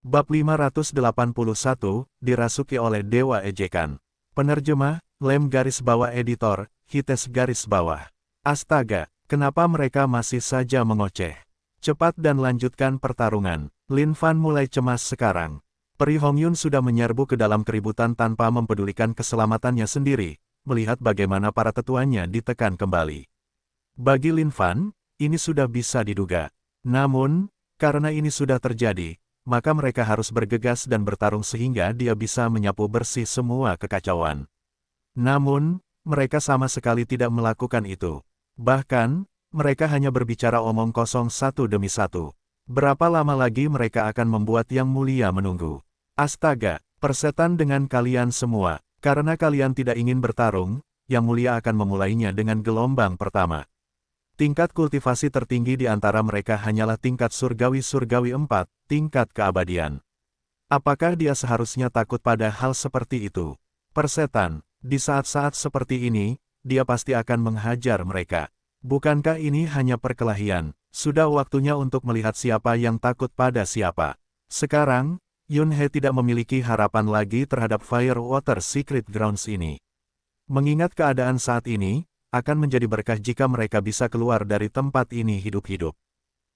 Bab 581, dirasuki oleh Dewa Ejekan. Penerjemah, Lem garis bawah editor, Hites garis bawah. Astaga, kenapa mereka masih saja mengoceh? Cepat dan lanjutkan pertarungan. Lin Fan mulai cemas sekarang. Peri Hong Yun sudah menyerbu ke dalam keributan tanpa mempedulikan keselamatannya sendiri, melihat bagaimana para tetuanya ditekan kembali. Bagi Lin Fan, ini sudah bisa diduga. Namun, karena ini sudah terjadi, maka mereka harus bergegas dan bertarung sehingga dia bisa menyapu bersih semua kekacauan. Namun, mereka sama sekali tidak melakukan itu. Bahkan, mereka hanya berbicara omong kosong satu demi satu. Berapa lama lagi mereka akan membuat Yang Mulia menunggu? Astaga, persetan dengan kalian semua. Karena kalian tidak ingin bertarung, Yang Mulia akan memulainya dengan gelombang pertama. Tingkat kultivasi tertinggi di antara mereka hanyalah tingkat surgawi-surgawi 4, tingkat keabadian. Apakah dia seharusnya takut pada hal seperti itu? Persetan, di saat-saat seperti ini, dia pasti akan menghajar mereka. Bukankah ini hanya perkelahian? Sudah waktunya untuk melihat siapa yang takut pada siapa. Sekarang, Yun He tidak memiliki harapan lagi terhadap Firewater Secret Grounds ini. Mengingat keadaan saat ini, akan menjadi berkah jika mereka bisa keluar dari tempat ini hidup-hidup.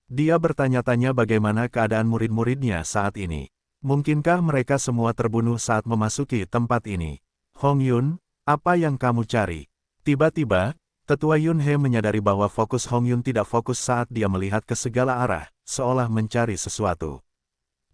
Dia bertanya-tanya bagaimana keadaan murid-muridnya saat ini. Mungkinkah mereka semua terbunuh saat memasuki tempat ini? Hong Yun, apa yang kamu cari? Tiba-tiba, Tetua Yun He menyadari bahwa fokus Hong Yun tidak fokus saat dia melihat ke segala arah, seolah mencari sesuatu.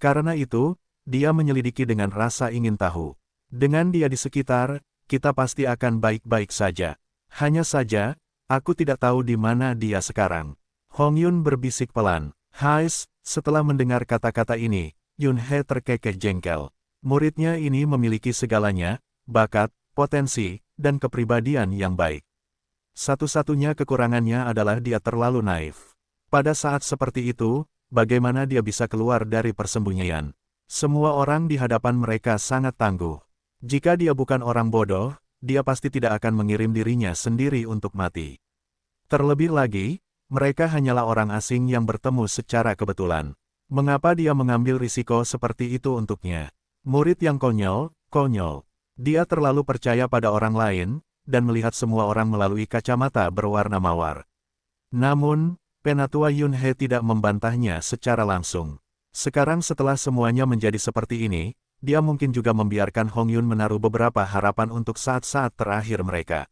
Karena itu, dia menyelidiki dengan rasa ingin tahu. Dengan dia di sekitar, kita pasti akan baik-baik saja. Hanya saja, aku tidak tahu di mana dia sekarang. Hong Yun berbisik pelan. Hais, setelah mendengar kata-kata ini, Yun He terkekeh jengkel. Muridnya ini memiliki segalanya, bakat, potensi, dan kepribadian yang baik. Satu-satunya kekurangannya adalah dia terlalu naif. Pada saat seperti itu, bagaimana dia bisa keluar dari persembunyian? Semua orang di hadapan mereka sangat tangguh. Jika dia bukan orang bodoh, dia pasti tidak akan mengirim dirinya sendiri untuk mati. Terlebih lagi, mereka hanyalah orang asing yang bertemu secara kebetulan. Mengapa dia mengambil risiko seperti itu untuknya? Murid yang konyol, konyol. Dia terlalu percaya pada orang lain, dan melihat semua orang melalui kacamata berwarna mawar. Namun, Penatua Yun He tidak membantahnya secara langsung. Sekarang setelah semuanya menjadi seperti ini, dia mungkin juga membiarkan Hong Yun menaruh beberapa harapan untuk saat-saat terakhir mereka.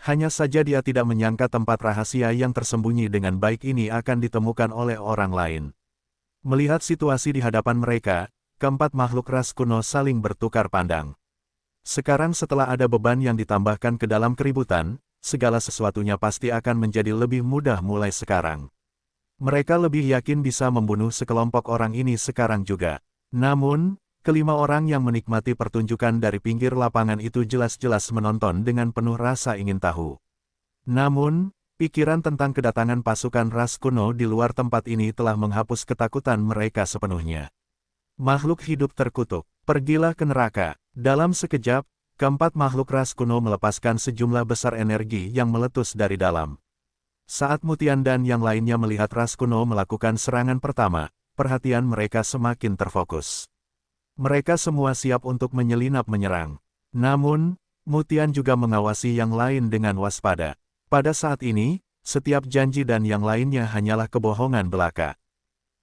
Hanya saja dia tidak menyangka tempat rahasia yang tersembunyi dengan baik ini akan ditemukan oleh orang lain. Melihat situasi di hadapan mereka, keempat makhluk ras kuno saling bertukar pandang. Sekarang setelah ada beban yang ditambahkan ke dalam keributan, segala sesuatunya pasti akan menjadi lebih mudah mulai sekarang. Mereka lebih yakin bisa membunuh sekelompok orang ini sekarang juga. Namun, kelima orang yang menikmati pertunjukan dari pinggir lapangan itu jelas-jelas menonton dengan penuh rasa ingin tahu. Namun, pikiran tentang kedatangan pasukan ras kuno di luar tempat ini telah menghapus ketakutan mereka sepenuhnya. Makhluk hidup terkutuk, pergilah ke neraka. Dalam sekejap, keempat makhluk ras kuno melepaskan sejumlah besar energi yang meletus dari dalam. Saat Mutian dan yang lainnya melihat ras kuno melakukan serangan pertama, perhatian mereka semakin terfokus. Mereka semua siap untuk menyelinap menyerang. Namun, Mutian juga mengawasi yang lain dengan waspada. Pada saat ini, setiap janji dan yang lainnya hanyalah kebohongan belaka.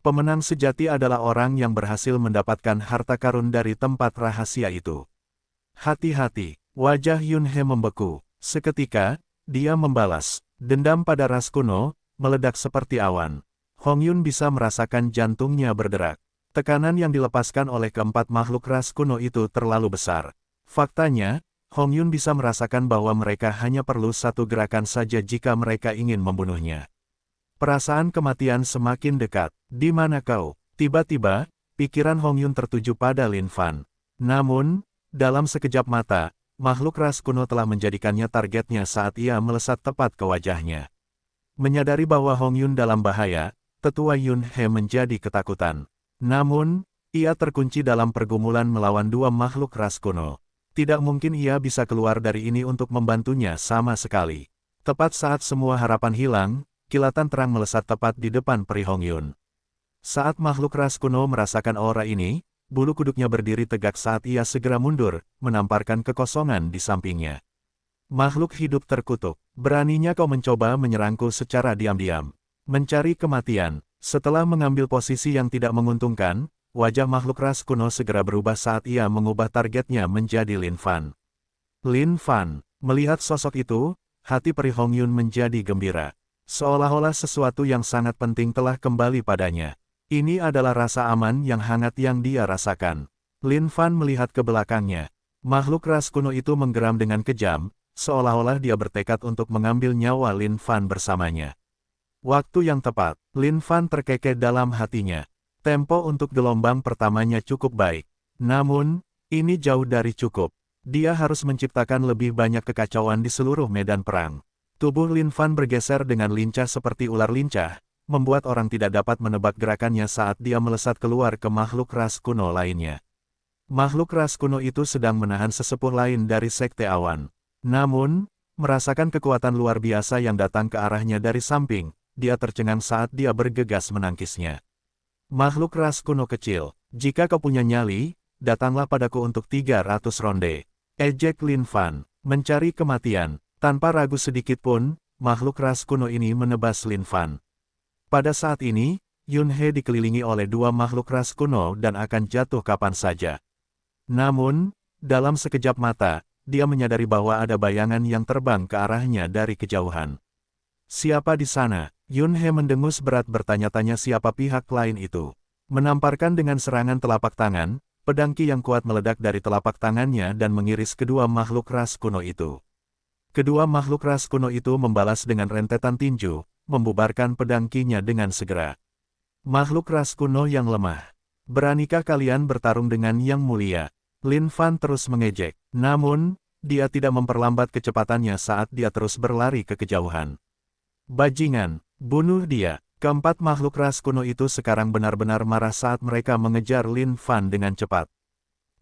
Pemenang sejati adalah orang yang berhasil mendapatkan harta karun dari tempat rahasia itu. Hati-hati, wajah Yun He membeku. Seketika, dia membalas. Dendam pada ras kuno, meledak seperti awan. Hong Yun bisa merasakan jantungnya berderak. Tekanan yang dilepaskan oleh keempat makhluk ras kuno itu terlalu besar. Faktanya, Hong Yun bisa merasakan bahwa mereka hanya perlu satu gerakan saja jika mereka ingin membunuhnya. Perasaan kematian semakin dekat. Di mana kau? Tiba-tiba, pikiran Hong Yun tertuju pada Lin Fan. Namun, dalam sekejap mata, makhluk ras kuno telah menjadikannya targetnya saat ia melesat tepat ke wajahnya. Menyadari bahwa Hong Yun dalam bahaya, Tetua Yun He menjadi ketakutan. Namun, ia terkunci dalam pergumulan melawan dua makhluk ras kuno. Tidak mungkin ia bisa keluar dari ini untuk membantunya sama sekali. Tepat saat semua harapan hilang, kilatan terang melesat tepat di depan peri Hong Yun. Saat makhluk ras kuno merasakan aura ini, bulu kuduknya berdiri tegak saat ia segera mundur, menamparkan kekosongan di sampingnya. Makhluk hidup terkutuk, beraninya kau mencoba menyerangku secara diam-diam. Mencari kematian. Setelah mengambil posisi yang tidak menguntungkan, wajah makhluk ras kuno segera berubah saat ia mengubah targetnya menjadi Lin Fan. Lin Fan, melihat sosok itu, hati Peri Hongyun menjadi gembira. Seolah-olah sesuatu yang sangat penting telah kembali padanya. Ini adalah rasa aman yang hangat yang dia rasakan. Lin Fan melihat ke belakangnya. Makhluk ras kuno itu menggeram dengan kejam, seolah-olah dia bertekad untuk mengambil nyawa Lin Fan bersamanya. Waktu yang tepat, Lin Fan terkekeh dalam hatinya. Tempo untuk gelombang pertamanya cukup baik. Namun, ini jauh dari cukup. Dia harus menciptakan lebih banyak kekacauan di seluruh medan perang. Tubuh Lin Fan bergeser dengan lincah seperti ular lincah, membuat orang tidak dapat menebak gerakannya saat dia melesat keluar ke makhluk ras kuno lainnya. Makhluk ras kuno itu sedang menahan sesepuh lain dari Sekte Awan. Namun, merasakan kekuatan luar biasa yang datang ke arahnya dari samping, dia tercengang saat dia bergegas menangkisnya. Makhluk ras kuno kecil, jika kau punya nyali, datanglah padaku untuk 300 ronde. Ejek Lin Fan, mencari kematian. Tanpa ragu sedikit pun, makhluk ras kuno ini menebas Lin Fan. Pada saat ini, Yun He dikelilingi oleh dua makhluk ras kuno dan akan jatuh kapan saja. Namun, dalam sekejap mata, dia menyadari bahwa ada bayangan yang terbang ke arahnya dari kejauhan. Siapa di sana? Yun He mendengus berat bertanya-tanya siapa pihak lain itu. Menamparkan dengan serangan telapak tangan, pedang Qi yang kuat meledak dari telapak tangannya dan mengiris kedua makhluk ras kuno itu. Kedua makhluk ras kuno itu membalas dengan rentetan tinju, membubarkan pedang Qi-nya dengan segera. Makhluk ras kuno yang lemah. Beranikah kalian bertarung dengan yang mulia? Lin Fan terus mengejek. Namun, dia tidak memperlambat kecepatannya saat dia terus berlari ke kejauhan. Bajingan, bunuh dia. Keempat makhluk ras kuno itu sekarang benar-benar marah saat mereka mengejar Lin Fan dengan cepat.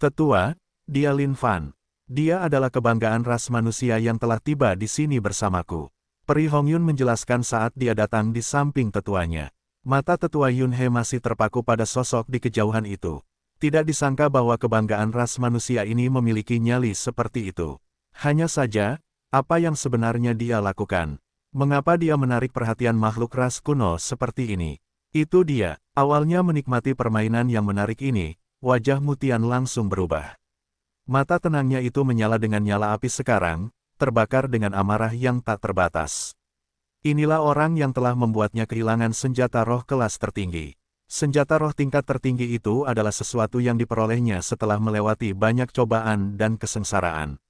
Tetua, dia Lin Fan. Dia adalah kebanggaan ras manusia yang telah tiba di sini bersamaku. Peri Hongyun menjelaskan saat dia datang di samping tetuanya. Mata tetua Yun He masih terpaku pada sosok di kejauhan itu. Tidak disangka bahwa kebanggaan ras manusia ini memiliki nyali seperti itu. Hanya saja, apa yang sebenarnya dia lakukan? Mengapa dia menarik perhatian makhluk ras kuno seperti ini? Itu dia, awalnya menikmati permainan yang menarik ini, wajah Mutian langsung berubah. Mata tenangnya itu menyala dengan nyala api sekarang, terbakar dengan amarah yang tak terbatas. Inilah orang yang telah membuatnya kehilangan senjata roh kelas tertinggi. Senjata roh tingkat tertinggi itu adalah sesuatu yang diperolehnya setelah melewati banyak cobaan dan kesengsaraan.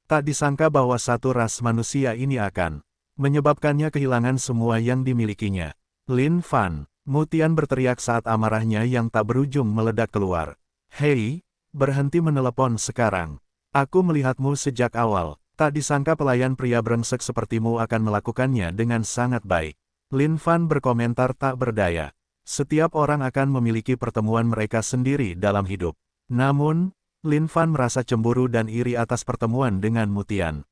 Tak disangka bahwa satu ras manusia ini akan menyebabkannya kehilangan semua yang dimilikinya. Lin Fan, Mutian berteriak saat amarahnya yang tak berujung meledak keluar. Hei, berhenti menelepon sekarang. Aku melihatmu sejak awal. Tak disangka pelayan pria brengsek sepertimu akan melakukannya dengan sangat baik. Lin Fan berkomentar tak berdaya. Setiap orang akan memiliki pertemuan mereka sendiri dalam hidup. Namun, Lin Fan merasa cemburu dan iri atas pertemuan dengan Mutian.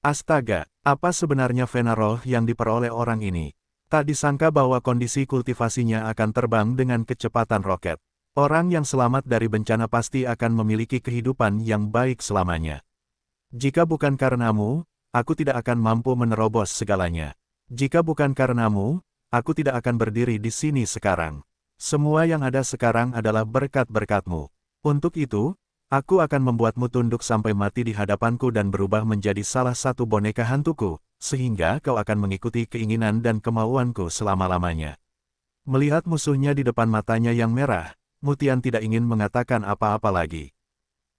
Astaga, apa sebenarnya vena roh yang diperoleh orang ini? Tak disangka bahwa kondisi kultivasinya akan terbang dengan kecepatan roket. Orang yang selamat dari bencana pasti akan memiliki kehidupan yang baik selamanya. Jika bukan karenamu, aku tidak akan mampu menerobos segalanya. Jika bukan karenamu, aku tidak akan berdiri di sini sekarang. Semua yang ada sekarang adalah berkat-berkatmu. Untuk itu, aku akan membuatmu tunduk sampai mati di hadapanku dan berubah menjadi salah satu boneka hantuku, sehingga kau akan mengikuti keinginan dan kemauanku selama-lamanya. Melihat musuhnya di depan matanya yang merah, Mutian tidak ingin mengatakan apa-apa lagi.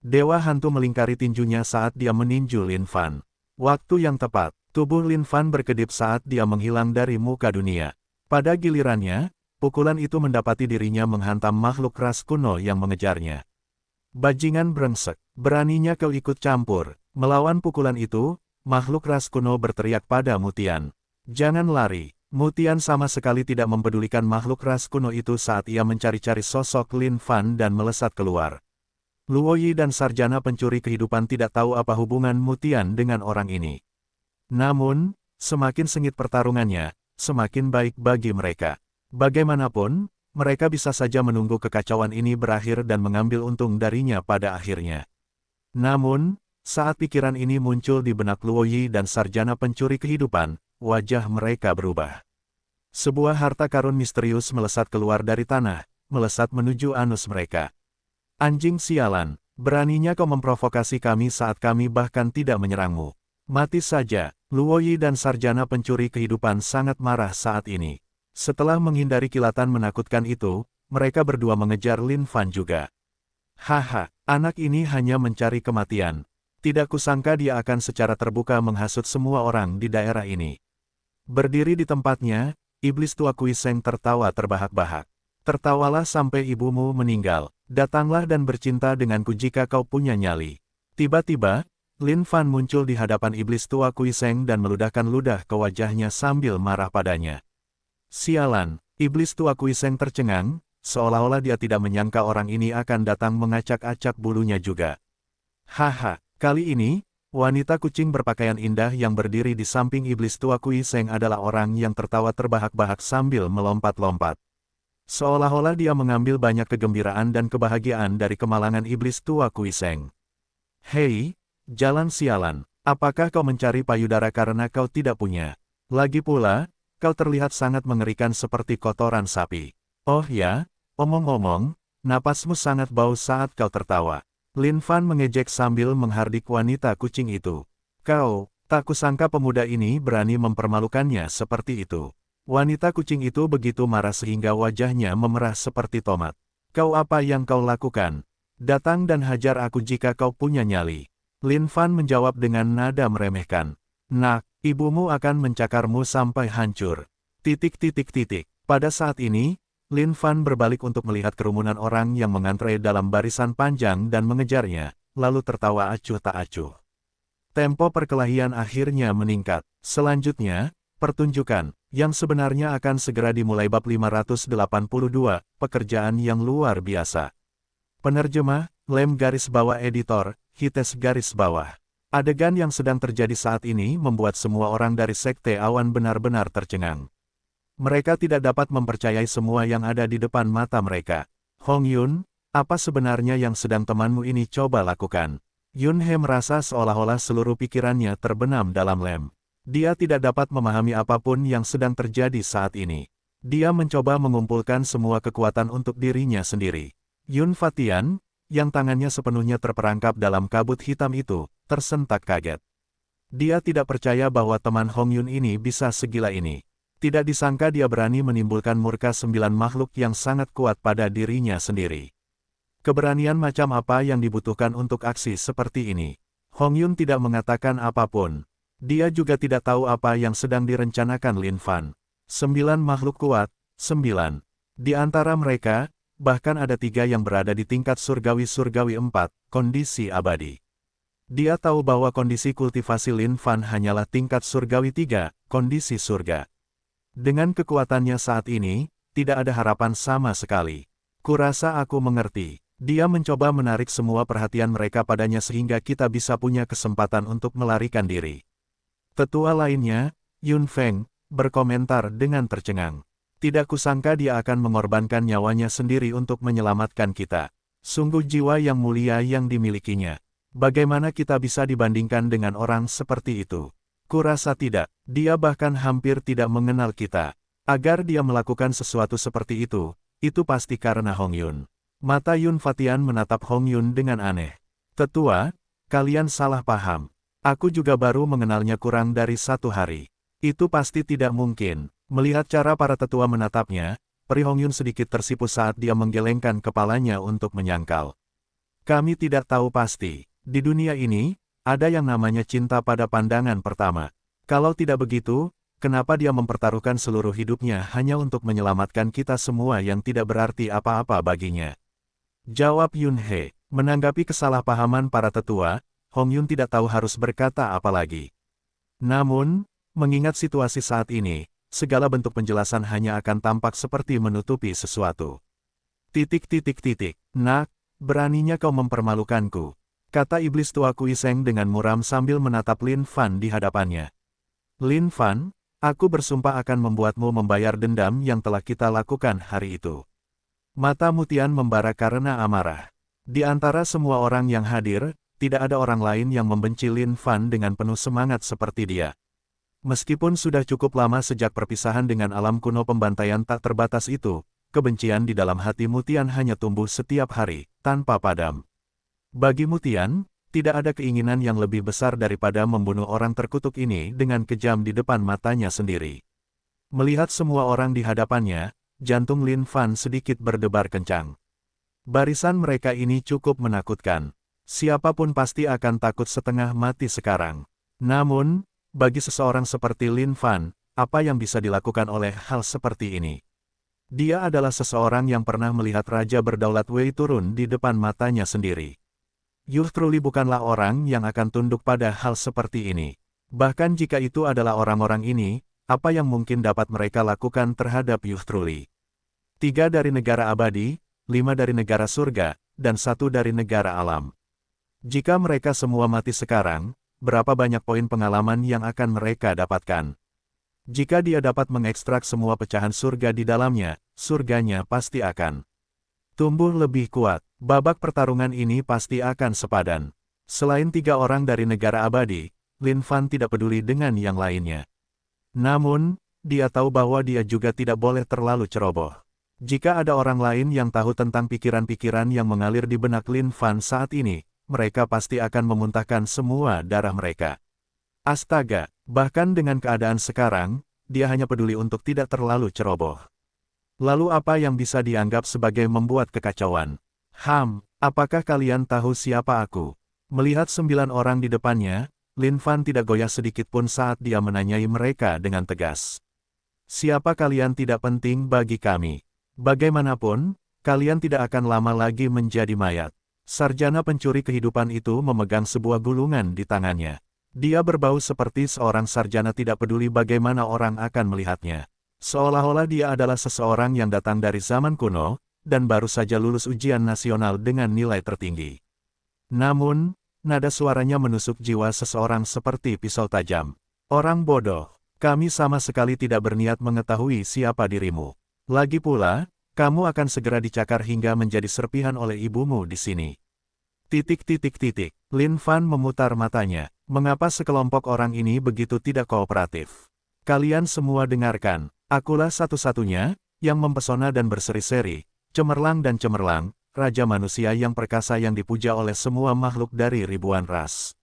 Dewa hantu melingkari tinjunya saat dia meninju Lin Fan. Waktu yang tepat, tubuh Lin Fan berkedip saat dia menghilang dari muka dunia. Pada gilirannya, pukulan itu mendapati dirinya menghantam makhluk ras kuno yang mengejarnya. Bajingan brengsek, beraninya kau ikut campur. Melawan pukulan itu, makhluk ras kuno berteriak pada Mutian. Jangan lari. Mutian sama sekali tidak mempedulikan makhluk ras kuno itu saat ia mencari-cari sosok Lin Fan dan melesat keluar. Luoyi dan sarjana pencuri kehidupan tidak tahu apa hubungan Mutian dengan orang ini. Namun, semakin sengit pertarungannya, semakin baik bagi mereka. Bagaimanapun, mereka bisa saja menunggu kekacauan ini berakhir dan mengambil untung darinya pada akhirnya. Namun, saat pikiran ini muncul di benak Luoyi dan sarjana pencuri kehidupan, wajah mereka berubah. Sebuah harta karun misterius melesat keluar dari tanah, melesat menuju anus mereka. Anjing sialan, beraninya kau memprovokasi kami saat kami bahkan tidak menyerangmu. Mati saja, Luoyi dan sarjana pencuri kehidupan sangat marah saat ini. Setelah menghindari kilatan menakutkan itu, mereka berdua mengejar Lin Fan juga. Haha, anak ini hanya mencari kematian. Tidak kusangka dia akan secara terbuka menghasut semua orang di daerah ini. Berdiri di tempatnya, iblis tua Kuiseng tertawa terbahak-bahak. Tertawalah sampai ibumu meninggal. Datanglah dan bercinta denganku jika kau punya nyali. Tiba-tiba, Lin Fan muncul di hadapan iblis tua Kuiseng dan meludahkan ludah ke wajahnya sambil marah padanya. Sialan, iblis tua Kuiseng tercengang, seolah-olah dia tidak menyangka orang ini akan datang mengacak-acak bulunya juga. Haha, kali ini, wanita kucing berpakaian indah yang berdiri di samping iblis tua Kuiseng adalah orang yang tertawa terbahak-bahak sambil melompat-lompat. Seolah-olah dia mengambil banyak kegembiraan dan kebahagiaan dari kemalangan iblis tua Kuiseng. Hei, jalan sialan, apakah kau mencari payudara karena kau tidak punya? Lagi pula, kau terlihat sangat mengerikan seperti kotoran sapi. Oh ya, omong-omong, napasmu sangat bau saat kau tertawa. Lin Fan mengejek sambil menghardik wanita kucing itu. Kau, tak kusangka pemuda ini berani mempermalukannya seperti itu. Wanita kucing itu begitu marah sehingga wajahnya memerah seperti tomat. Kau apa yang kau lakukan? Datang dan hajar aku jika kau punya nyali. Lin Fan menjawab dengan nada meremehkan. Nak, ibumu akan mencakarmu sampai hancur. Pada saat ini, Lin Fan berbalik untuk melihat kerumunan orang yang mengantre dalam barisan panjang dan mengejarnya, lalu tertawa acuh tak acuh. Tempo perkelahian akhirnya meningkat. Selanjutnya, pertunjukan, yang sebenarnya akan segera dimulai bab 582, pekerjaan yang luar biasa. Penerjemah, Lem garis bawah editor, Hites garis bawah. Adegan yang sedang terjadi saat ini membuat semua orang dari Sekte Awan benar-benar tercengang. Mereka tidak dapat mempercayai semua yang ada di depan mata mereka. Hong Yun, apa sebenarnya yang sedang temanmu ini coba lakukan? Yun He merasa seolah-olah seluruh pikirannya terbenam dalam lem. Dia tidak dapat memahami apapun yang sedang terjadi saat ini. Dia mencoba mengumpulkan semua kekuatan untuk dirinya sendiri. Yun Fatian, yang tangannya sepenuhnya terperangkap dalam kabut hitam itu, tersentak kaget. Dia tidak percaya bahwa teman Hong Yun ini bisa segila ini. Tidak disangka dia berani menimbulkan murka 9 makhluk yang sangat kuat pada dirinya sendiri. Keberanian macam apa yang dibutuhkan untuk aksi seperti ini? Hong Yun tidak mengatakan apapun. Dia juga tidak tahu apa yang sedang direncanakan Lin Fan. 9 makhluk kuat, 9. Di antara mereka, bahkan ada 3 yang berada di tingkat surgawi-surgawi 4, kondisi abadi. Dia tahu bahwa kondisi kultivasi Lin Fan hanyalah tingkat surgawi 3, kondisi surga. Dengan kekuatannya saat ini, tidak ada harapan sama sekali. Kurasa aku mengerti. Dia mencoba menarik semua perhatian mereka padanya sehingga kita bisa punya kesempatan untuk melarikan diri. Tetua lainnya, Yun Feng, berkomentar dengan tercengang. Tidak kusangka dia akan mengorbankan nyawanya sendiri untuk menyelamatkan kita. Sungguh jiwa yang mulia yang dimilikinya. Bagaimana kita bisa dibandingkan dengan orang seperti itu? Kurasa tidak, dia bahkan hampir tidak mengenal kita. Agar dia melakukan sesuatu seperti itu pasti karena Hong Yun. Mata Yun Fatian menatap Hong Yun dengan aneh. Tetua, kalian salah paham. Aku juga baru mengenalnya kurang dari 1 hari. Itu pasti tidak mungkin. Melihat cara para tetua menatapnya, Peri Hong Yun sedikit tersipu saat dia menggelengkan kepalanya untuk menyangkal. Kami tidak tahu pasti. Di dunia ini, ada yang namanya cinta pada pandangan pertama. Kalau tidak begitu, kenapa dia mempertaruhkan seluruh hidupnya hanya untuk menyelamatkan kita semua yang tidak berarti apa-apa baginya? Jawab Yun He. Menanggapi kesalahpahaman para tetua, Hong Yun tidak tahu harus berkata apa lagi. Namun, mengingat situasi saat ini, segala bentuk penjelasan hanya akan tampak seperti menutupi sesuatu. Nak, beraninya kau mempermalukanku, kata iblis tua Kuiseng dengan muram sambil menatap Lin Fan di hadapannya. Lin Fan, aku bersumpah akan membuatmu membayar dendam yang telah kita lakukan hari itu. Mata Mutian membara karena amarah. Di antara semua orang yang hadir, tidak ada orang lain yang membenci Lin Fan dengan penuh semangat seperti dia. Meskipun sudah cukup lama sejak perpisahan dengan alam kuno pembantaian tak terbatas itu, kebencian di dalam hati Mutian hanya tumbuh setiap hari, tanpa padam. Bagi Mutian, tidak ada keinginan yang lebih besar daripada membunuh orang terkutuk ini dengan kejam di depan matanya sendiri. Melihat semua orang di hadapannya, jantung Lin Fan sedikit berdebar kencang. Barisan mereka ini cukup menakutkan. Siapapun pasti akan takut setengah mati sekarang. Namun, bagi seseorang seperti Lin Fan, apa yang bisa dilakukan oleh hal seperti ini? Dia adalah seseorang yang pernah melihat Raja Berdaulat Wei turun di depan matanya sendiri. Yuh Truli bukanlah orang yang akan tunduk pada hal seperti ini. Bahkan jika itu adalah orang-orang ini, apa yang mungkin dapat mereka lakukan terhadap Yuh Truli? 3 dari negara abadi, 5 dari negara surga, dan 1 dari negara alam. Jika mereka semua mati sekarang, berapa banyak poin pengalaman yang akan mereka dapatkan? Jika dia dapat mengekstrak semua pecahan surga di dalamnya, surganya pasti akan tumbuh lebih kuat. Babak pertarungan ini pasti akan sepadan. Selain 3 orang dari negara abadi, Lin Fan tidak peduli dengan yang lainnya. Namun, dia tahu bahwa dia juga tidak boleh terlalu ceroboh. Jika ada orang lain yang tahu tentang pikiran-pikiran yang mengalir di benak Lin Fan saat ini, mereka pasti akan memuntahkan semua darah mereka. Astaga, bahkan dengan keadaan sekarang, dia hanya peduli untuk tidak terlalu ceroboh. Lalu apa yang bisa dianggap sebagai membuat kekacauan? Apakah kalian tahu siapa aku? Melihat 9 orang di depannya, Lin Fan tidak goyah sedikit pun saat dia menanyai mereka dengan tegas. Siapa kalian tidak penting bagi kami. Bagaimanapun, kalian tidak akan lama lagi menjadi mayat. Sarjana pencuri kehidupan itu memegang sebuah gulungan di tangannya. Dia berbau seperti seorang sarjana tidak peduli bagaimana orang akan melihatnya. Seolah-olah dia adalah seseorang yang datang dari zaman kuno, dan baru saja lulus ujian nasional dengan nilai tertinggi. Namun, nada suaranya menusuk jiwa seseorang seperti pisau tajam. Orang bodoh, kami sama sekali tidak berniat mengetahui siapa dirimu. Lagi pula, kamu akan segera dicakar hingga menjadi serpihan oleh ibumu di sini. Lin Fan memutar matanya. Mengapa sekelompok orang ini begitu tidak kooperatif? Kalian semua dengarkan, akulah satu-satunya yang mempesona dan berseri-seri, cemerlang dan cemerlang, raja manusia yang perkasa yang dipuja oleh semua makhluk dari ribuan ras.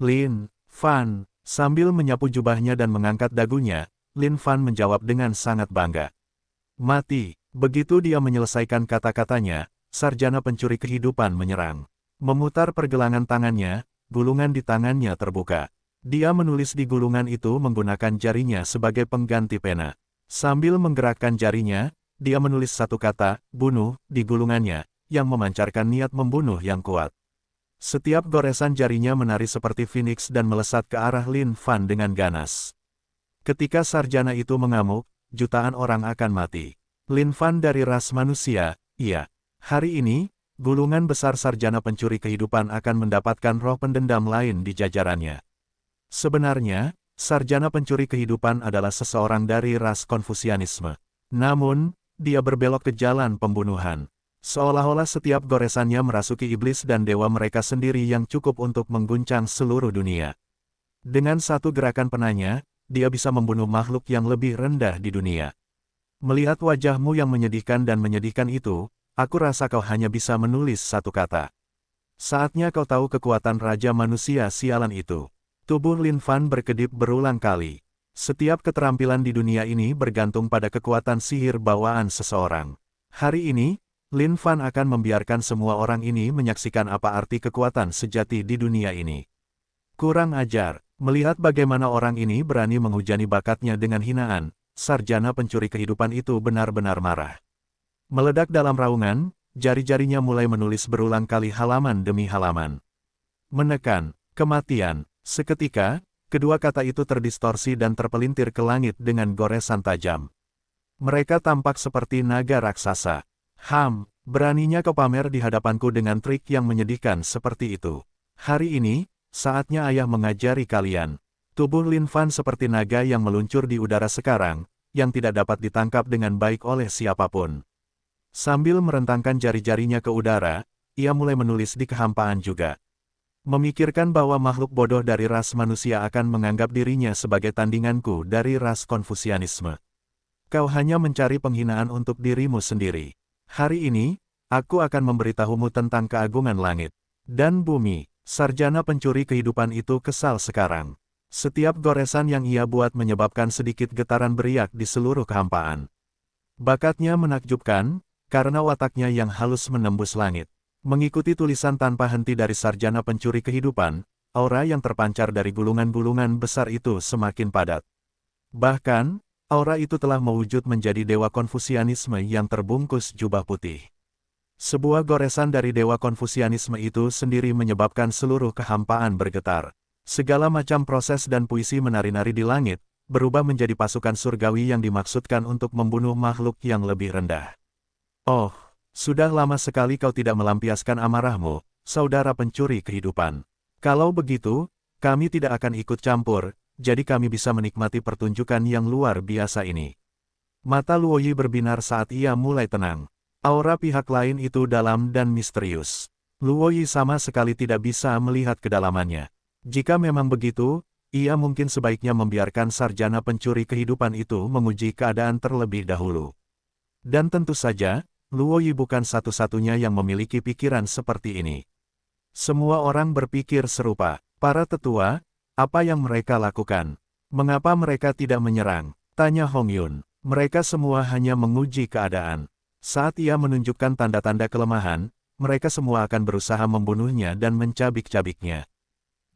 Lin Fan, sambil menyapu jubahnya dan mengangkat dagunya, Lin Fan menjawab dengan sangat bangga. Mati. Begitu dia menyelesaikan kata-katanya, sarjana pencuri kehidupan menyerang. Memutar pergelangan tangannya, gulungan di tangannya terbuka. Dia menulis di gulungan itu menggunakan jarinya sebagai pengganti pena. Sambil menggerakkan jarinya, dia menulis satu kata, bunuh, di gulungannya, yang memancarkan niat membunuh yang kuat. Setiap goresan jarinya menari seperti Phoenix dan melesat ke arah Lin Fan dengan ganas. Ketika sarjana itu mengamuk, jutaan orang akan mati. Lin Fan dari ras manusia, iya. Hari ini, gulungan besar sarjana pencuri kehidupan akan mendapatkan roh pendendam lain di jajarannya. Sebenarnya, sarjana pencuri kehidupan adalah seseorang dari ras Konfusianisme. Namun, dia berbelok ke jalan pembunuhan. Seolah-olah setiap goresannya merasuki iblis dan dewa mereka sendiri yang cukup untuk mengguncang seluruh dunia. Dengan satu gerakan penanya, dia bisa membunuh makhluk yang lebih rendah di dunia. Melihat wajahmu yang menyedihkan dan menyedihkan itu, aku rasa kau hanya bisa menulis satu kata. Saatnya kau tahu kekuatan Raja Manusia sialan itu. Tubuh Lin Fan berkedip berulang kali. Setiap keterampilan di dunia ini bergantung pada kekuatan sihir bawaan seseorang. Hari ini, Lin Fan akan membiarkan semua orang ini menyaksikan apa arti kekuatan sejati di dunia ini. Kurang ajar, melihat bagaimana orang ini berani menghujani bakatnya dengan hinaan. Sarjana pencuri kehidupan itu benar-benar marah. Meledak dalam raungan, jari-jarinya mulai menulis berulang kali halaman demi halaman. Menekan, kematian, seketika, kedua kata itu terdistorsi dan terpelintir ke langit dengan goresan tajam. Mereka tampak seperti naga raksasa. Beraninya kau pamer di hadapanku dengan trik yang menyedihkan seperti itu. Hari ini, saatnya ayah mengajari kalian. Tubuh Lin Fan seperti naga yang meluncur di udara sekarang, yang tidak dapat ditangkap dengan baik oleh siapapun. Sambil merentangkan jari-jarinya ke udara, ia mulai menulis di kehampaan juga. Memikirkan bahwa makhluk bodoh dari ras manusia akan menganggap dirinya sebagai tandinganku dari ras Konfusianisme. Kau hanya mencari penghinaan untuk dirimu sendiri. Hari ini, aku akan memberitahumu tentang keagungan langit dan bumi. Sarjana pencuri kehidupan itu kesal sekarang. Setiap goresan yang ia buat menyebabkan sedikit getaran beriak di seluruh kehampaan. Bakatnya menakjubkan, karena wataknya yang halus menembus langit. Mengikuti tulisan tanpa henti dari sarjana pencuri kehidupan, aura yang terpancar dari gulungan-gulungan besar itu semakin padat. Bahkan, aura itu telah mewujud menjadi dewa Konfusianisme yang terbungkus jubah putih. Sebuah goresan dari dewa Konfusianisme itu sendiri menyebabkan seluruh kehampaan bergetar. Segala macam proses dan puisi menari-nari di langit, berubah menjadi pasukan surgawi yang dimaksudkan untuk membunuh makhluk yang lebih rendah. Oh, sudah lama sekali kau tidak melampiaskan amarahmu, saudara pencuri kehidupan. Kalau begitu, kami tidak akan ikut campur, jadi kami bisa menikmati pertunjukan yang luar biasa ini. Mata Luoyi berbinar saat ia mulai tenang. Aura pihak lain itu dalam dan misterius. Luoyi sama sekali tidak bisa melihat kedalamannya. Jika memang begitu, ia mungkin sebaiknya membiarkan sarjana pencuri kehidupan itu menguji keadaan terlebih dahulu. Dan tentu saja, Luoyi bukan satu-satunya yang memiliki pikiran seperti ini. Semua orang berpikir serupa. Para tetua, apa yang mereka lakukan? Mengapa mereka tidak menyerang? Tanya Hong Yun. Mereka semua hanya menguji keadaan. Saat ia menunjukkan tanda-tanda kelemahan, mereka semua akan berusaha membunuhnya dan mencabik-cabiknya.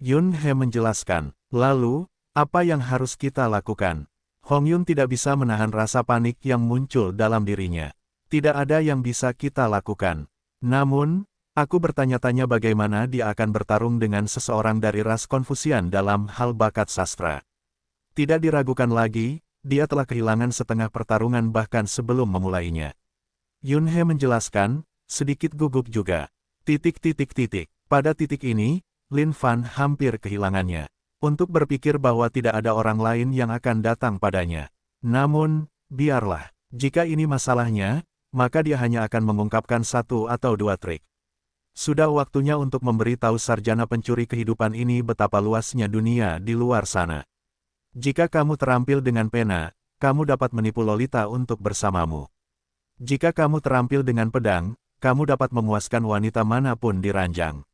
Yun He menjelaskan. Lalu, apa yang harus kita lakukan? Hong Yun tidak bisa menahan rasa panik yang muncul dalam dirinya. Tidak ada yang bisa kita lakukan. Namun, aku bertanya-tanya bagaimana dia akan bertarung dengan seseorang dari ras Konfusian dalam hal bakat sastra. Tidak diragukan lagi, dia telah kehilangan setengah pertarungan bahkan sebelum memulainya. Yun He menjelaskan, sedikit gugup juga. Pada titik ini, Lin Fan hampir kehilangannya. Untuk berpikir bahwa tidak ada orang lain yang akan datang padanya. Namun, biarlah. Jika ini masalahnya, maka dia hanya akan mengungkapkan satu atau dua trik. Sudah waktunya untuk memberitahu sarjana pencuri kehidupan ini betapa luasnya dunia di luar sana. Jika kamu terampil dengan pena, kamu dapat menipu Lolita untuk bersamamu. Jika kamu terampil dengan pedang, kamu dapat memuaskan wanita manapun di ranjang.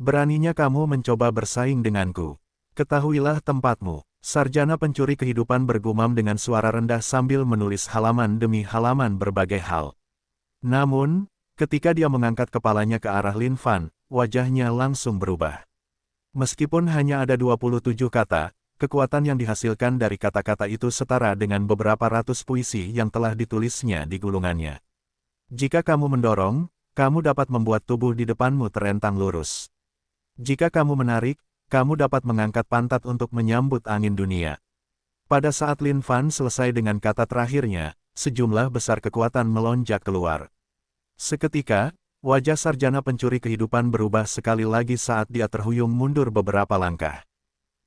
Beraninya kamu mencoba bersaing denganku. Ketahuilah tempatmu. Sarjana pencuri kehidupan bergumam dengan suara rendah sambil menulis halaman demi halaman berbagai hal. Namun, ketika dia mengangkat kepalanya ke arah Lin Fan, wajahnya langsung berubah. Meskipun hanya ada 27 kata, kekuatan yang dihasilkan dari kata-kata itu setara dengan beberapa ratus puisi yang telah ditulisnya di gulungannya. Jika kamu mendorong, kamu dapat membuat tubuh di depanmu terentang lurus. Jika kamu menarik, kamu dapat mengangkat pantat untuk menyambut angin dunia. Pada saat Lin Fan selesai dengan kata terakhirnya, sejumlah besar kekuatan melonjak keluar. Seketika, wajah sarjana pencuri kehidupan berubah sekali lagi saat dia terhuyung mundur beberapa langkah.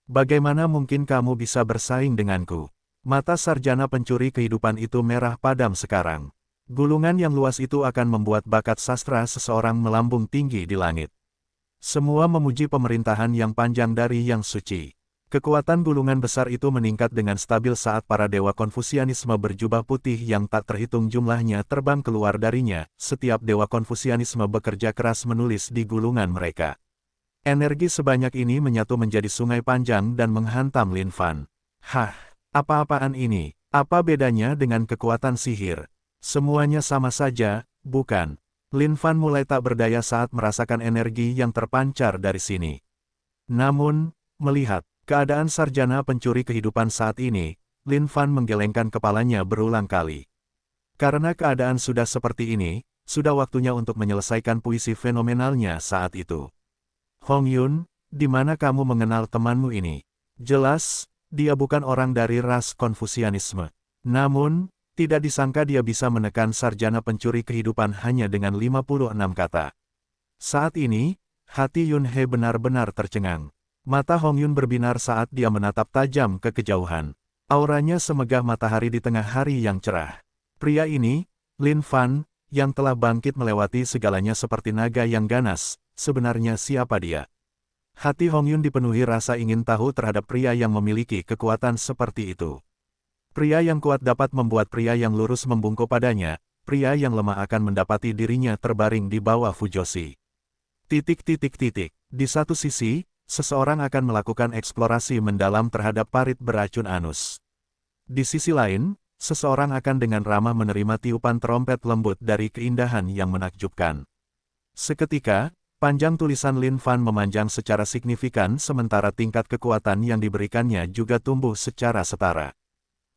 Bagaimana mungkin kamu bisa bersaing denganku? Mata sarjana pencuri kehidupan itu merah padam sekarang. Gulungan yang luas itu akan membuat bakat sastra seseorang melambung tinggi di langit. Semua memuji pemerintahan yang panjang dari Yang Suci. Kekuatan gulungan besar itu meningkat dengan stabil saat para dewa Konfusianisme berjubah putih yang tak terhitung jumlahnya terbang keluar darinya. Setiap dewa Konfusianisme bekerja keras menulis di gulungan mereka. Energi sebanyak ini menyatu menjadi sungai panjang dan menghantam Lin Fan. Hah, apa-apaan ini? Apa bedanya dengan kekuatan sihir? Semuanya sama saja, bukan? Lin Fan mulai tak berdaya saat merasakan energi yang terpancar dari sini. Namun, melihat keadaan sarjana pencuri kehidupan saat ini, Lin Fan menggelengkan kepalanya berulang kali. Karena keadaan sudah seperti ini, sudah waktunya untuk menyelesaikan puisi fenomenalnya saat itu. Hong Yun, di mana kamu mengenal temanmu ini? Jelas, dia bukan orang dari ras Konfusianisme. Namun, tidak disangka dia bisa menekan sarjana pencuri kehidupan hanya dengan 56 kata. Saat ini, hati Yun He benar-benar tercengang. Mata Hong Yun berbinar saat dia menatap tajam ke kejauhan. Auranya semegah matahari di tengah hari yang cerah. Pria ini, Lin Fan, yang telah bangkit melewati segalanya seperti naga yang ganas, sebenarnya siapa dia? Hati Hong Yun dipenuhi rasa ingin tahu terhadap pria yang memiliki kekuatan seperti itu. Pria yang kuat dapat membuat pria yang lurus membungkuk padanya, pria yang lemah akan mendapati dirinya terbaring di bawah Fujoshi. Di satu sisi, seseorang akan melakukan eksplorasi mendalam terhadap parit beracun anus. Di sisi lain, seseorang akan dengan ramah menerima tiupan trompet lembut dari keindahan yang menakjubkan. Seketika, panjang tulisan Lin Fan memanjang secara signifikan sementara tingkat kekuatan yang diberikannya juga tumbuh secara setara.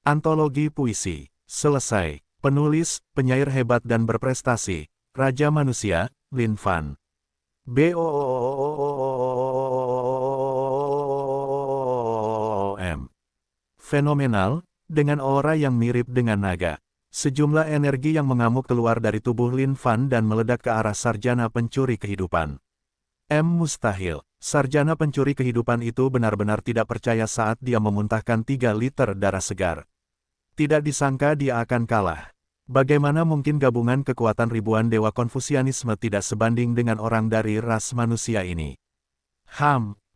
Antologi puisi, selesai. Penulis, penyair hebat dan berprestasi, Raja Manusia, Lin Fan. BOOM. Fenomenal, dengan aura yang mirip dengan naga. Sejumlah energi yang mengamuk keluar dari tubuh Lin Fan dan meledak ke arah sarjana pencuri kehidupan. Mustahil. Sarjana pencuri kehidupan itu benar-benar tidak percaya saat dia memuntahkan 3 liter darah segar. Tidak disangka dia akan kalah. Bagaimana mungkin gabungan kekuatan ribuan dewa Konfusianisme tidak sebanding dengan orang dari ras manusia ini?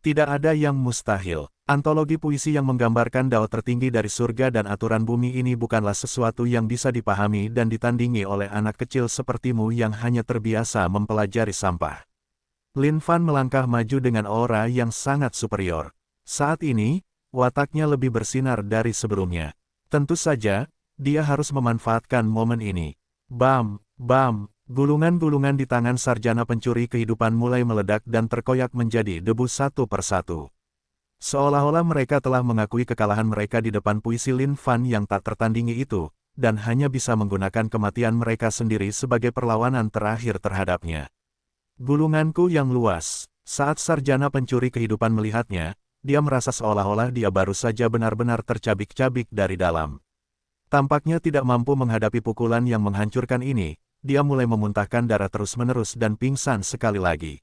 Tidak ada yang mustahil. Antologi puisi yang menggambarkan dao tertinggi dari surga dan aturan bumi ini bukanlah sesuatu yang bisa dipahami dan ditandingi oleh anak kecil sepertimu yang hanya terbiasa mempelajari sampah. Lin Fan melangkah maju dengan aura yang sangat superior. Saat ini, wataknya lebih bersinar dari sebelumnya. Tentu saja, dia harus memanfaatkan momen ini. Bam, bam, gulungan-gulungan di tangan sarjana pencuri kehidupan mulai meledak dan terkoyak menjadi debu satu persatu. Seolah-olah mereka telah mengakui kekalahan mereka di depan puisi Lin Fan yang tak tertandingi itu, dan hanya bisa menggunakan kematian mereka sendiri sebagai perlawanan terakhir terhadapnya. Gulunganku yang luas. Saat sarjana pencuri kehidupan melihatnya, dia merasa seolah-olah dia baru saja benar-benar tercabik-cabik dari dalam. Tampaknya tidak mampu menghadapi pukulan yang menghancurkan ini, dia mulai memuntahkan darah terus-menerus dan pingsan sekali lagi.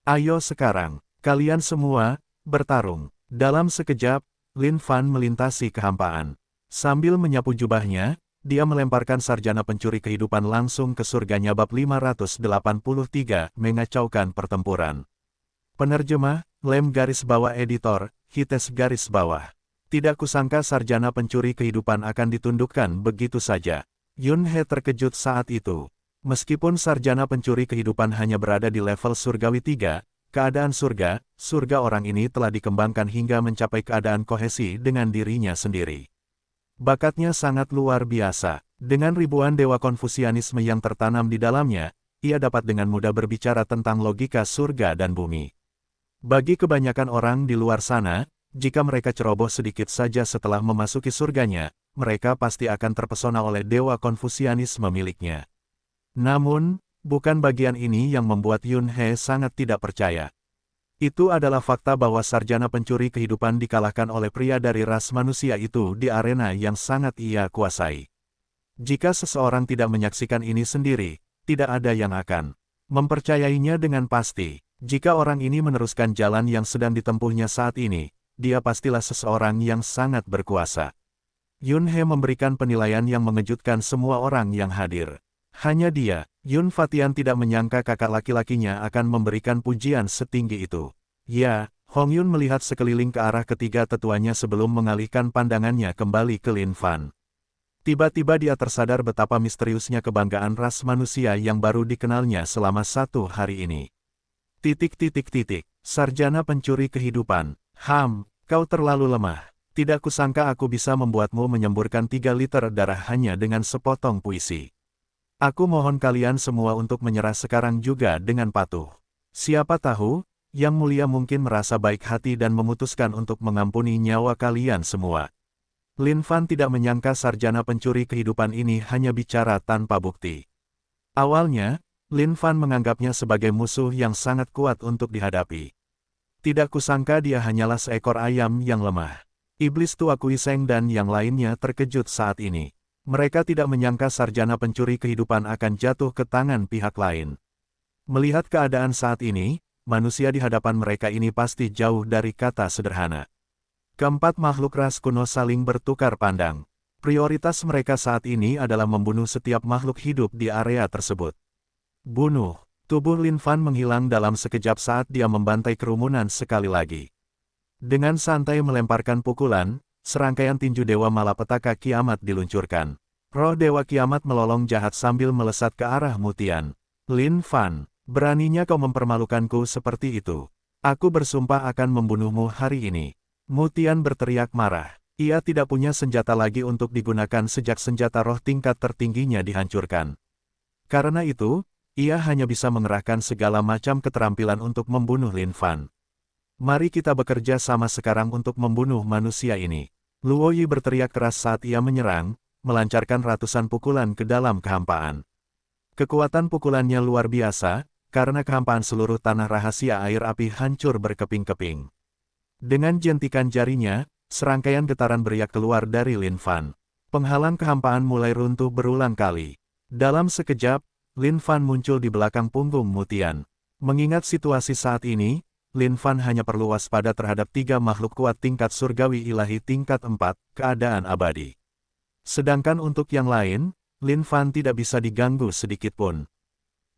Ayo sekarang, kalian semua, bertarung. Dalam sekejap, Lin Fan melintasi kehampaan. Sambil menyapu jubahnya, dia melemparkan sarjana pencuri kehidupan langsung ke surganya bab 583, mengacaukan pertempuran. Penerjemah, Lem garis bawah editor, Hites garis bawah. Tidak kusangka sarjana pencuri kehidupan akan ditundukkan begitu saja. Yun He terkejut saat itu. Meskipun sarjana pencuri kehidupan hanya berada di level surgawi 3, keadaan surga orang ini telah dikembangkan hingga mencapai keadaan kohesi dengan dirinya sendiri. Bakatnya sangat luar biasa. Dengan ribuan dewa Konfusianisme yang tertanam di dalamnya, ia dapat dengan mudah berbicara tentang logika surga dan bumi. Bagi kebanyakan orang di luar sana, jika mereka ceroboh sedikit saja setelah memasuki surganya, mereka pasti akan terpesona oleh dewa Konfusianisme miliknya. Namun, bukan bagian ini yang membuat Yun He sangat tidak percaya. Itu adalah fakta bahwa sarjana pencuri kehidupan dikalahkan oleh pria dari ras manusia itu di arena yang sangat ia kuasai. Jika seseorang tidak menyaksikan ini sendiri, tidak ada yang akan mempercayainya dengan pasti. Jika orang ini meneruskan jalan yang sedang ditempuhnya saat ini, dia pastilah seseorang yang sangat berkuasa. Yun He memberikan penilaian yang mengejutkan semua orang yang hadir. Hanya dia, Yun Fatian tidak menyangka kakak laki-lakinya akan memberikan pujian setinggi itu. Ya, Hong Yun melihat sekeliling ke arah ketiga tetuanya sebelum mengalihkan pandangannya kembali ke Lin Fan. Tiba-tiba dia tersadar betapa misteriusnya kebanggaan ras manusia yang baru dikenalnya selama 1 hari ini. Sarjana pencuri kehidupan. Kau terlalu lemah. Tidak kusangka aku bisa membuatmu menyemburkan 3 liter darah hanya dengan sepotong puisi. Aku mohon kalian semua untuk menyerah sekarang juga dengan patuh. Siapa tahu, Yang Mulia mungkin merasa baik hati dan memutuskan untuk mengampuni nyawa kalian semua. Lin Fan tidak menyangka sarjana pencuri kehidupan ini hanya bicara tanpa bukti. Awalnya, Lin Fan menganggapnya sebagai musuh yang sangat kuat untuk dihadapi. Tidak kusangka dia hanyalah seekor ayam yang lemah. Iblis tua Kui Seng dan yang lainnya terkejut saat ini. Mereka tidak menyangka sarjana pencuri kehidupan akan jatuh ke tangan pihak lain. Melihat keadaan saat ini, manusia di hadapan mereka ini pasti jauh dari kata sederhana. Keempat makhluk ras kuno saling bertukar pandang. Prioritas mereka saat ini adalah membunuh setiap makhluk hidup di area tersebut. Bunuh. Tubuh Lin Fan menghilang dalam sekejap saat dia membantai kerumunan sekali lagi. Dengan santai melemparkan pukulan, serangkaian tinju Dewa Malapetaka Kiamat diluncurkan. Roh Dewa Kiamat melolong jahat sambil melesat ke arah Mutian. Lin Fan, beraninya kau mempermalukanku seperti itu. Aku bersumpah akan membunuhmu hari ini. Mutian berteriak marah. Ia tidak punya senjata lagi untuk digunakan sejak senjata roh tingkat tertingginya dihancurkan. Karena itu, ia hanya bisa mengerahkan segala macam keterampilan untuk membunuh Lin Fan. Mari kita bekerja sama sekarang untuk membunuh manusia ini. Luo Yi berteriak keras saat ia menyerang, melancarkan ratusan pukulan ke dalam kehampaan. Kekuatan pukulannya luar biasa, karena kehampaan seluruh tanah rahasia air api hancur berkeping-keping. Dengan jentikan jarinya, serangkaian getaran beriak keluar dari Lin Fan. Penghalang kehampaan mulai runtuh berulang kali. Dalam sekejap, Lin Fan muncul di belakang punggung Mutian. Mengingat situasi saat ini, Lin Fan hanya perlu waspada terhadap 3 makhluk kuat tingkat surgawi ilahi tingkat 4, keadaan abadi. Sedangkan untuk yang lain, Lin Fan tidak bisa diganggu sedikitpun.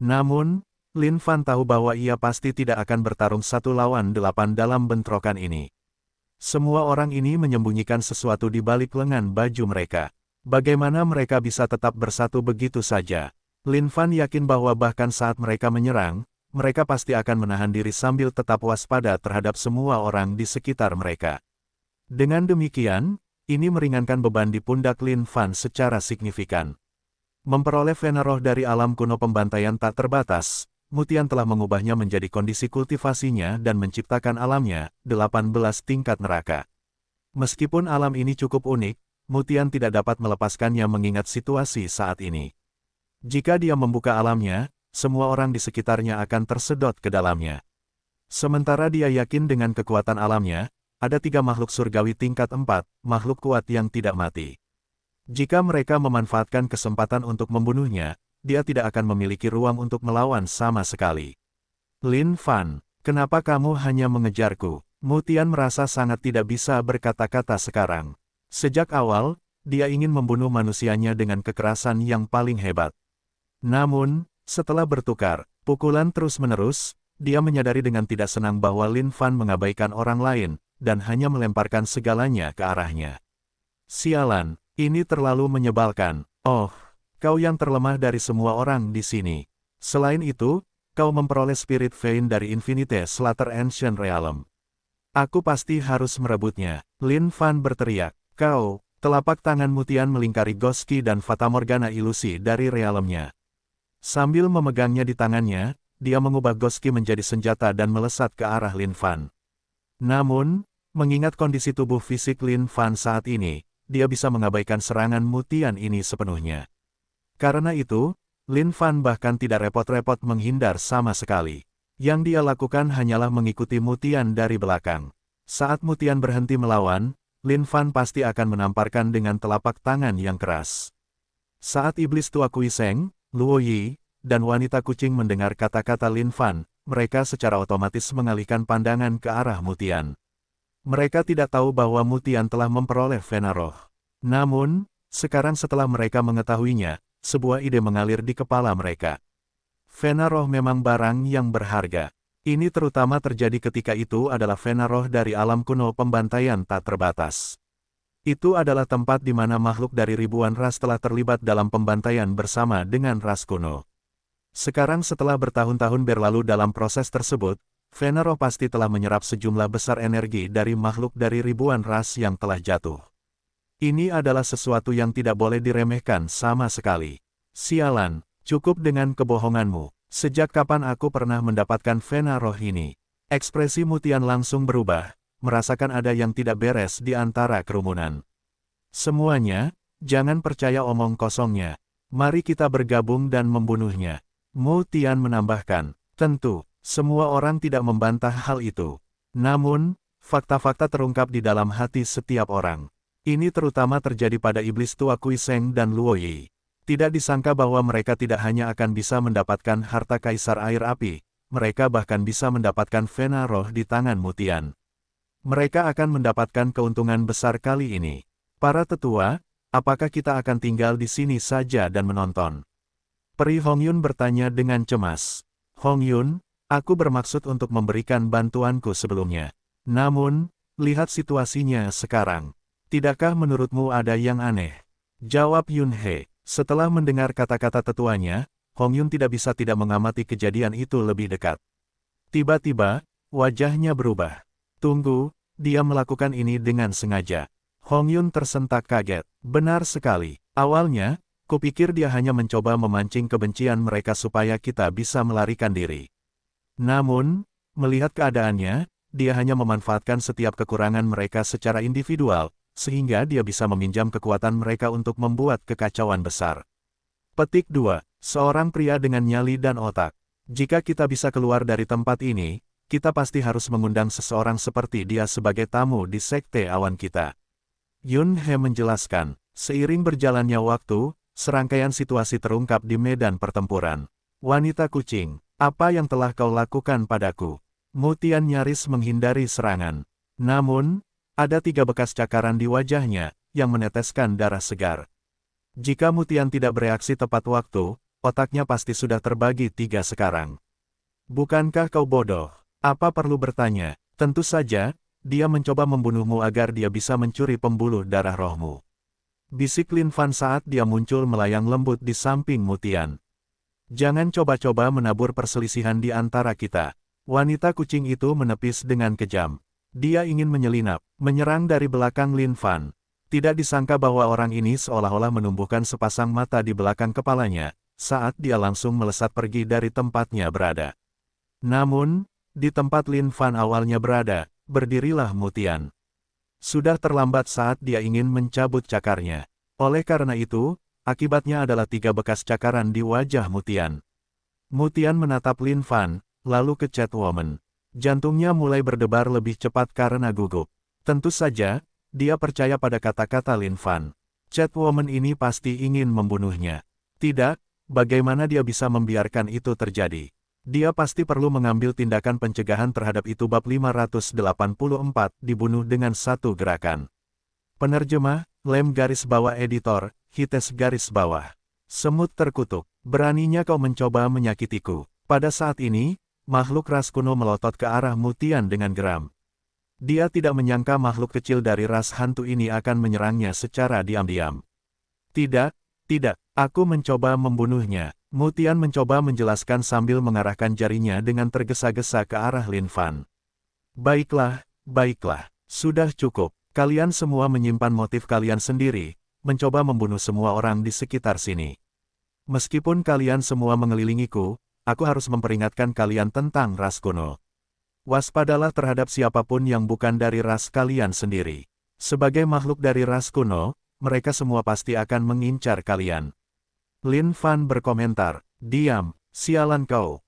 Namun, Lin Fan tahu bahwa ia pasti tidak akan bertarung 1 lawan 8 dalam bentrokan ini. Semua orang ini menyembunyikan sesuatu di balik lengan baju mereka. Bagaimana mereka bisa tetap bersatu begitu saja? Lin Fan yakin bahwa bahkan saat mereka menyerang, mereka pasti akan menahan diri sambil tetap waspada terhadap semua orang di sekitar mereka. Dengan demikian, ini meringankan beban di pundak Lin Fan secara signifikan. Memperoleh vena roh dari alam kuno pembantaian tak terbatas, Mutian telah mengubahnya menjadi kondisi kultivasinya dan menciptakan alamnya, 18 tingkat neraka. Meskipun alam ini cukup unik, Mutian tidak dapat melepaskannya mengingat situasi saat ini. Jika dia membuka alamnya, semua orang di sekitarnya akan tersedot ke dalamnya. Sementara dia yakin dengan kekuatan alamnya, ada 3 makhluk surgawi tingkat 4, makhluk kuat yang tidak mati. Jika mereka memanfaatkan kesempatan untuk membunuhnya, dia tidak akan memiliki ruang untuk melawan sama sekali. Lin Fan, kenapa kamu hanya mengejarku? Mutian merasa sangat tidak bisa berkata-kata sekarang. Sejak awal, dia ingin membunuh manusianya dengan kekerasan yang paling hebat. Namun, setelah bertukar pukulan terus-menerus, dia menyadari dengan tidak senang bahwa Lin Fan mengabaikan orang lain, dan hanya melemparkan segalanya ke arahnya. Sialan, ini terlalu menyebalkan. Oh, kau yang terlemah dari semua orang di sini. Selain itu, kau memperoleh Spirit Vein dari Infinite Slater Ancient Realm. Aku pasti harus merebutnya. Lin Fan berteriak. Kau, telapak tangan Mutian melingkari Goski dan Fatamorgana ilusi dari realmnya. Sambil memegangnya di tangannya, dia mengubah Goski menjadi senjata dan melesat ke arah Lin Fan. Namun, mengingat kondisi tubuh fisik Lin Fan saat ini, dia bisa mengabaikan serangan Mutian ini sepenuhnya. Karena itu, Lin Fan bahkan tidak repot-repot menghindar sama sekali. Yang dia lakukan hanyalah mengikuti Mutian dari belakang. Saat Mutian berhenti melawan, Lin Fan pasti akan menamparkan dengan telapak tangan yang keras. Saat iblis tua Kui Seng, Luo Yi, dan wanita kucing mendengar kata-kata Lin Fan, mereka secara otomatis mengalihkan pandangan ke arah Mutian. Mereka tidak tahu bahwa Mutian telah memperoleh vena roh. Namun, sekarang setelah mereka mengetahuinya, sebuah ide mengalir di kepala mereka. Vena roh memang barang yang berharga. Ini terutama terjadi ketika itu adalah vena roh dari alam kuno pembantaian tak terbatas. Itu adalah tempat di mana makhluk dari ribuan ras telah terlibat dalam pembantaian bersama dengan ras kuno. Sekarang setelah bertahun-tahun berlalu dalam proses tersebut, vena roh pasti telah menyerap sejumlah besar energi dari makhluk dari ribuan ras yang telah jatuh. Ini adalah sesuatu yang tidak boleh diremehkan sama sekali. Sialan, cukup dengan kebohonganmu. Sejak kapan aku pernah mendapatkan vena roh ini? Ekspresi Mutian langsung berubah, merasakan ada yang tidak beres di antara kerumunan. Semuanya, jangan percaya omong kosongnya. Mari kita bergabung dan membunuhnya. Mutian menambahkan, tentu, semua orang tidak membantah hal itu. Namun, fakta-fakta terungkap di dalam hati setiap orang. Ini terutama terjadi pada iblis tua Kui Seng dan Luo Yi. Tidak disangka bahwa mereka tidak hanya akan bisa mendapatkan harta kaisar air api, mereka bahkan bisa mendapatkan vena roh di tangan Mutian. Mereka akan mendapatkan keuntungan besar kali ini. Para tetua, apakah kita akan tinggal di sini saja dan menonton? Peri Hongyun bertanya dengan cemas. Hongyun, aku bermaksud untuk memberikan bantuanku sebelumnya. Namun, lihat situasinya sekarang. Tidakkah menurutmu ada yang aneh? Jawab Yun He. Setelah mendengar kata-kata tetuanya, Hongyun tidak bisa tidak mengamati kejadian itu lebih dekat. Tiba-tiba, wajahnya berubah. Tunggu, dia melakukan ini dengan sengaja. Hongyun tersentak kaget. Benar sekali. Awalnya, kupikir dia hanya mencoba memancing kebencian mereka supaya kita bisa melarikan diri. Namun, melihat keadaannya, dia hanya memanfaatkan setiap kekurangan mereka secara individual, sehingga dia bisa meminjam kekuatan mereka untuk membuat kekacauan besar. Petik 2. Seorang pria dengan nyali dan otak. Jika kita bisa keluar dari tempat ini, kita pasti harus mengundang seseorang seperti dia sebagai tamu di sekte awan kita. Yun He menjelaskan, seiring berjalannya waktu, serangkaian situasi terungkap di medan pertempuran. Wanita kucing, apa yang telah kau lakukan padaku? Mutian nyaris menghindari serangan. Namun, ada 3 bekas cakaran di wajahnya, yang meneteskan darah segar. Jika Mutian tidak bereaksi tepat waktu, otaknya pasti sudah terbagi 3 sekarang. Bukankah kau bodoh? Apa perlu bertanya? Tentu saja, dia mencoba membunuhmu agar dia bisa mencuri pembuluh darah rohmu. Bisik Lin Fan saat dia muncul melayang lembut di samping Mutian. Jangan coba-coba menabur perselisihan di antara kita. Wanita kucing itu menepis dengan kejam. Dia ingin menyelinap, menyerang dari belakang Lin Fan. Tidak disangka bahwa orang ini seolah-olah menumbuhkan sepasang mata di belakang kepalanya, saat dia langsung melesat pergi dari tempatnya berada. Namun, di tempat Lin Fan awalnya berada, berdirilah Mutian. Sudah terlambat saat dia ingin mencabut cakarnya. Oleh karena itu, akibatnya adalah 3 bekas cakaran di wajah Mutian. Mutian menatap Lin Fan, lalu ke Catwoman. Jantungnya mulai berdebar lebih cepat karena gugup. Tentu saja, dia percaya pada kata-kata Lin Fan. Catwoman ini pasti ingin membunuhnya. Tidak, bagaimana dia bisa membiarkan itu terjadi? Dia pasti perlu mengambil tindakan pencegahan terhadap itu. Bab 584, dibunuh dengan satu gerakan. Penerjemah, Lem garis bawah editor, Hites garis bawah. Semut terkutuk, beraninya kau mencoba menyakitiku. Pada saat ini, makhluk ras kuno melotot ke arah Mutian dengan geram. Dia tidak menyangka makhluk kecil dari ras hantu ini akan menyerangnya secara diam-diam. Tidak, aku mencoba membunuhnya. Mutian mencoba menjelaskan sambil mengarahkan jarinya dengan tergesa-gesa ke arah Lin Fan. Baiklah, sudah cukup. Kalian semua menyimpan motif kalian sendiri, mencoba membunuh semua orang di sekitar sini. Meskipun kalian semua mengelilingiku, aku harus memperingatkan kalian tentang ras kuno. Waspadalah terhadap siapapun yang bukan dari ras kalian sendiri. Sebagai makhluk dari ras kuno, mereka semua pasti akan mengincar kalian. Lin Fan berkomentar, diam, sialan kau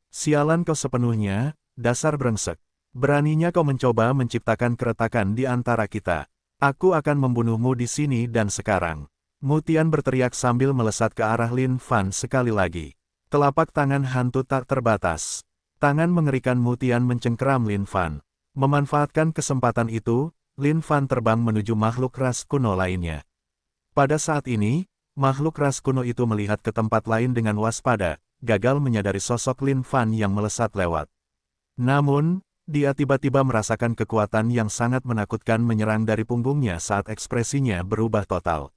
sepenuhnya, dasar brengsek. Beraninya kau mencoba menciptakan keretakan di antara kita. Aku akan membunuhmu di sini dan sekarang. Mutian berteriak sambil melesat ke arah Lin Fan sekali lagi. Telapak tangan hantu tak terbatas. Tangan mengerikan Mutian mencengkeram Lin Fan. Memanfaatkan kesempatan itu, Lin Fan terbang menuju makhluk ras kuno lainnya. Pada saat ini, makhluk ras kuno itu melihat ke tempat lain dengan waspada, gagal menyadari sosok Lin Fan yang melesat lewat. Namun, dia tiba-tiba merasakan kekuatan yang sangat menakutkan menyerang dari punggungnya saat ekspresinya berubah total.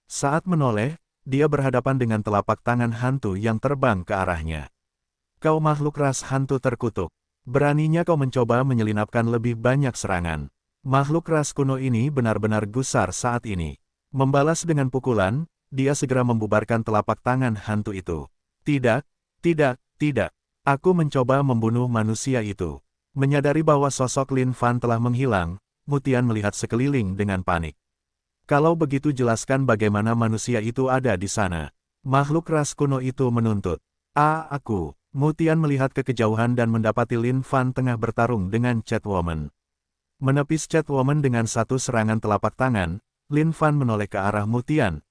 Saat menoleh, dia berhadapan dengan telapak tangan hantu yang terbang ke arahnya. Kau makhluk ras hantu terkutuk. Beraninya kau mencoba menyelinapkan lebih banyak serangan. Makhluk ras kuno ini benar-benar gusar saat ini. Membalas dengan pukulan, dia segera membubarkan telapak tangan hantu itu. Tidak. Aku mencoba membunuh manusia itu. Menyadari bahwa sosok Lin Fan telah menghilang, Mutian melihat sekeliling dengan panik. Kalau begitu jelaskan bagaimana manusia itu ada di sana. Makhluk ras kuno itu menuntut. Aku. Mutian melihat ke kejauhan dan mendapati Lin Fan tengah bertarung dengan Catwoman. Menepis Catwoman dengan satu serangan telapak tangan, Lin Fan menoleh ke arah Mutian.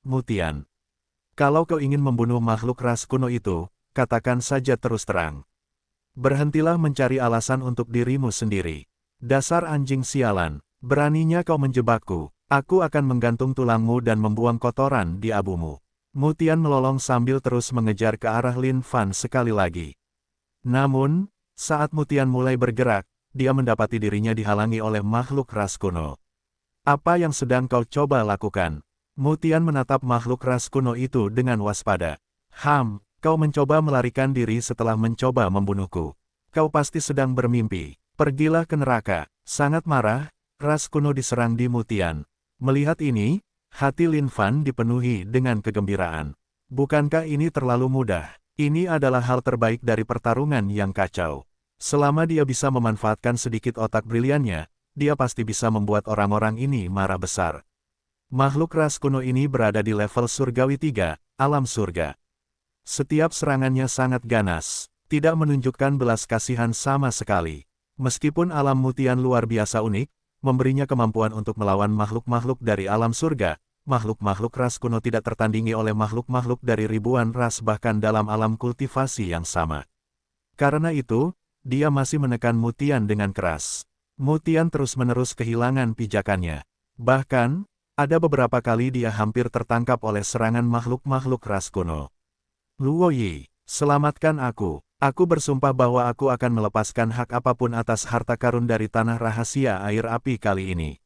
Kalau kau ingin membunuh makhluk ras kuno itu, katakan saja terus terang. Berhentilah mencari alasan untuk dirimu sendiri. Dasar anjing sialan, beraninya kau menjebakku. Aku akan menggantung tulangmu dan membuang kotoran di abumu. Mutian melolong sambil terus mengejar ke arah Lin Fan sekali lagi. Namun, saat Mutian mulai bergerak, dia mendapati dirinya dihalangi oleh makhluk ras kuno. Apa yang sedang kau coba lakukan? Mutian menatap makhluk ras kuno itu dengan waspada. Kau mencoba melarikan diri setelah mencoba membunuhku. Kau pasti sedang bermimpi. Pergilah ke neraka. Sangat marah, ras kuno diserang di Mutian. Melihat ini, hati Lin Fan dipenuhi dengan kegembiraan. Bukankah ini terlalu mudah? Ini adalah hal terbaik dari pertarungan yang kacau. Selama dia bisa memanfaatkan sedikit otak briliannya, dia pasti bisa membuat orang-orang ini marah besar. Makhluk ras kuno ini berada di level surgawi 3, alam surga. Setiap serangannya sangat ganas, tidak menunjukkan belas kasihan sama sekali. Meskipun alam Mutian luar biasa unik, memberinya kemampuan untuk melawan makhluk-makhluk dari alam surga, makhluk-makhluk ras kuno tidak tertandingi oleh makhluk-makhluk dari ribuan ras bahkan dalam alam kultivasi yang sama. Karena itu, dia masih menekan Mutian dengan keras. Mutian terus-menerus kehilangan pijakannya. Bahkan, ada beberapa kali dia hampir tertangkap oleh serangan makhluk-makhluk ras kuno. Luo Yi, selamatkan aku. Aku bersumpah bahwa aku akan melepaskan hak apapun atas harta karun dari tanah rahasia air api kali ini.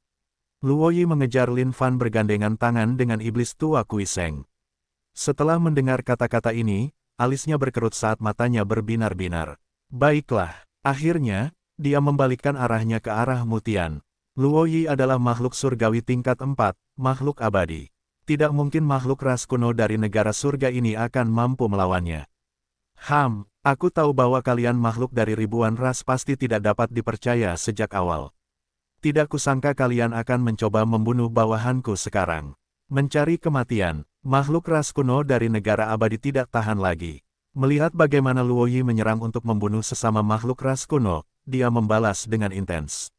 Luo Yi mengejar Lin Fan bergandengan tangan dengan iblis tua Kui Seng. Setelah mendengar kata-kata ini, alisnya berkerut saat matanya berbinar-binar. Baiklah, akhirnya, dia membalikkan arahnya ke arah Mutian. Luo Yi adalah makhluk surgawi tingkat 4, makhluk abadi. Tidak mungkin makhluk ras kuno dari negara surga ini akan mampu melawannya. Aku tahu bahwa kalian makhluk dari ribuan ras pasti tidak dapat dipercaya sejak awal. Tidak kusangka kalian akan mencoba membunuh bawahanku sekarang. Mencari kematian, makhluk ras kuno dari negara abadi tidak tahan lagi. Melihat bagaimana Luo Yi menyerang untuk membunuh sesama makhluk ras kuno, dia membalas dengan intens.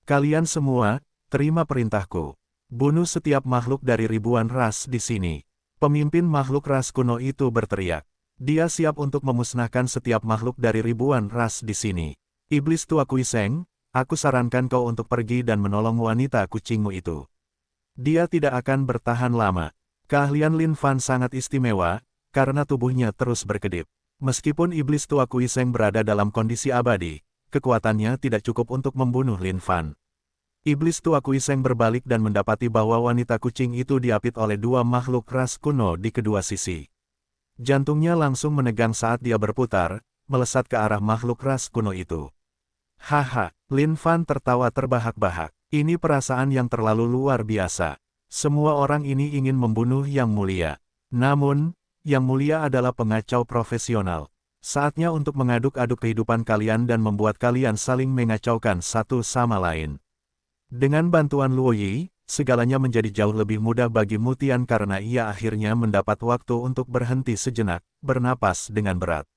Kalian semua, terima perintahku. Bunuh setiap makhluk dari ribuan ras di sini. Pemimpin makhluk ras kuno itu berteriak. Dia siap untuk memusnahkan setiap makhluk dari ribuan ras di sini. Iblis tua Kui Seng, aku sarankan kau untuk pergi dan menolong wanita kucingmu itu. Dia tidak akan bertahan lama. Keahlian Lin Fan sangat istimewa, karena tubuhnya terus berkedip. Meskipun iblis tua Kui Seng berada dalam kondisi abadi, kekuatannya tidak cukup untuk membunuh Lin Fan. Iblis tua Kui Seng berbalik dan mendapati bahwa wanita kucing itu diapit oleh dua makhluk ras kuno di kedua sisi. Jantungnya langsung menegang saat dia berputar, melesat ke arah makhluk ras kuno itu. Lin Fan tertawa terbahak-bahak. Ini perasaan yang terlalu luar biasa. Semua orang ini ingin membunuh Yang Mulia. Namun, Yang Mulia adalah pengacau profesional. Saatnya untuk mengaduk-aduk kehidupan kalian dan membuat kalian saling mengacaukan satu sama lain. Dengan bantuan Luo Yi, segalanya menjadi jauh lebih mudah bagi Mutian karena ia akhirnya mendapat waktu untuk berhenti sejenak, bernapas dengan berat.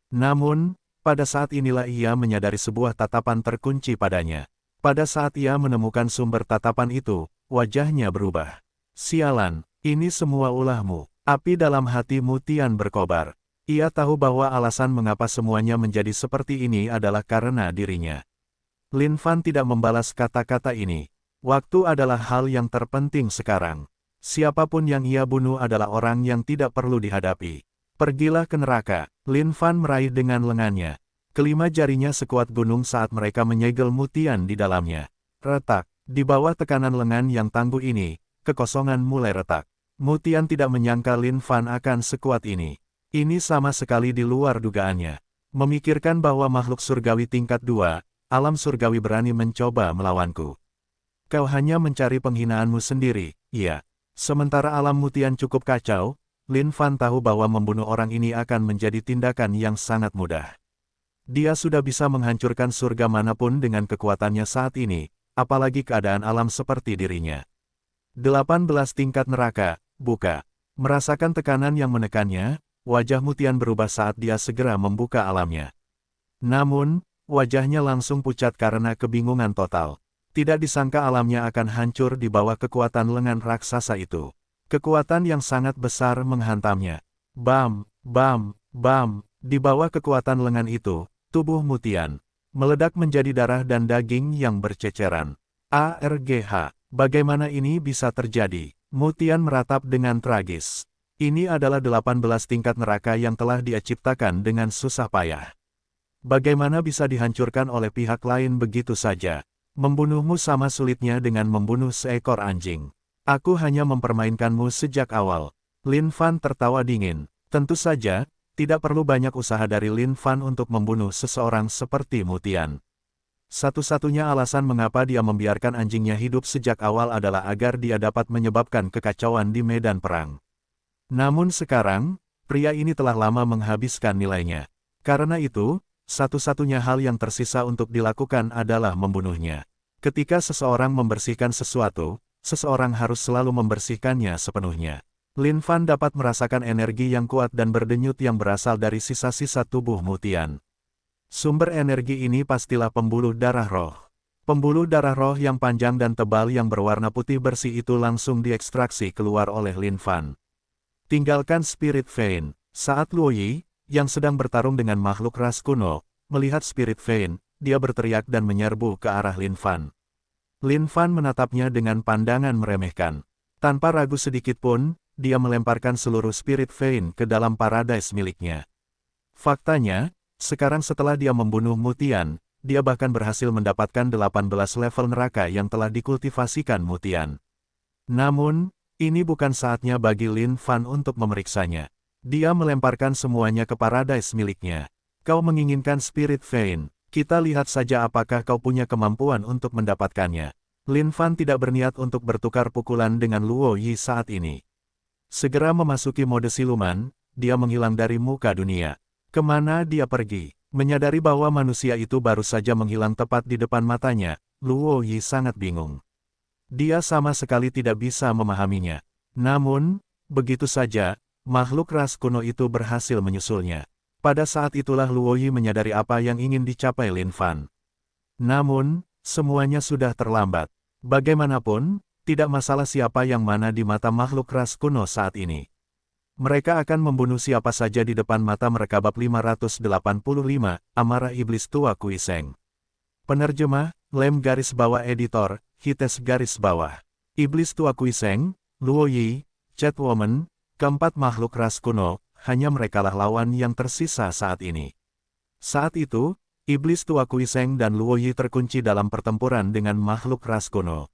Namun, pada saat inilah ia menyadari sebuah tatapan terkunci padanya. Pada saat ia menemukan sumber tatapan itu, wajahnya berubah. Sialan, ini semua ulahmu. Api dalam hati Mutian berkobar. Ia tahu bahwa alasan mengapa semuanya menjadi seperti ini adalah karena dirinya. Lin Fan tidak membalas kata-kata ini. Waktu adalah hal yang terpenting sekarang. Siapapun yang ia bunuh adalah orang yang tidak perlu dihadapi. Pergilah ke neraka. Lin Fan meraih dengan lengannya. Kelima jarinya sekuat gunung saat mereka menyegel Mutian di dalamnya. Retak. Di bawah tekanan lengan yang tangguh ini, kekosongan mulai retak. Mutian tidak menyangka Lin Fan akan sekuat ini. Ini sama sekali di luar dugaannya. Memikirkan bahwa makhluk surgawi tingkat 2, alam surgawi berani mencoba melawanku. Kau hanya mencari penghinaanmu sendiri, iya. Sementara alam Mutian cukup kacau, Lin Fan tahu bahwa membunuh orang ini akan menjadi tindakan yang sangat mudah. Dia sudah bisa menghancurkan surga manapun dengan kekuatannya saat ini, apalagi keadaan alam seperti dirinya. 18 tingkat neraka, buka. Merasakan tekanan yang menekannya, wajah Mutian berubah saat dia segera membuka alamnya. Namun, wajahnya langsung pucat karena kebingungan total. Tidak disangka alamnya akan hancur di bawah kekuatan lengan raksasa itu. Kekuatan yang sangat besar menghantamnya. Bam, bam, bam. Di bawah kekuatan lengan itu, tubuh Mutian meledak menjadi darah dan daging yang berceceran. ARGH. Bagaimana ini bisa terjadi? Mutian meratap dengan tragis. Ini adalah 18 tingkat neraka yang telah dia ciptakan dengan susah payah. Bagaimana bisa dihancurkan oleh pihak lain begitu saja? Membunuhmu sama sulitnya dengan membunuh seekor anjing. Aku hanya mempermainkanmu sejak awal. Lin Fan tertawa dingin. Tentu saja, tidak perlu banyak usaha dari Lin Fan untuk membunuh seseorang seperti Mutian. Satu-satunya alasan mengapa dia membiarkan anjingnya hidup sejak awal adalah agar dia dapat menyebabkan kekacauan di medan perang. Namun sekarang, pria ini telah lama menghabiskan nilainya. Karena itu, satu-satunya hal yang tersisa untuk dilakukan adalah membunuhnya. Ketika seseorang membersihkan sesuatu, seseorang harus selalu membersihkannya sepenuhnya. Lin Fan dapat merasakan energi yang kuat dan berdenyut yang berasal dari sisa-sisa tubuh Mutian. Sumber energi ini pastilah pembuluh darah roh. Pembuluh darah roh yang panjang dan tebal yang berwarna putih bersih itu langsung diekstraksi keluar oleh Lin Fan. Tinggalkan Spirit Vein. Saat Luo Yi, yang sedang bertarung dengan makhluk ras kuno, melihat Spirit Vein, dia berteriak dan menyerbu ke arah Lin Fan. Lin Fan menatapnya dengan pandangan meremehkan. Tanpa ragu sedikit pun, dia melemparkan seluruh Spirit Vein ke dalam paradise miliknya. Faktanya, sekarang setelah dia membunuh Mutian, dia bahkan berhasil mendapatkan 18 level neraka yang telah dikultivasikan Mutian. Namun, ini bukan saatnya bagi Lin Fan untuk memeriksanya. Dia melemparkan semuanya ke paradise miliknya. Kau menginginkan Spirit Vein, kita lihat saja apakah kau punya kemampuan untuk mendapatkannya. Lin Fan tidak berniat untuk bertukar pukulan dengan Luo Yi saat ini. Segera memasuki mode siluman, dia menghilang dari muka dunia. Kemana dia pergi? Menyadari bahwa manusia itu baru saja menghilang tepat di depan matanya, Luo Yi sangat bingung. Dia sama sekali tidak bisa memahaminya. Namun, begitu saja, makhluk ras kuno itu berhasil menyusulnya. Pada saat itulah Luo Yi menyadari apa yang ingin dicapai Lin Fan. Namun, semuanya sudah terlambat. Bagaimanapun, tidak masalah siapa yang mana di mata makhluk ras kuno saat ini. Mereka akan membunuh siapa saja di depan mata mereka. Bab 585, Amarah Iblis Tua Kuiseng. Penerjemah, Lem garis bawah editor, Hites garis bawah. Iblis Tua Kuiseng, Luo Yi, Catwoman, keempat makhluk ras kuno, hanya merekalah lawan yang tersisa saat ini. Saat itu, Iblis Tua Kuiseng dan Luo Yi terkunci dalam pertempuran dengan makhluk ras kuno.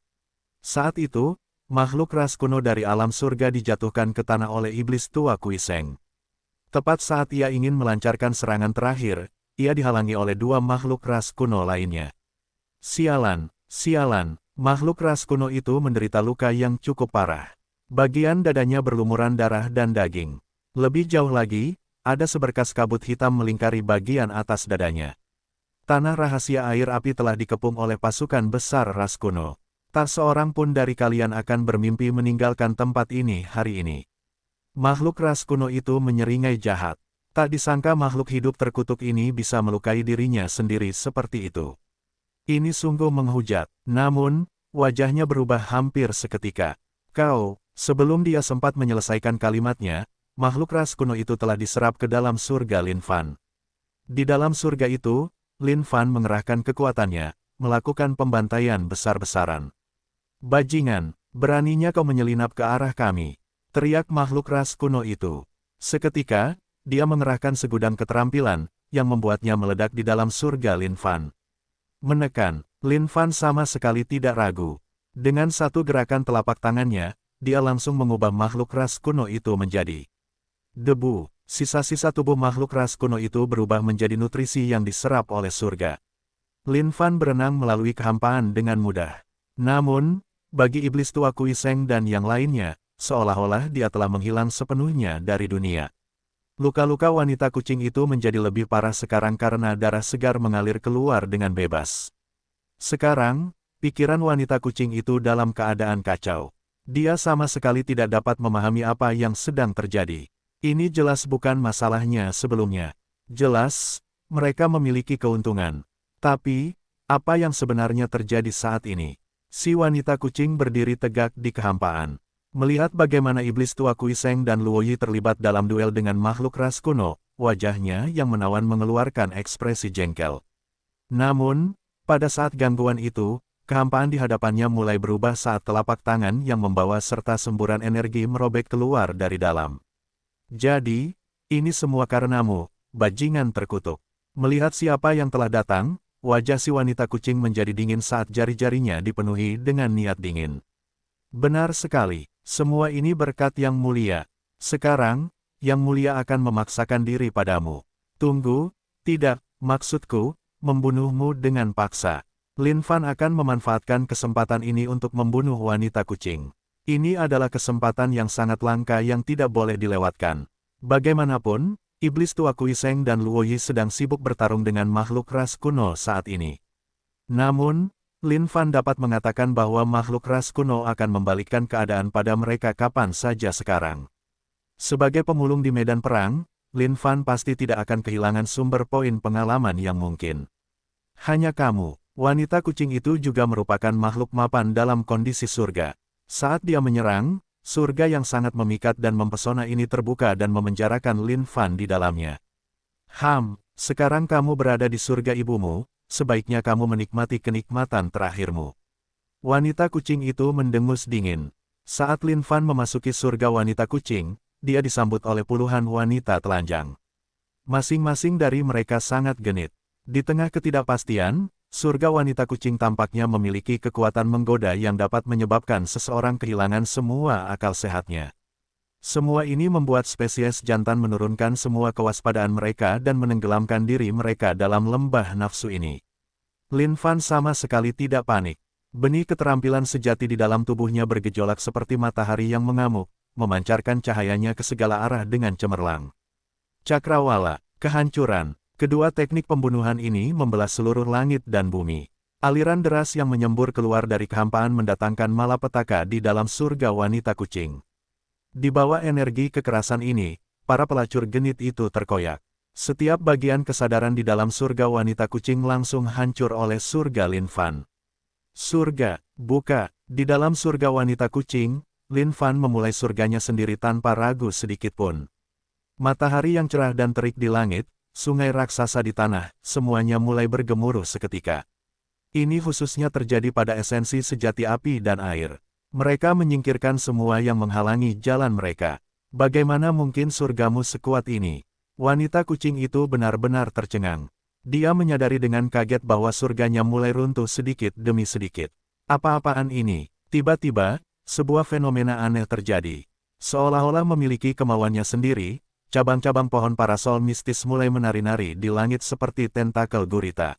Saat itu, makhluk ras kuno dari alam surga dijatuhkan ke tanah oleh Iblis Tua Kuiseng. Tepat saat ia ingin melancarkan serangan terakhir, ia dihalangi oleh dua makhluk ras kuno lainnya. Sialan, sialan, makhluk ras kuno itu menderita luka yang cukup parah. Bagian dadanya berlumuran darah dan daging. Lebih jauh lagi, ada seberkas kabut hitam melingkari bagian atas dadanya. Tanah rahasia air api telah dikepung oleh pasukan besar ras kuno. Tak seorang pun dari kalian akan bermimpi meninggalkan tempat ini hari ini. Makhluk ras kuno itu menyeringai jahat. Tak disangka makhluk hidup terkutuk ini bisa melukai dirinya sendiri seperti itu. Ini sungguh menghujat. Namun, wajahnya berubah hampir seketika. Kau, sebelum dia sempat menyelesaikan kalimatnya, makhluk ras kuno itu telah diserap ke dalam surga Lin Fan. Di dalam surga itu, Lin Fan mengerahkan kekuatannya, melakukan pembantaian besar-besaran. Bajingan, beraninya kau menyelinap ke arah kami, teriak makhluk ras kuno itu. Seketika, dia mengerahkan segudang keterampilan, yang membuatnya meledak di dalam surga Lin Fan. Menekan, Lin Fan sama sekali tidak ragu. Dengan satu gerakan telapak tangannya, dia langsung mengubah makhluk ras kuno itu menjadi debu. Sisa-sisa tubuh makhluk ras kuno itu berubah menjadi nutrisi yang diserap oleh surga. Lin Fan berenang melalui kehampaan dengan mudah. Namun, bagi Iblis Tua Kuiseng dan yang lainnya, seolah-olah dia telah menghilang sepenuhnya dari dunia. Luka-luka wanita kucing itu menjadi lebih parah sekarang karena darah segar mengalir keluar dengan bebas. Sekarang, pikiran wanita kucing itu dalam keadaan kacau. Dia sama sekali tidak dapat memahami apa yang sedang terjadi. Ini jelas bukan masalahnya sebelumnya. Jelas, mereka memiliki keuntungan. Tapi, apa yang sebenarnya terjadi saat ini? Si wanita kucing berdiri tegak di kehampaan. Melihat bagaimana Iblis Tua Kuiseng dan Luo Yi terlibat dalam duel dengan makhluk ras kuno, wajahnya yang menawan mengeluarkan ekspresi jengkel. Namun, pada saat gangguan itu, kehampaan di hadapannya mulai berubah saat telapak tangan yang membawa serta semburan energi merobek keluar dari dalam. Jadi, ini semua karenamu, bajingan terkutuk. Melihat siapa yang telah datang, wajah si wanita kucing menjadi dingin saat jari-jarinya dipenuhi dengan niat dingin. Benar sekali, semua ini berkat Yang Mulia. Sekarang, Yang Mulia akan memaksakan diri padamu. Tunggu, tidak, maksudku, membunuhmu dengan paksa. Lin Fan akan memanfaatkan kesempatan ini untuk membunuh wanita kucing. Ini adalah kesempatan yang sangat langka yang tidak boleh dilewatkan. Bagaimanapun, iblis tua Kui Seng dan Luo Yi sedang sibuk bertarung dengan makhluk ras kuno saat ini. Namun, Lin Fan dapat mengatakan bahwa makhluk ras kuno akan membalikkan keadaan pada mereka kapan saja sekarang. Sebagai pemulung di medan perang, Lin Fan pasti tidak akan kehilangan sumber poin pengalaman yang mungkin. Hanya kamu, wanita kucing itu juga merupakan makhluk mapan dalam kondisi surga. Saat dia menyerang, surga yang sangat memikat dan mempesona ini terbuka dan memenjarakan Lin Fan di dalamnya. Sekarang kamu berada di surga ibumu, sebaiknya kamu menikmati kenikmatan terakhirmu. Wanita kucing itu mendengus dingin. Saat Lin Fan memasuki surga wanita kucing, dia disambut oleh puluhan wanita telanjang. Masing-masing dari mereka sangat genit. Di tengah ketidakpastian, surga wanita kucing tampaknya memiliki kekuatan menggoda yang dapat menyebabkan seseorang kehilangan semua akal sehatnya. Semua ini membuat spesies jantan menurunkan semua kewaspadaan mereka dan menenggelamkan diri mereka dalam lembah nafsu ini. Lin Fan sama sekali tidak panik. Benih keterampilan sejati di dalam tubuhnya bergejolak seperti matahari yang mengamuk, memancarkan cahayanya ke segala arah dengan cemerlang. Cakrawala, kehancuran, kedua teknik pembunuhan ini membelah seluruh langit dan bumi. Aliran deras yang menyembur keluar dari kehampaan mendatangkan malapetaka di dalam surga wanita kucing. Di bawah energi kekerasan ini, para pelacur genit itu terkoyak. Setiap bagian kesadaran di dalam surga wanita kucing langsung hancur oleh surga Lin Fan. Surga, buka, di dalam surga wanita kucing, Lin Fan memulai surganya sendiri tanpa ragu sedikitpun. Matahari yang cerah dan terik di langit, sungai raksasa di tanah, semuanya mulai bergemuruh seketika. Ini khususnya terjadi pada esensi sejati api dan air. Mereka menyingkirkan semua yang menghalangi jalan mereka. Bagaimana mungkin surgamu sekuat ini? Wanita kucing itu benar-benar tercengang. Dia menyadari dengan kaget bahwa surganya mulai runtuh sedikit demi sedikit. Apa-apaan ini? Tiba-tiba, sebuah fenomena aneh terjadi. Seolah-olah memiliki kemauannya sendiri, cabang-cabang pohon parasol mistis mulai menari-nari di langit seperti tentakel gurita.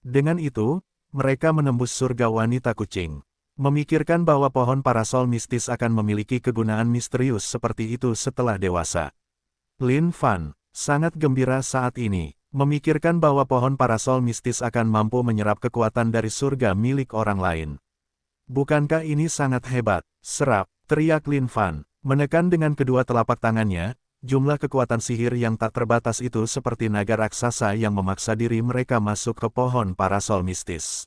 Dengan itu, mereka menembus surga wanita kucing. Memikirkan bahwa pohon parasol mistis akan memiliki kegunaan misterius seperti itu setelah dewasa. Lin Fan sangat gembira saat ini, memikirkan bahwa pohon parasol mistis akan mampu menyerap kekuatan dari surga milik orang lain. Bukankah ini sangat hebat? Serap, teriak Lin Fan, menekan dengan kedua telapak tangannya, jumlah kekuatan sihir yang tak terbatas itu seperti naga raksasa yang memaksa diri mereka masuk ke pohon parasol mistis.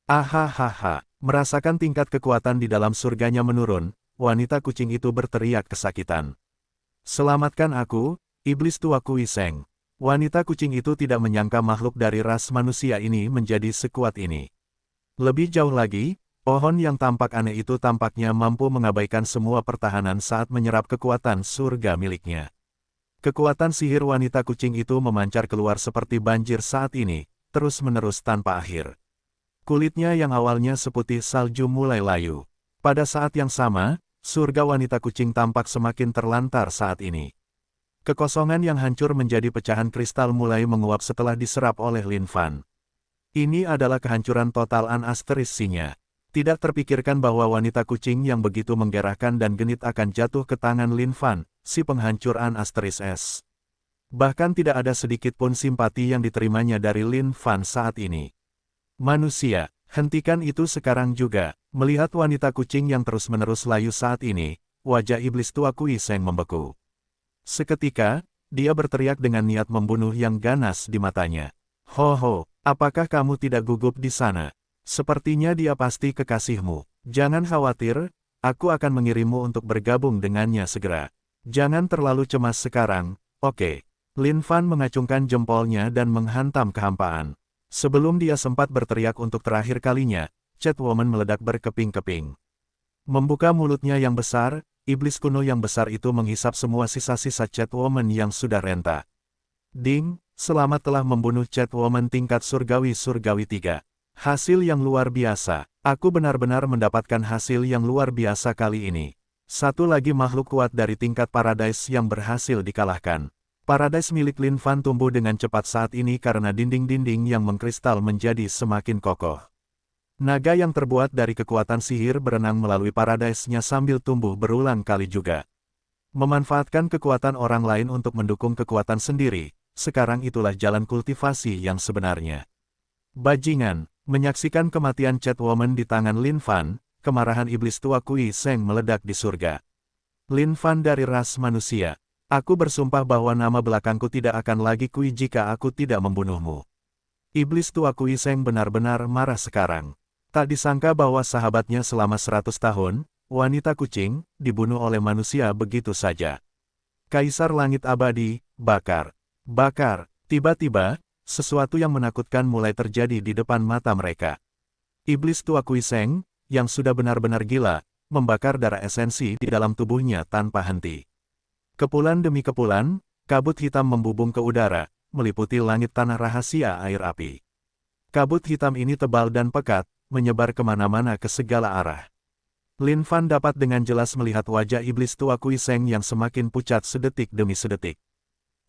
Ahahaha, merasakan tingkat kekuatan di dalam surganya menurun, wanita kucing itu berteriak kesakitan. Selamatkan aku, iblis tua Kui Seng. Wanita kucing itu tidak menyangka makhluk dari ras manusia ini menjadi sekuat ini. Lebih jauh lagi, pohon yang tampak aneh itu tampaknya mampu mengabaikan semua pertahanan saat menyerap kekuatan surga miliknya. Kekuatan sihir wanita kucing itu memancar keluar seperti banjir saat ini, terus-menerus tanpa akhir. Kulitnya yang awalnya seputih salju mulai layu. Pada saat yang sama, surga wanita kucing tampak semakin terlantar saat ini. Kekosongan yang hancur menjadi pecahan kristal mulai menguap setelah diserap oleh Lin Fan. Ini adalah kehancuran total An-Asteris-nya. Tidak terpikirkan bahwa wanita kucing yang begitu menggerahkan dan genit akan jatuh ke tangan Lin Fan, si penghancur An-Asteris. Bahkan tidak ada sedikit pun simpati yang diterimanya dari Lin Fan saat ini. Manusia, hentikan itu sekarang juga. Melihat wanita kucing yang terus-menerus layu saat ini, wajah iblis tua Kui Seng membeku. Seketika, dia berteriak dengan niat membunuh yang ganas di matanya. Ho, apakah kamu tidak gugup di sana? Sepertinya dia pasti kekasihmu. Jangan khawatir, aku akan mengirimmu untuk bergabung dengannya segera. Jangan terlalu cemas sekarang, oke. Lin Fan mengacungkan jempolnya dan menghantam kehampaan. Sebelum dia sempat berteriak untuk terakhir kalinya, Catwoman meledak berkeping-keping. Membuka mulutnya yang besar, iblis kuno yang besar itu menghisap semua sisa-sisa Catwoman yang sudah renta. Ding, selamat telah membunuh Catwoman tingkat surgawi-surgawi 3. Hasil yang luar biasa. Aku benar-benar mendapatkan hasil yang luar biasa kali ini. Satu lagi makhluk kuat dari tingkat Paradise yang berhasil dikalahkan. Paradise milik Lin Fan tumbuh dengan cepat saat ini karena dinding-dinding yang mengkristal menjadi semakin kokoh. Naga yang terbuat dari kekuatan sihir berenang melalui Paradise-nya sambil tumbuh berulang kali juga. Memanfaatkan kekuatan orang lain untuk mendukung kekuatan sendiri, sekarang itulah jalan kultivasi yang sebenarnya. Bajingan, menyaksikan kematian Catwoman di tangan Lin Fan, kemarahan iblis tua Kui Seng meledak di surga. Lin Fan dari ras manusia. Aku bersumpah bahwa nama belakangku tidak akan lagi Kui jika aku tidak membunuhmu. Iblis tua Kui Seng benar-benar marah sekarang. Tak disangka bahwa sahabatnya selama 100 tahun, wanita kucing, dibunuh oleh manusia begitu saja. Kaisar Langit Abadi, bakar. Bakar. Tiba-tiba, sesuatu yang menakutkan mulai terjadi di depan mata mereka. Iblis tua Kui Seng, yang sudah benar-benar gila, membakar darah esensi di dalam tubuhnya tanpa henti. Kepulan demi kepulan, kabut hitam membubung ke udara, meliputi langit tanah rahasia air api. Kabut hitam ini tebal dan pekat, menyebar kemana-mana ke segala arah. Lin Fan dapat dengan jelas melihat wajah iblis tua Kui Seng yang semakin pucat sedetik demi sedetik.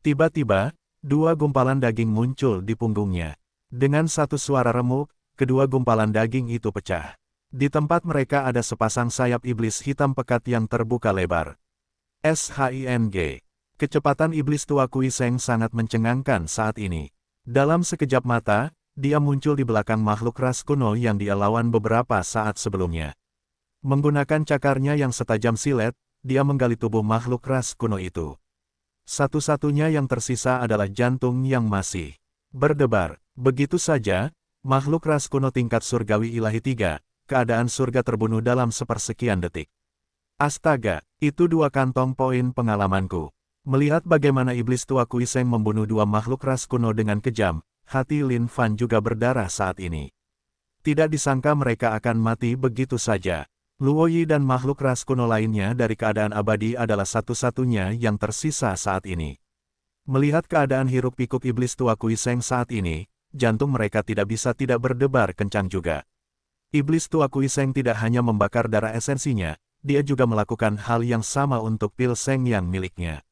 Tiba-tiba, dua gumpalan daging muncul di punggungnya. Dengan satu suara remuk, kedua gumpalan daging itu pecah. Di tempat mereka ada sepasang sayap iblis hitam pekat yang terbuka lebar. SHING. Kecepatan iblis tua Kui Seng sangat mencengangkan saat ini. Dalam sekejap mata, dia muncul di belakang makhluk ras kuno yang dia lawan beberapa saat sebelumnya. Menggunakan cakarnya yang setajam silet, dia menggali tubuh makhluk ras kuno itu. Satu-satunya yang tersisa adalah jantung yang masih berdebar. Begitu saja, makhluk ras kuno tingkat surgawi ilahi 3, keadaan surga terbunuh dalam sepersekian detik. Astaga, itu 2 kantong poin pengalamanku. Melihat bagaimana iblis tua Kui Seng membunuh 2 makhluk ras kuno dengan kejam, hati Lin Fan juga berdarah saat ini. Tidak disangka mereka akan mati begitu saja. Luo Yi dan makhluk ras kuno lainnya dari keadaan abadi adalah satu-satunya yang tersisa saat ini. Melihat keadaan hiruk-pikuk iblis tua Kui Seng saat ini, jantung mereka tidak bisa tidak berdebar kencang juga. Iblis tua Kui Seng tidak hanya membakar darah esensinya, dia juga melakukan hal yang sama untuk pil Seng yang miliknya.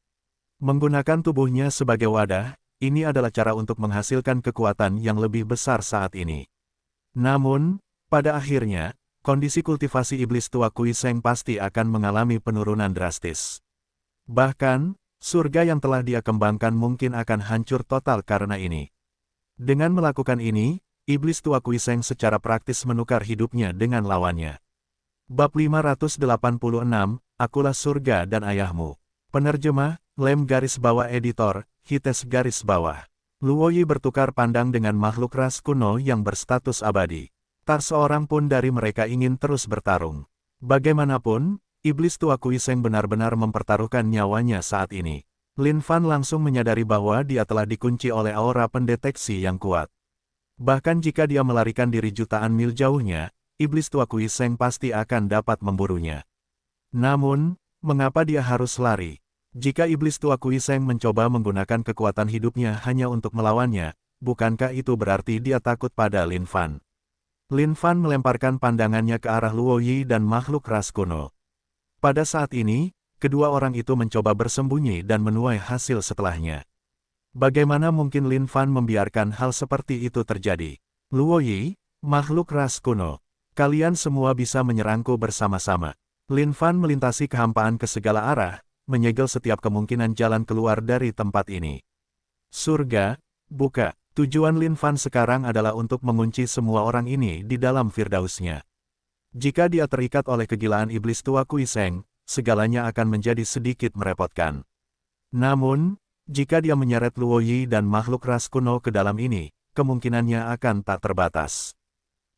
Menggunakan tubuhnya sebagai wadah, ini adalah cara untuk menghasilkan kekuatan yang lebih besar saat ini. Namun, pada akhirnya, kondisi kultivasi iblis tua Kui Seng pasti akan mengalami penurunan drastis. Bahkan, surga yang telah dia kembangkan mungkin akan hancur total karena ini. Dengan melakukan ini, iblis tua Kui Seng secara praktis menukar hidupnya dengan lawannya. Bab 586, Akulah Surga dan Ayahmu. Penerjemah, Lem garis bawah editor, Hites garis bawah. Luo Yi bertukar pandang dengan makhluk ras kuno yang berstatus abadi. Tak seorang pun dari mereka ingin terus bertarung. Bagaimanapun, iblis tua Kui Seng benar-benar mempertaruhkan nyawanya saat ini. Lin Fan langsung menyadari bahwa dia telah dikunci oleh aura pendeteksi yang kuat. Bahkan jika dia melarikan diri jutaan mil jauhnya, iblis tua Kui Seng pasti akan dapat memburunya. Namun, mengapa dia harus lari? Jika iblis tua Kui Seng mencoba menggunakan kekuatan hidupnya hanya untuk melawannya, bukankah itu berarti dia takut pada Lin Fan? Lin Fan melemparkan pandangannya ke arah Luo Yi dan makhluk ras kuno. Pada saat ini, kedua orang itu mencoba bersembunyi dan menuai hasil setelahnya. Bagaimana mungkin Lin Fan membiarkan hal seperti itu terjadi? Luo Yi, makhluk ras kuno. Kalian semua bisa menyerangku bersama-sama. Lin Fan melintasi kehampaan ke segala arah, menyegel setiap kemungkinan jalan keluar dari tempat ini. Surga, buka. Tujuan Lin Fan sekarang adalah untuk mengunci semua orang ini di dalam Firdausnya. Jika dia terikat oleh kegilaan iblis tua Kui Seng, segalanya akan menjadi sedikit merepotkan. Namun, jika dia menyeret Luo Yi dan makhluk ras kuno ke dalam ini, kemungkinannya akan tak terbatas.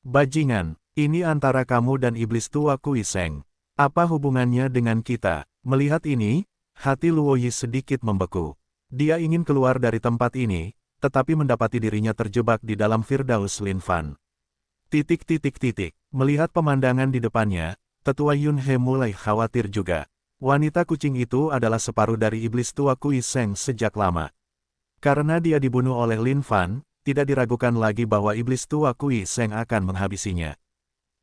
Bajingan, ini antara kamu dan iblis tua Kui Seng. Apa hubungannya dengan kita? Melihat ini, hati Luo Yi sedikit membeku. Dia ingin keluar dari tempat ini, tetapi mendapati dirinya terjebak di dalam Firdaus Lin Fan. Melihat pemandangan di depannya, Tetua Yun He mulai khawatir juga. Wanita kucing itu adalah separuh dari iblis tua Kui Seng sejak lama. Karena dia dibunuh oleh Lin Fan, tidak diragukan lagi bahwa iblis tua Kui Seng akan menghabisinya.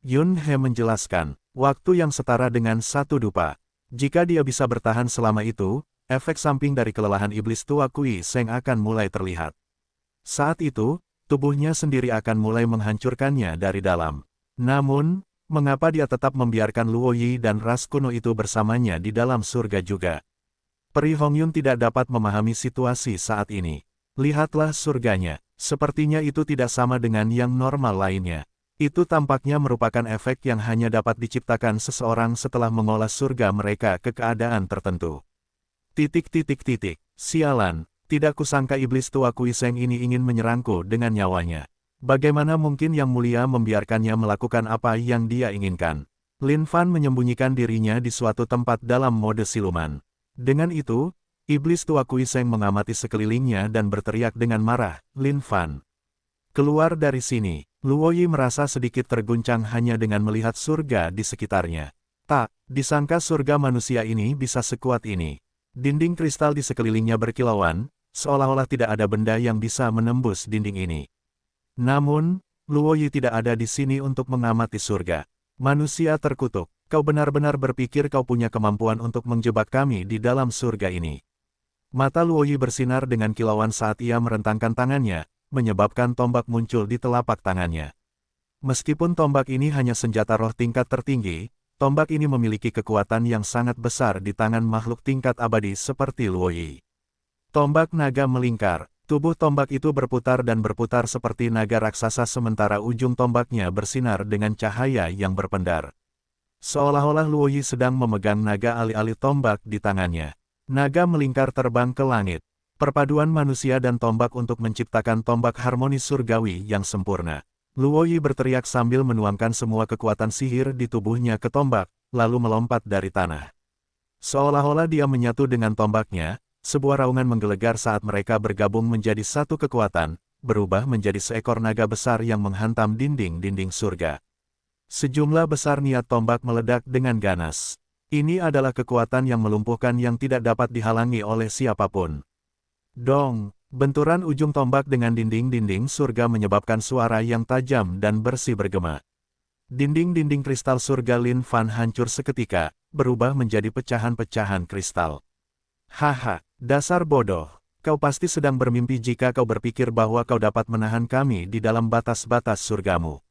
Yun He menjelaskan, waktu yang setara dengan satu dupa. Jika dia bisa bertahan selama itu, efek samping dari kelelahan iblis tua Kui Seng akan mulai terlihat. Saat itu, tubuhnya sendiri akan mulai menghancurkannya dari dalam. Namun, mengapa dia tetap membiarkan Luo Yi dan ras kuno itu bersamanya di dalam surga juga? Peri Hongyun tidak dapat memahami situasi saat ini. Lihatlah surganya, sepertinya itu tidak sama dengan yang normal lainnya. Itu tampaknya merupakan efek yang hanya dapat diciptakan seseorang setelah mengolah surga mereka ke keadaan tertentu. Sialan, tidak kusangka iblis tua Kui Seng ini ingin menyerangku dengan nyawanya. Bagaimana mungkin Yang Mulia membiarkannya melakukan apa yang dia inginkan? Lin Fan menyembunyikan dirinya di suatu tempat dalam mode siluman. Dengan itu, iblis tua Kui Seng mengamati sekelilingnya dan berteriak dengan marah, "Lin Fan, keluar dari sini!" Luo Yi merasa sedikit terguncang hanya dengan melihat surga di sekitarnya. Tak disangka surga manusia ini bisa sekuat ini. Dinding kristal di sekelilingnya berkilauan, seolah-olah tidak ada benda yang bisa menembus dinding ini. Namun, Luo Yi tidak ada di sini untuk mengamati surga. Manusia terkutuk, kau benar-benar berpikir kau punya kemampuan untuk menjebak kami di dalam surga ini. Mata Luo Yi bersinar dengan kilauan saat ia merentangkan tangannya, menyebabkan tombak muncul di telapak tangannya. Meskipun tombak ini hanya senjata roh tingkat tertinggi, tombak ini memiliki kekuatan yang sangat besar di tangan makhluk tingkat abadi seperti Luo Yi. Tombak naga melingkar. Tubuh tombak itu berputar dan berputar seperti naga raksasa sementara ujung tombaknya bersinar dengan cahaya yang berpendar. Seolah-olah Luo Yi sedang memegang naga alih-alih tombak di tangannya. Naga melingkar terbang ke langit. Perpaduan manusia dan tombak untuk menciptakan tombak harmonis surgawi yang sempurna. Luo Yi berteriak sambil menuangkan semua kekuatan sihir di tubuhnya ke tombak, lalu melompat dari tanah. Seolah-olah dia menyatu dengan tombaknya. Sebuah raungan menggelegar saat mereka bergabung menjadi satu kekuatan, berubah menjadi seekor naga besar yang menghantam dinding-dinding surga. Sejumlah besar niat tombak meledak dengan ganas. Ini adalah kekuatan yang melumpuhkan yang tidak dapat dihalangi oleh siapapun. Dong, benturan ujung tombak dengan dinding-dinding surga menyebabkan suara yang tajam dan bersih bergema. Dinding-dinding kristal surga Lin Fan hancur seketika, berubah menjadi pecahan-pecahan kristal. Haha, dasar bodoh. Kau pasti sedang bermimpi jika kau berpikir bahwa kau dapat menahan kami di dalam batas-batas surgamu.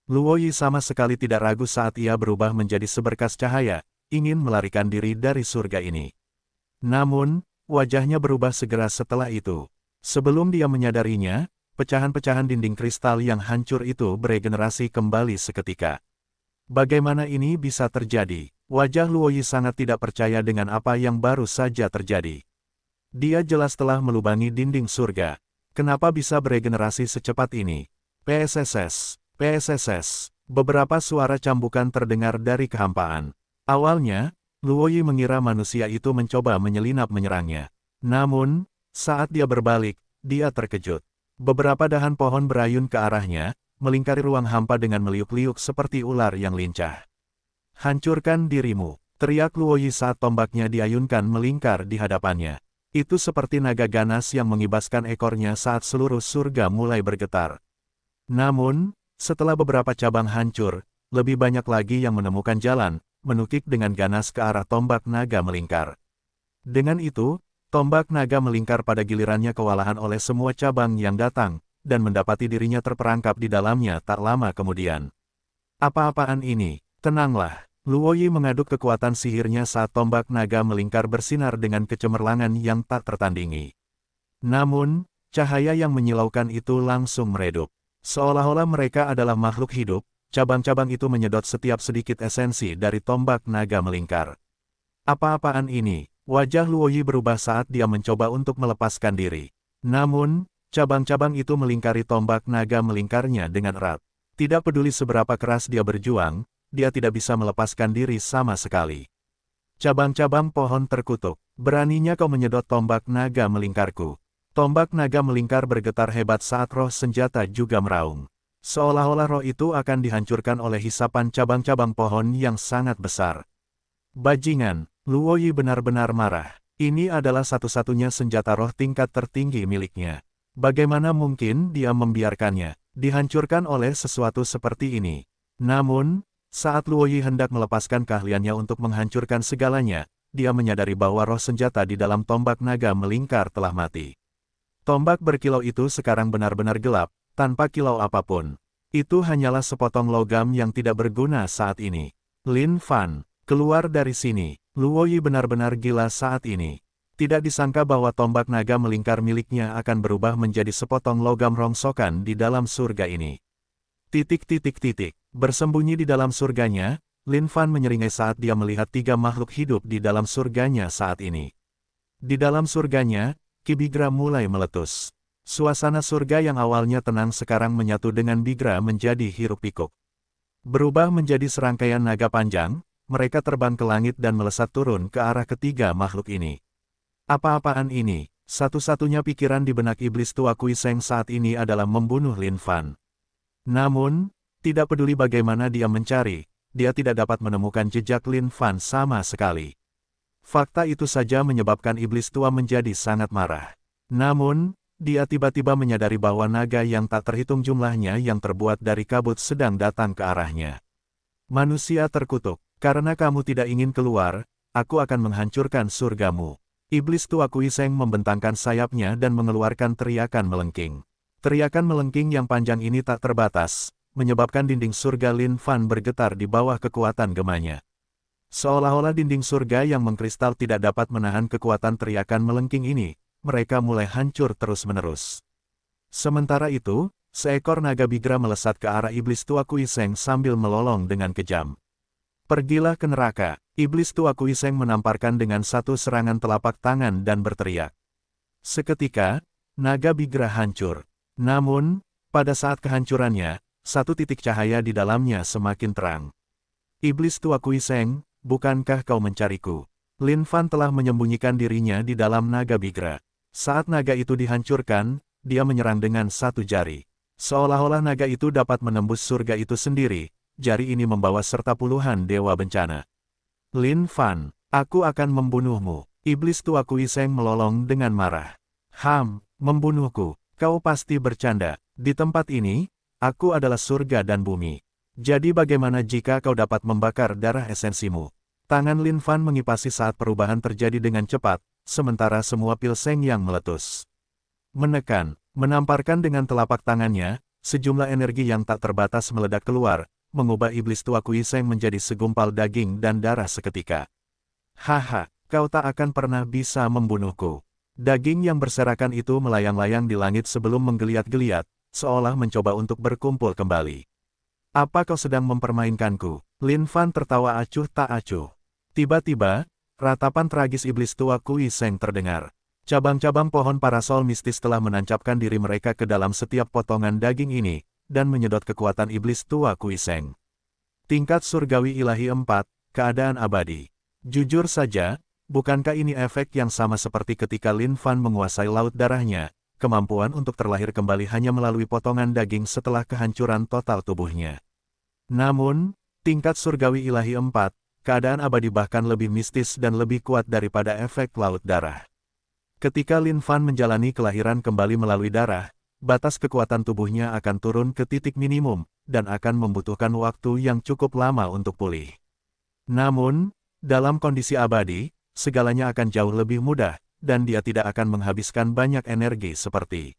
Luo Yi sama sekali tidak ragu saat ia berubah menjadi seberkas cahaya, ingin melarikan diri dari surga ini. Namun, wajahnya berubah segera setelah itu. Sebelum dia menyadarinya, pecahan-pecahan dinding kristal yang hancur itu beregenerasi kembali seketika. Bagaimana ini bisa terjadi? Wajah Luo Yi sangat tidak percaya dengan apa yang baru saja terjadi. Dia jelas telah melubangi dinding surga. Kenapa bisa beregenerasi secepat ini? PSSS, PSSS. Beberapa suara cambukan terdengar dari kehampaan. Awalnya, Luo Yi mengira manusia itu mencoba menyelinap menyerangnya. Namun, saat dia berbalik, dia terkejut. Beberapa dahan pohon berayun ke arahnya, melingkari ruang hampa dengan meliuk-liuk seperti ular yang lincah. "Hancurkan dirimu," teriak Luo Yi saat tombaknya diayunkan melingkar di hadapannya. Itu seperti naga ganas yang mengibaskan ekornya saat seluruh surga mulai bergetar. Namun, setelah beberapa cabang hancur, lebih banyak lagi yang menemukan jalan, menukik dengan ganas ke arah tombak naga melingkar. Dengan itu, tombak naga melingkar pada gilirannya kewalahan oleh semua cabang yang datang, dan mendapati dirinya terperangkap di dalamnya tak lama kemudian. "Apa-apaan ini? Tenanglah." Luo Yi mengaduk kekuatan sihirnya saat tombak naga melingkar bersinar dengan kecemerlangan yang tak tertandingi. Namun, cahaya yang menyilaukan itu langsung meredup. Seolah-olah mereka adalah makhluk hidup, cabang-cabang itu menyedot setiap sedikit esensi dari tombak naga melingkar. "Apa-apaan ini?" Wajah Luo Yi berubah saat dia mencoba untuk melepaskan diri. Namun, cabang-cabang itu melingkari tombak naga melingkarnya dengan erat. Tidak peduli seberapa keras dia berjuang, dia tidak bisa melepaskan diri sama sekali. "Cabang-cabang pohon terkutuk, beraninya kau menyedot tombak naga melingkarku." Tombak naga melingkar bergetar hebat saat roh senjata juga meraung. Seolah-olah roh itu akan dihancurkan oleh hisapan cabang-cabang pohon yang sangat besar. Bajingan, Luoyi benar-benar marah. Ini adalah satu-satunya senjata roh tingkat tertinggi miliknya. Bagaimana mungkin dia membiarkannya dihancurkan oleh sesuatu seperti ini? Namun, saat Luoyi hendak melepaskan keahliannya untuk menghancurkan segalanya, dia menyadari bahwa roh senjata di dalam tombak naga melingkar telah mati. Tombak berkilau itu sekarang benar-benar gelap, tanpa kilau apapun. Itu hanyalah sepotong logam yang tidak berguna saat ini. Lin Fan, keluar dari sini. Luoyi benar-benar gila saat ini. Tidak disangka bahwa tombak naga melingkar miliknya akan berubah menjadi sepotong logam rongsokan di dalam surga ini. Bersembunyi di dalam surganya, Lin Fan menyeringai saat dia melihat 3 makhluk hidup di dalam surganya saat ini. Di dalam surganya, Ki Bigra mulai meletus. Suasana surga yang awalnya tenang sekarang menyatu dengan Bigra menjadi hiruk-pikuk. Berubah menjadi serangkaian naga panjang, mereka terbang ke langit dan melesat turun ke arah ketiga makhluk ini. Apa-apaan ini? Satu-satunya pikiran di benak iblis tua Kui Seng saat ini adalah membunuh Lin Fan. Namun, tidak peduli bagaimana dia mencari, dia tidak dapat menemukan jejak Lin Fan sama sekali. Fakta itu saja menyebabkan iblis tua menjadi sangat marah. Namun, dia tiba-tiba menyadari bahwa naga yang tak terhitung jumlahnya yang terbuat dari kabut sedang datang ke arahnya. Manusia terkutuk, karena kamu tidak ingin keluar, aku akan menghancurkan surgamu. Iblis tua Kui Seng membentangkan sayapnya dan mengeluarkan teriakan melengking. Teriakan melengking yang panjang ini tak terbatas, menyebabkan dinding surga Lin Fan bergetar di bawah kekuatan gemanya. Seolah-olah dinding surga yang mengkristal tidak dapat menahan kekuatan teriakan melengking ini. Mereka mulai hancur terus-menerus. Sementara itu, seekor naga Bigra melesat ke arah iblis tua Kui Seng sambil melolong dengan kejam. Pergilah ke neraka, iblis tua Kui Seng menamparkan dengan satu serangan telapak tangan dan berteriak. Seketika, naga Bigra hancur. Namun, pada saat kehancurannya, satu titik cahaya di dalamnya semakin terang. Iblis tua Kui Seng, bukankah kau mencariku? Lin Fan telah menyembunyikan dirinya di dalam naga Bigra. Saat naga itu dihancurkan, dia menyerang dengan satu jari. Seolah-olah naga itu dapat menembus surga itu sendiri, jari ini membawa serta puluhan dewa bencana. Lin Fan, aku akan membunuhmu. Iblis tua Kui Seng melolong dengan marah. Membunuhku, kau pasti bercanda. Di tempat ini, aku adalah surga dan bumi. Jadi bagaimana jika kau dapat membakar darah esensimu? Tangan Lin Fan mengipasi saat perubahan terjadi dengan cepat, sementara semua pil Seng yang meletus. Menamparkan dengan telapak tangannya, sejumlah energi yang tak terbatas meledak keluar, mengubah iblis tua Kui Seng menjadi segumpal daging dan darah seketika. Haha, kau tak akan pernah bisa membunuhku. Daging yang berserakan itu melayang-layang di langit sebelum menggeliat-geliat, seolah mencoba untuk berkumpul kembali. Apa kau sedang mempermainkanku? Lin Fan tertawa acuh tak acuh. Tiba-tiba, ratapan tragis iblis tua Kui Seng terdengar. Cabang-cabang pohon parasol mistis telah menancapkan diri mereka ke dalam setiap potongan daging ini, dan menyedot kekuatan iblis tua Kui Seng. Tingkat surgawi ilahi 4, keadaan abadi. Jujur saja, bukankah ini efek yang sama seperti ketika Lin Fan menguasai laut darahnya, kemampuan untuk terlahir kembali hanya melalui potongan daging setelah kehancuran total tubuhnya. Namun, tingkat surgawi ilahi 4, keadaan abadi bahkan lebih mistis dan lebih kuat daripada efek laut darah. Ketika Lin Fan menjalani kelahiran kembali melalui darah, batas kekuatan tubuhnya akan turun ke titik minimum, dan akan membutuhkan waktu yang cukup lama untuk pulih. Namun, dalam kondisi abadi, segalanya akan jauh lebih mudah, dan dia tidak akan menghabiskan banyak energi seperti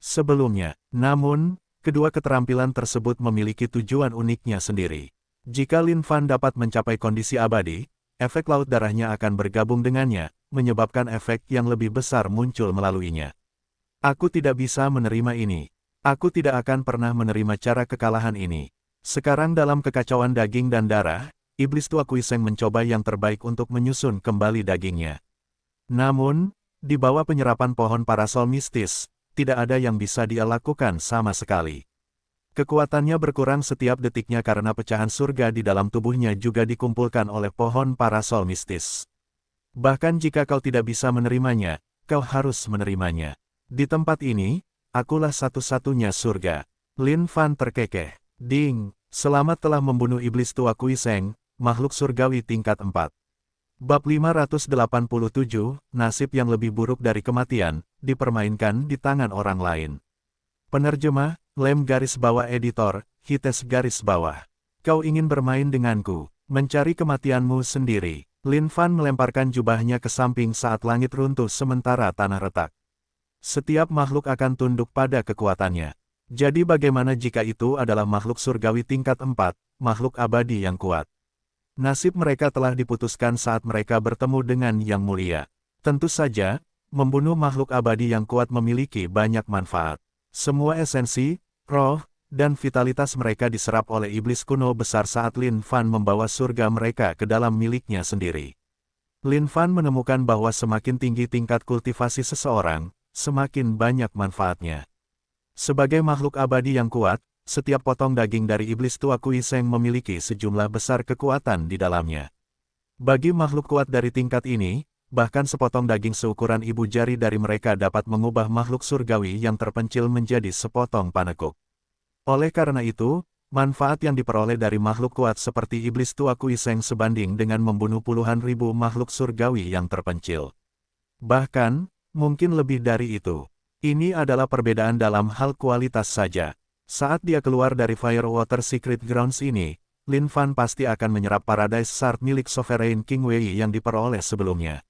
sebelumnya. Namun, kedua keterampilan tersebut memiliki tujuan uniknya sendiri. Jika Lin Fan dapat mencapai kondisi abadi, efek laut darahnya akan bergabung dengannya, menyebabkan efek yang lebih besar muncul melaluinya. Aku tidak bisa menerima ini. Aku tidak akan pernah menerima cara kekalahan ini. Sekarang dalam kekacauan daging dan darah, iblis tua Kui Seng mencoba yang terbaik untuk menyusun kembali dagingnya. Namun, di bawah penyerapan pohon parasol mistis, tidak ada yang bisa dia lakukan sama sekali. Kekuatannya berkurang setiap detiknya karena pecahan surga di dalam tubuhnya juga dikumpulkan oleh pohon parasol mistis. Bahkan jika kau tidak bisa menerimanya, kau harus menerimanya. Di tempat ini, akulah satu-satunya surga. Lin Fan terkekeh. Ding, selamat telah membunuh iblis tua Kui Seng, makhluk surgawi tingkat 4. Bab 587, nasib yang lebih buruk dari kematian, dipermainkan di tangan orang lain. Penerjemah, Lem garis bawah editor, Hites garis bawah. Kau ingin bermain denganku, mencari kematianmu sendiri. Lin Fan melemparkan jubahnya ke samping saat langit runtuh sementara tanah retak. Setiap makhluk akan tunduk pada kekuatannya. Jadi bagaimana jika itu adalah makhluk surgawi tingkat 4, makhluk abadi yang kuat? Nasib mereka telah diputuskan saat mereka bertemu dengan Yang Mulia. Tentu saja, membunuh makhluk abadi yang kuat memiliki banyak manfaat. Semua esensi, roh, dan vitalitas mereka diserap oleh iblis kuno besar saat Lin Fan membawa surga mereka ke dalam miliknya sendiri. Lin Fan menemukan bahwa semakin tinggi tingkat kultivasi seseorang, semakin banyak manfaatnya. Sebagai makhluk abadi yang kuat, setiap potong daging dari iblis tua Kui Seng memiliki sejumlah besar kekuatan di dalamnya. Bagi makhluk kuat dari tingkat ini, bahkan sepotong daging seukuran ibu jari dari mereka dapat mengubah makhluk surgawi yang terpencil menjadi sepotong panekuk. Oleh karena itu, manfaat yang diperoleh dari makhluk kuat seperti iblis tua Kui Seng sebanding dengan membunuh puluhan ribu makhluk surgawi yang terpencil. Bahkan, mungkin lebih dari itu. Ini adalah perbedaan dalam hal kualitas saja. Saat dia keluar dari Firewater Secret Grounds ini, Lin Fan pasti akan menyerap Paradise Shard milik Sovereign King Wei yang diperoleh sebelumnya.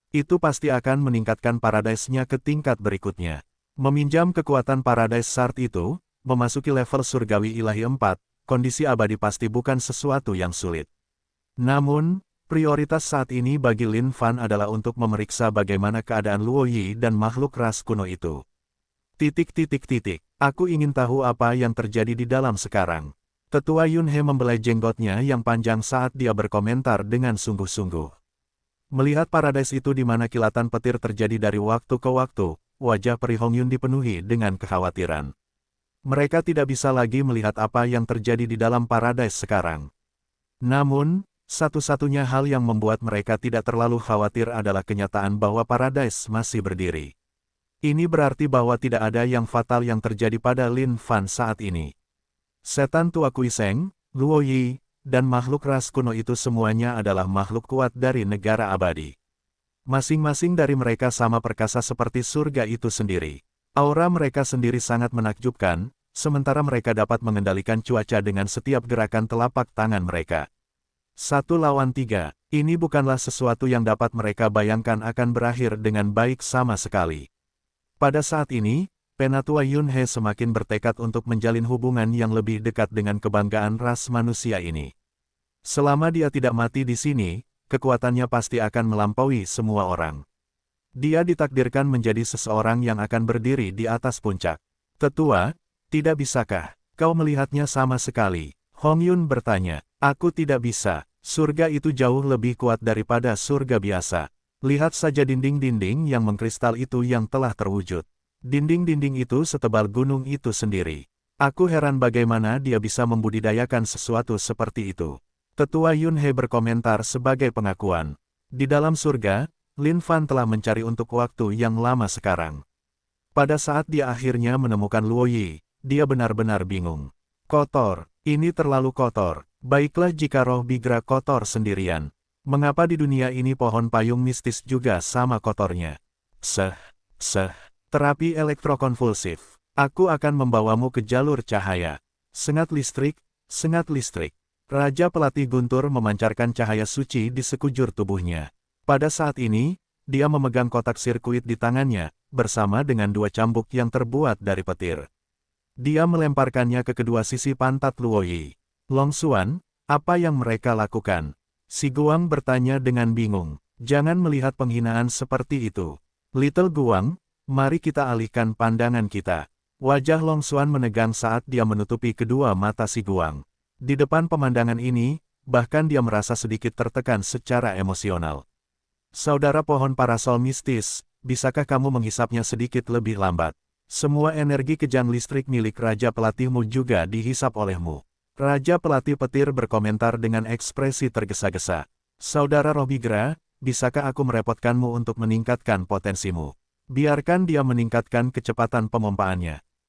Itu pasti akan meningkatkan Paradise-nya ke tingkat berikutnya. Meminjam kekuatan Paradise Shard itu, memasuki level surgawi ilahi 4, kondisi abadi pasti bukan sesuatu yang sulit. Namun, prioritas saat ini bagi Lin Fan adalah untuk memeriksa bagaimana keadaan Luo Yi dan makhluk ras kuno itu. Aku ingin tahu apa yang terjadi di dalam sekarang. Tetua Yun He membelai jenggotnya yang panjang saat dia berkomentar dengan sungguh-sungguh. Melihat Paradise itu di mana kilatan petir terjadi dari waktu ke waktu, wajah Pri Hong Yun dipenuhi dengan kekhawatiran. Mereka tidak bisa lagi melihat apa yang terjadi di dalam Paradise sekarang. Namun, satu-satunya hal yang membuat mereka tidak terlalu khawatir adalah kenyataan bahwa Paradise masih berdiri. Ini berarti bahwa tidak ada yang fatal yang terjadi pada Lin Fan saat ini. Setan tua Kui Seng, Luo Yi, dan makhluk ras kuno itu semuanya adalah makhluk kuat dari negara abadi. Masing-masing dari mereka sama perkasa seperti surga itu sendiri. Aura mereka sendiri sangat menakjubkan, sementara mereka dapat mengendalikan cuaca dengan setiap gerakan telapak tangan mereka. 1 lawan 3, ini bukanlah sesuatu yang dapat mereka bayangkan akan berakhir dengan baik sama sekali. Pada saat ini, Penatua Yun He semakin bertekad untuk menjalin hubungan yang lebih dekat dengan kebanggaan ras manusia ini. Selama dia tidak mati di sini, kekuatannya pasti akan melampaui semua orang. Dia ditakdirkan menjadi seseorang yang akan berdiri di atas puncak. Tetua, tidak bisakah kau melihatnya sama sekali? Hong Yun bertanya. Aku tidak bisa, surga itu jauh lebih kuat daripada surga biasa. Lihat saja dinding-dinding yang mengkristal itu yang telah terwujud. Dinding-dinding itu setebal gunung itu sendiri. Aku heran bagaimana dia bisa membudidayakan sesuatu seperti itu. Tetua Yun He berkomentar sebagai pengakuan. Di dalam surga, Lin Fan telah mencari untuk waktu yang lama sekarang. Pada saat dia akhirnya menemukan Luo Yi, dia benar-benar bingung. Kotor, ini terlalu kotor. Baiklah jika roh Bigra kotor sendirian. Mengapa di dunia ini pohon payung mistis juga sama kotornya? Terapi elektrokonvulsif. Aku akan membawamu ke jalur cahaya. Sengat listrik, sengat listrik. Raja Pelatih Guntur memancarkan cahaya suci di sekujur tubuhnya. Pada saat ini, dia memegang kotak sirkuit di tangannya, bersama dengan 2 cambuk yang terbuat dari petir. Dia melemparkannya ke kedua sisi pantat Luo Yi. Long Xuan, apa yang mereka lakukan? Si Guang bertanya dengan bingung. Jangan melihat penghinaan seperti itu. Little Guang, mari kita alihkan pandangan kita. Wajah Long Xuan menegang saat dia menutupi kedua mata si Guang. Di depan pemandangan ini, bahkan dia merasa sedikit tertekan secara emosional. Saudara pohon parasol mistis, bisakah kamu menghisapnya sedikit lebih lambat? Semua energi kejang listrik milik Raja Pelatihmu juga dihisap olehmu. Raja Pelatih Petir berkomentar dengan ekspresi tergesa-gesa. Saudara Roh Bigra, bisakah aku merepotkanmu untuk meningkatkan potensimu? Biarkan dia meningkatkan kecepatan pemompaannya.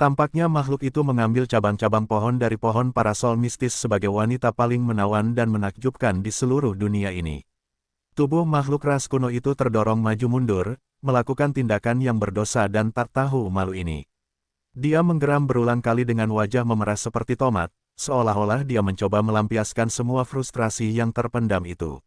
Tampaknya makhluk itu mengambil cabang-cabang pohon dari pohon parasol mistis sebagai wanita paling menawan dan menakjubkan di seluruh dunia ini. Tubuh makhluk ras kuno itu terdorong maju mundur, melakukan tindakan yang berdosa dan tak tahu malu ini. Dia menggeram berulang kali dengan wajah memerah seperti tomat, seolah-olah dia mencoba melampiaskan semua frustrasi yang terpendam itu.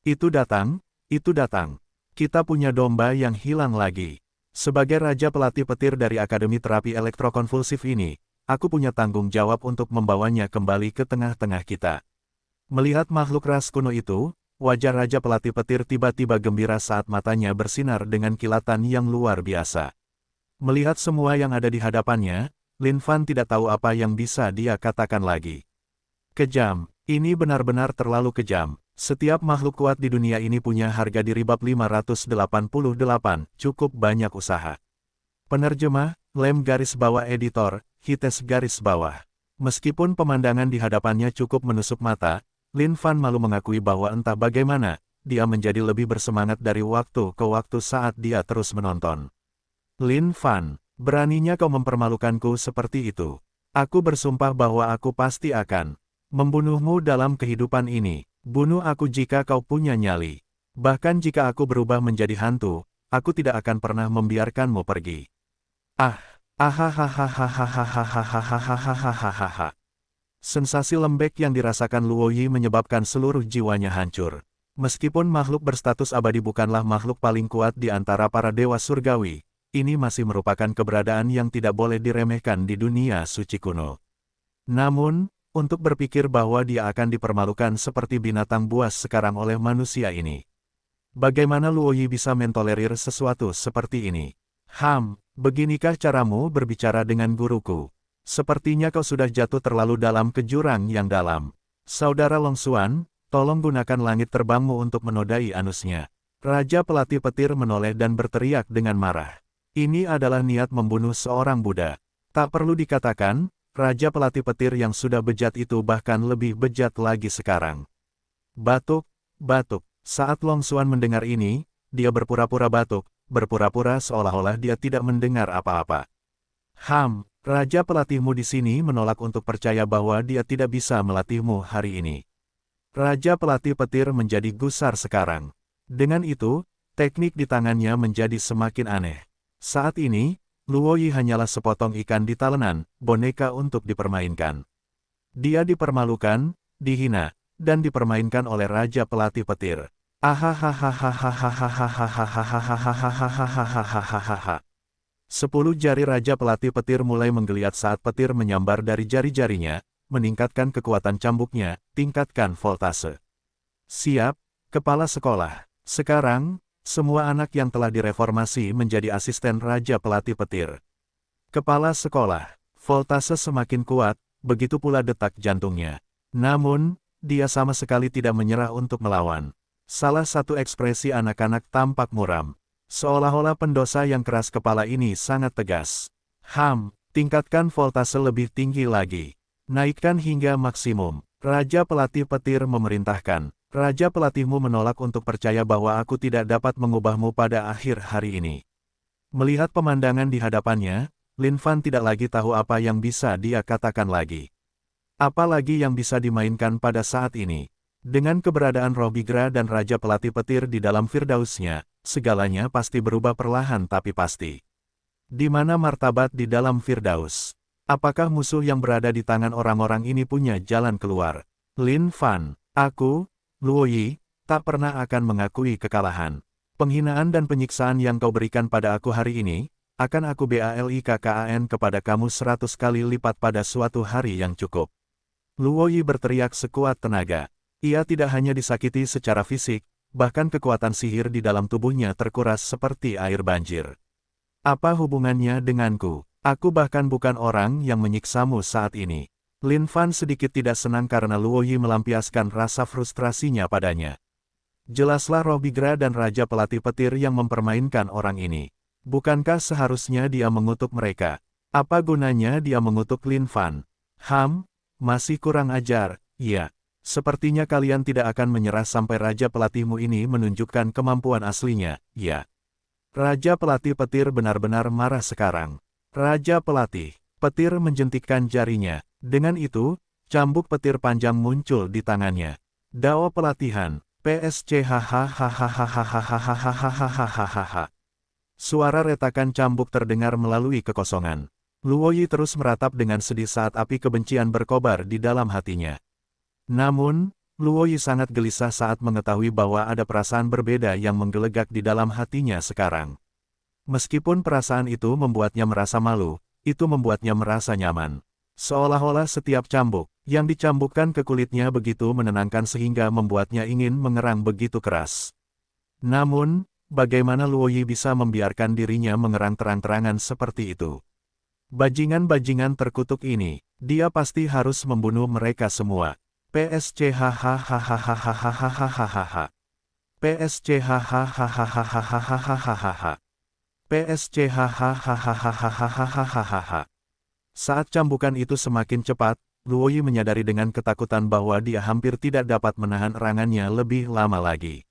Itu datang, itu datang. Kita punya domba yang hilang lagi. Sebagai raja pelatih petir dari Akademi Terapi Elektrokonvulsif ini, aku punya tanggung jawab untuk membawanya kembali ke tengah-tengah kita. Melihat makhluk ras kuno itu, wajah raja pelatih petir tiba-tiba gembira saat matanya bersinar dengan kilatan yang luar biasa. Melihat semua yang ada di hadapannya, Lin Fan tidak tahu apa yang bisa dia katakan lagi. Kejam, ini benar-benar terlalu kejam. Setiap makhluk kuat di dunia ini punya harga diri bab 588, cukup banyak usaha. Penerjemah, Lem garis bawah editor, Hites garis bawah. Meskipun pemandangan di hadapannya cukup menusuk mata, Lin Fan malu mengakui bahwa entah bagaimana, dia menjadi lebih bersemangat dari waktu ke waktu saat dia terus menonton. Lin Fan, beraninya kau mempermalukanku seperti itu. Aku bersumpah bahwa aku pasti akan membunuhmu dalam kehidupan ini. Bunuh aku jika kau punya nyali. Bahkan jika aku berubah menjadi hantu, aku tidak akan pernah membiarkanmu pergi. Sensasi lembek yang dirasakan Luo Yi menyebabkan seluruh jiwanya hancur. Meskipun makhluk berstatus abadi bukanlah makhluk paling kuat di antara para dewa surgawi, ini masih merupakan keberadaan yang tidak boleh diremehkan di dunia suci kuno. Namun, untuk berpikir bahwa dia akan dipermalukan seperti binatang buas sekarang oleh manusia ini. Bagaimana Luo Yi bisa mentolerir sesuatu seperti ini? Beginikah caramu berbicara dengan guruku? Sepertinya kau sudah jatuh terlalu dalam ke jurang yang dalam. Saudara Long Xuan, tolong gunakan langit terbangmu untuk menodai anusnya. Raja pelatih petir menoleh dan berteriak dengan marah. Ini adalah niat membunuh seorang Buddha. Tak perlu dikatakan, Raja pelatih petir yang sudah bejat itu bahkan lebih bejat lagi sekarang. Batuk, batuk. Saat Long Xuan mendengar ini, dia berpura-pura batuk, berpura-pura seolah-olah dia tidak mendengar apa-apa. Raja pelatihmu di sini menolak untuk percaya bahwa dia tidak bisa melatihmu hari ini. Raja pelatih petir menjadi gusar sekarang. Dengan itu, teknik di tangannya menjadi semakin aneh. Saat ini, Luo Yi hanyalah sepotong ikan di talenan, boneka untuk dipermainkan. Dia dipermalukan, dihina, dan dipermainkan oleh Raja Pelatih Petir. Sepuluh jari Raja Pelatih Petir mulai menggeliat saat petir menyambar dari jari-jarinya, meningkatkan kekuatan cambuknya, tingkatkan voltase. Siap, kepala sekolah. Sekarang, semua anak yang telah direformasi menjadi asisten Raja Pelatih Petir. Kepala sekolah, voltase semakin kuat, begitu pula detak jantungnya. Namun, dia sama sekali tidak menyerah untuk melawan. Salah satu ekspresi anak-anak tampak muram. Seolah-olah pendosa yang keras kepala ini sangat tegas. Tingkatkan voltase lebih tinggi lagi. Naikkan hingga maksimum. Raja Pelatih Petir memerintahkan. Raja pelatihmu menolak untuk percaya bahwa aku tidak dapat mengubahmu pada akhir hari ini. Melihat pemandangan di hadapannya, Lin Fan tidak lagi tahu apa yang bisa dia katakan lagi. Apa lagi yang bisa dimainkan pada saat ini? Dengan keberadaan Roh Bigra dan Raja Pelatih Petir di dalam Firdausnya, segalanya pasti berubah perlahan tapi pasti. Di mana martabat di dalam Firdaus? Apakah musuh yang berada di tangan orang-orang ini punya jalan keluar? Lin Fan, aku, Luo Yi, tak pernah akan mengakui kekalahan. Penghinaan dan penyiksaan yang kau berikan pada aku hari ini, akan aku balikkan kepada kamu 100 kali lipat pada suatu hari yang cukup. Luo Yi berteriak sekuat tenaga. Ia tidak hanya disakiti secara fisik, bahkan kekuatan sihir di dalam tubuhnya terkuras seperti air banjir. Apa hubungannya denganku? Aku bahkan bukan orang yang menyiksamu saat ini. Lin Fan sedikit tidak senang karena Luo Yi melampiaskan rasa frustrasinya padanya. Jelaslah Roh Bigra dan Raja Pelatih Petir yang mempermainkan orang ini. Bukankah seharusnya dia mengutuk mereka? Apa gunanya dia mengutuk Lin Fan? Masih kurang ajar, ya. Sepertinya kalian tidak akan menyerah sampai Raja Pelatihmu ini menunjukkan kemampuan aslinya, ya. Raja Pelatih Petir benar-benar marah sekarang. Raja Pelatih, petir menjentikkan jarinya. Dengan itu, cambuk petir panjang muncul di tangannya. Dao pelatihan, PSC hahaha. Suara retakan cambuk terdengar melalui kekosongan. Luoyi terus meratap dengan sedih saat api kebencian berkobar di dalam hatinya. Namun, Luoyi sangat gelisah saat mengetahui bahwa ada perasaan berbeda yang menggelegak di dalam hatinya sekarang. Meskipun perasaan itu membuatnya merasa malu, itu membuatnya merasa nyaman. Seolah-olah setiap cambuk yang dicambukkan ke kulitnya begitu menenangkan sehingga membuatnya ingin mengerang begitu keras. Namun, bagaimana Luoyi bisa membiarkan dirinya mengerang terang-terangan seperti itu? Bajingan-bajingan terkutuk ini, dia pasti harus membunuh mereka semua. PSC hahaha. PSC hahaha. PSC hahaha. Saat cambukan itu semakin cepat, Luoyi menyadari dengan ketakutan bahwa dia hampir tidak dapat menahan erangannya lebih lama lagi.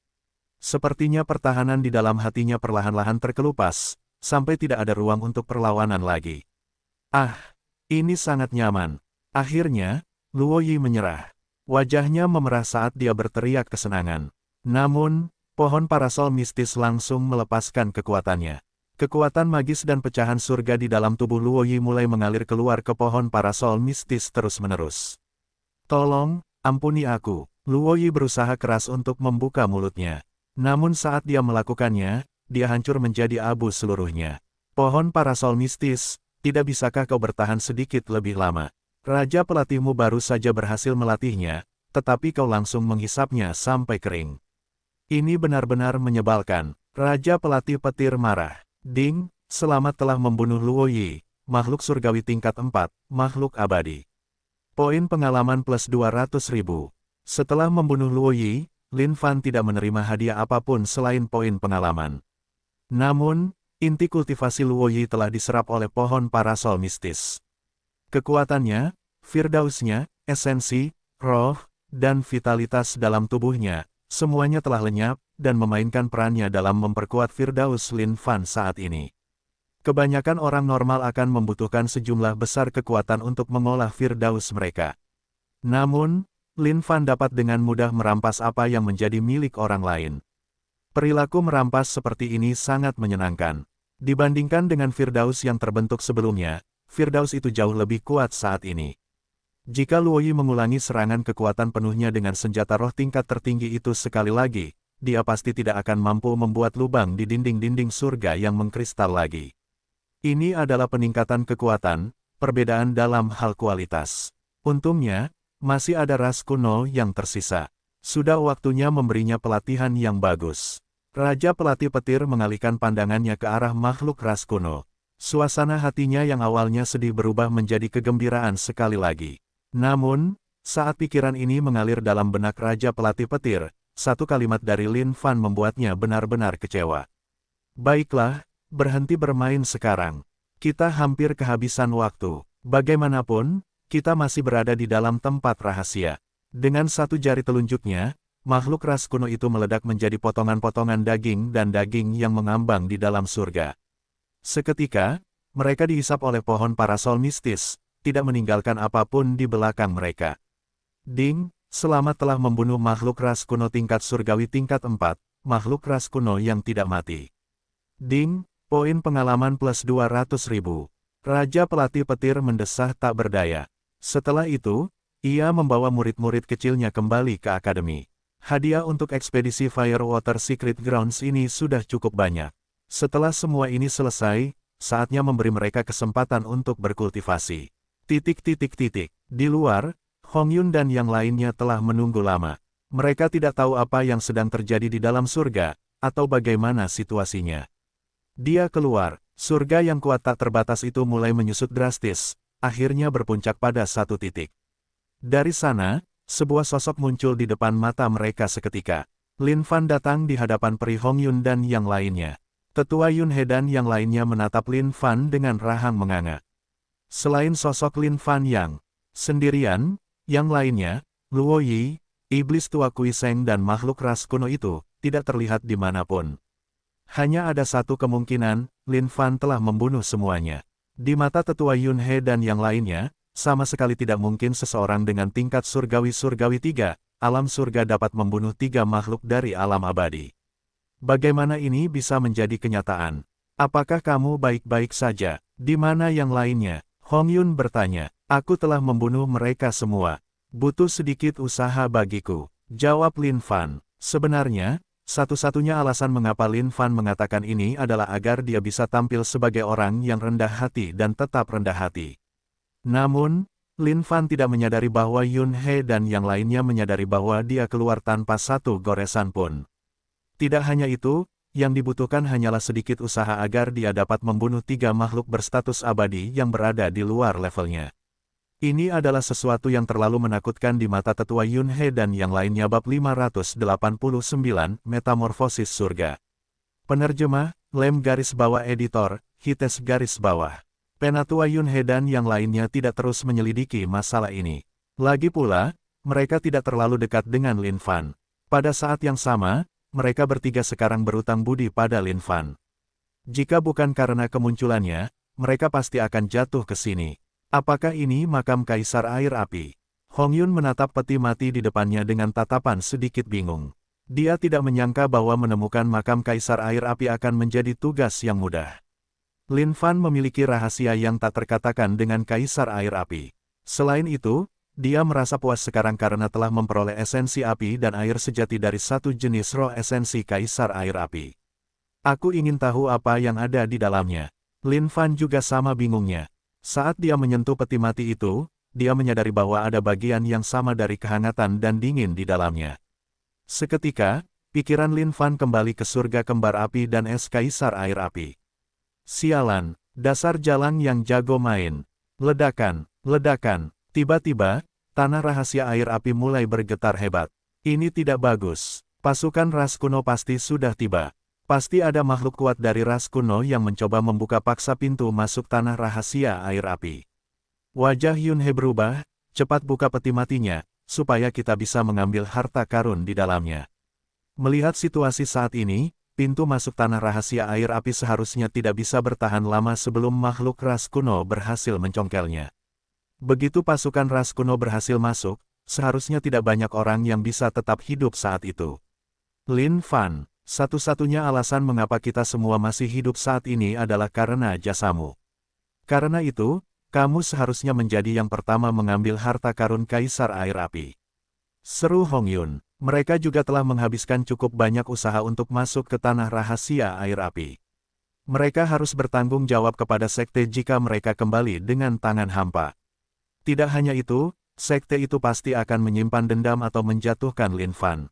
Sepertinya pertahanan di dalam hatinya perlahan-lahan terkelupas, sampai tidak ada ruang untuk perlawanan lagi. Ah, ini sangat nyaman. Akhirnya, Luoyi menyerah. Wajahnya memerah saat dia berteriak kesenangan. Namun, pohon parasol mistis langsung melepaskan kekuatannya. Kekuatan magis dan pecahan surga di dalam tubuh Luoyi mulai mengalir keluar ke pohon parasol mistis terus-menerus. Tolong, ampuni aku. Luoyi berusaha keras untuk membuka mulutnya. Namun saat dia melakukannya, dia hancur menjadi abu seluruhnya. Pohon parasol mistis, tidak bisakah kau bertahan sedikit lebih lama? Raja pelatihmu baru saja berhasil melatihnya, tetapi kau langsung menghisapnya sampai kering. Ini benar-benar menyebalkan. Raja pelatih petir marah. Ding, selamat telah membunuh Luoyi, makhluk surgawi tingkat 4, makhluk abadi. Poin pengalaman plus 200.000. Setelah membunuh Luoyi, Lin Fan tidak menerima hadiah apapun selain poin pengalaman. Namun, inti kultivasi Luoyi telah diserap oleh pohon parasol mistis. Kekuatannya, firdausnya, esensi, roh, dan vitalitas dalam tubuhnya, semuanya telah lenyap, dan memainkan perannya dalam memperkuat Firdaus Lin Fan saat ini. Kebanyakan orang normal akan membutuhkan sejumlah besar kekuatan untuk mengolah Firdaus mereka. Namun, Lin Fan dapat dengan mudah merampas apa yang menjadi milik orang lain. Perilaku merampas seperti ini sangat menyenangkan. Dibandingkan dengan Firdaus yang terbentuk sebelumnya, Firdaus itu jauh lebih kuat saat ini. Jika Luoyi mengulangi serangan kekuatan penuhnya dengan senjata roh tingkat tertinggi itu sekali lagi, dia pasti tidak akan mampu membuat lubang di dinding-dinding surga yang mengkristal lagi. Ini adalah peningkatan kekuatan, perbedaan dalam hal kualitas. Untungnya, masih ada ras kuno yang tersisa. Sudah waktunya memberinya pelatihan yang bagus. Raja pelatih petir mengalihkan pandangannya ke arah makhluk ras kuno. Suasana hatinya yang awalnya sedih berubah menjadi kegembiraan sekali lagi. Namun, saat pikiran ini mengalir dalam benak Raja pelatih petir, satu kalimat dari Lin Fan membuatnya benar-benar kecewa. Baiklah, berhenti bermain sekarang. Kita hampir kehabisan waktu. Bagaimanapun, kita masih berada di dalam tempat rahasia. Dengan satu jari telunjuknya, makhluk ras kuno itu meledak menjadi potongan-potongan daging dan daging yang mengambang di dalam surga. Seketika, mereka dihisap oleh pohon parasol mistis, tidak meninggalkan apapun di belakang mereka. Ding, selamat telah membunuh makhluk ras kuno tingkat surgawi tingkat 4, makhluk ras kuno yang tidak mati. Ding, poin pengalaman plus 200.000. Raja pelatih petir mendesah tak berdaya. Setelah itu, ia membawa murid-murid kecilnya kembali ke akademi. Hadiah untuk ekspedisi Firewater Secret Grounds ini sudah cukup banyak. Setelah semua ini selesai, saatnya memberi mereka kesempatan untuk berkultivasi. Di luar, Hong Yun dan yang lainnya telah menunggu lama. Mereka tidak tahu apa yang sedang terjadi di dalam surga, atau bagaimana situasinya. Dia keluar, surga yang kuat tak terbatas itu mulai menyusut drastis, akhirnya berpuncak pada satu titik. Dari sana, sebuah sosok muncul di depan mata mereka seketika. Lin Fan datang di hadapan Peri Hong Yun dan yang lainnya. Tetua Yun He dan yang lainnya menatap Lin Fan dengan rahang menganga. Selain sosok Lin Fan yang sendirian, yang lainnya, Luoyi, iblis tua Kui Seng dan makhluk ras kuno itu, tidak terlihat dimanapun. Hanya ada satu kemungkinan, Lin Fan telah membunuh semuanya. Di mata tetua Yun He dan yang lainnya, sama sekali tidak mungkin seseorang dengan tingkat surgawi-surgawi 3, alam surga dapat membunuh 3 makhluk dari alam abadi. Bagaimana ini bisa menjadi kenyataan? Apakah kamu baik-baik saja? Di mana yang lainnya? Hong Yun bertanya. Aku telah membunuh mereka semua. Butuh sedikit usaha bagiku. Jawab Lin Fan. Sebenarnya, satu-satunya alasan mengapa Lin Fan mengatakan ini adalah agar dia bisa tampil sebagai orang yang rendah hati dan tetap rendah hati. Namun, Lin Fan tidak menyadari bahwa Yun He dan yang lainnya menyadari bahwa dia keluar tanpa satu goresan pun. Tidak hanya itu, yang dibutuhkan hanyalah sedikit usaha agar dia dapat membunuh 3 makhluk berstatus abadi yang berada di luar levelnya. Ini adalah sesuatu yang terlalu menakutkan di mata tetua Yun He dan yang lainnya. Bab 589, Metamorfosis Surga. Penerjemah, Lem garis bawah editor, Hites garis bawah. Penatua Yun He dan yang lainnya tidak terus menyelidiki masalah ini. Lagi pula, mereka tidak terlalu dekat dengan Lin Fan. Pada saat yang sama, mereka bertiga sekarang berutang budi pada Lin Fan. Jika bukan karena kemunculannya, mereka pasti akan jatuh ke sini. Apakah ini makam Kaisar Air Api? Hong Yun menatap peti mati di depannya dengan tatapan sedikit bingung. Dia tidak menyangka bahwa menemukan makam Kaisar Air Api akan menjadi tugas yang mudah. Lin Fan memiliki rahasia yang tak terkatakan dengan Kaisar Air Api. Selain itu, dia merasa puas sekarang karena telah memperoleh esensi api dan air sejati dari satu jenis roh esensi Kaisar Air Api. Aku ingin tahu apa yang ada di dalamnya. Lin Fan juga sama bingungnya. Saat dia menyentuh peti mati itu, dia menyadari bahwa ada bagian yang sama dari kehangatan dan dingin di dalamnya. Seketika, pikiran Lin Fan kembali ke surga kembar api dan es Kaisar Air Api. Sialan, dasar jalang yang jago main. Ledakan, ledakan. Tiba-tiba, tanah rahasia air api mulai bergetar hebat. Ini tidak bagus. Pasukan ras kuno pasti sudah tiba. Pasti ada makhluk kuat dari ras kuno yang mencoba membuka paksa pintu masuk tanah rahasia air api. Wajah Yun He berubah, cepat buka peti matinya, supaya kita bisa mengambil harta karun di dalamnya. Melihat situasi saat ini, pintu masuk tanah rahasia air api seharusnya tidak bisa bertahan lama sebelum makhluk ras kuno berhasil mencongkelnya. Begitu pasukan ras kuno berhasil masuk, seharusnya tidak banyak orang yang bisa tetap hidup saat itu. Lin Fan, satu-satunya alasan mengapa kita semua masih hidup saat ini adalah karena jasamu. Karena itu, kamu seharusnya menjadi yang pertama mengambil harta karun Kaisar Air Api. Seru Hong Yun, mereka juga telah menghabiskan cukup banyak usaha untuk masuk ke tanah rahasia air api. Mereka harus bertanggung jawab kepada sekte jika mereka kembali dengan tangan hampa. Tidak hanya itu, sekte itu pasti akan menyimpan dendam atau menjatuhkan Lin Fan.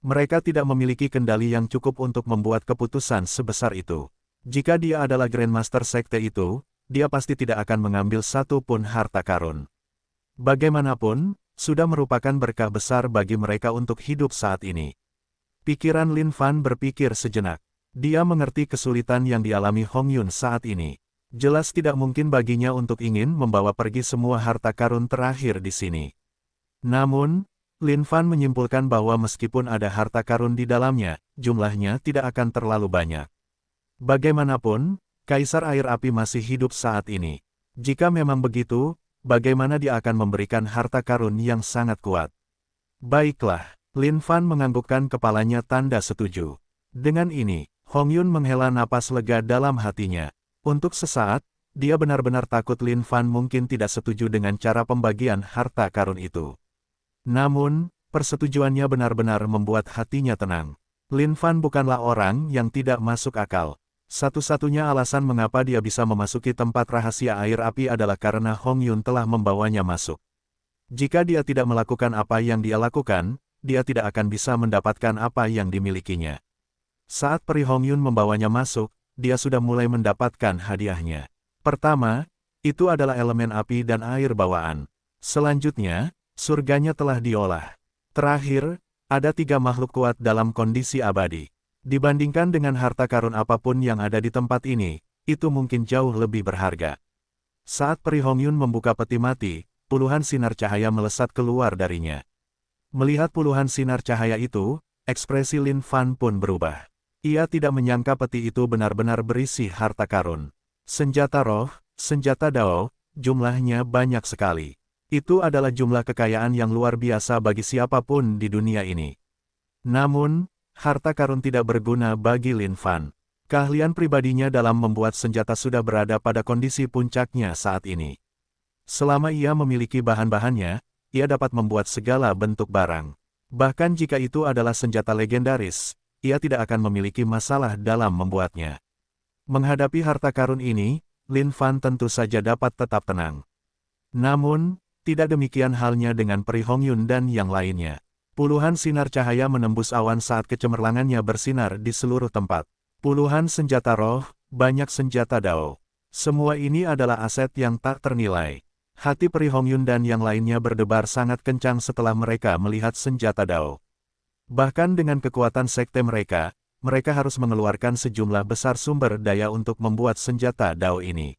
Mereka tidak memiliki kendali yang cukup untuk membuat keputusan sebesar itu. Jika dia adalah Grandmaster sekte itu, dia pasti tidak akan mengambil satu pun harta karun. Bagaimanapun, sudah merupakan berkah besar bagi mereka untuk hidup saat ini. Pikiran Lin Fan berpikir sejenak. Dia mengerti kesulitan yang dialami Hong Yun saat ini. Jelas tidak mungkin baginya untuk ingin membawa pergi semua harta karun terakhir di sini. Namun, Lin Fan menyimpulkan bahwa meskipun ada harta karun di dalamnya, jumlahnya tidak akan terlalu banyak. Bagaimanapun, Kaisar Air Api masih hidup saat ini. Jika memang begitu, bagaimana dia akan memberikan harta karun yang sangat kuat? Baiklah, Lin Fan menganggukkan kepalanya tanda setuju. Dengan ini, Hong Yun menghela napas lega dalam hatinya. Untuk sesaat, dia benar-benar takut Lin Fan mungkin tidak setuju dengan cara pembagian harta karun itu. Namun, persetujuannya benar-benar membuat hatinya tenang. Lin Fan bukanlah orang yang tidak masuk akal. Satu-satunya alasan mengapa dia bisa memasuki tempat rahasia air api adalah karena Hong Yun telah membawanya masuk. Jika dia tidak melakukan apa yang dia lakukan, dia tidak akan bisa mendapatkan apa yang dimilikinya. Saat peri Hong Yun membawanya masuk, dia sudah mulai mendapatkan hadiahnya. Pertama, itu adalah elemen api dan air bawaan. Selanjutnya, surganya telah diolah. Terakhir, ada 3 makhluk kuat dalam kondisi abadi. Dibandingkan dengan harta karun apapun yang ada di tempat ini, itu mungkin jauh lebih berharga. Saat peri Hong Yun membuka peti mati, puluhan sinar cahaya melesat keluar darinya. Melihat puluhan sinar cahaya itu, ekspresi Lin Fan pun berubah. Ia tidak menyangka peti itu benar-benar berisi harta karun. Senjata roh, Senjata Dao, jumlahnya banyak sekali. Itu adalah jumlah kekayaan yang luar biasa bagi siapapun di dunia ini. Namun, harta karun tidak berguna bagi Lin Fan. Keahlian pribadinya dalam membuat senjata sudah berada pada kondisi puncaknya saat ini. Selama ia memiliki bahan-bahannya, ia dapat membuat segala bentuk barang. Bahkan jika itu adalah senjata legendaris, ia tidak akan memiliki masalah dalam membuatnya. Menghadapi harta karun ini, Lin Fan tentu saja dapat tetap tenang. Namun, tidak demikian halnya dengan Pri Hongyun dan yang lainnya. Puluhan sinar cahaya menembus awan saat kecemerlangannya bersinar di seluruh tempat. Puluhan senjata roh, banyak senjata Dao. Semua ini adalah aset yang tak ternilai. Hati Pri Hongyun dan yang lainnya berdebar sangat kencang setelah mereka melihat senjata Dao. Bahkan dengan kekuatan sekte mereka harus mengeluarkan sejumlah besar sumber daya untuk membuat senjata Dao ini.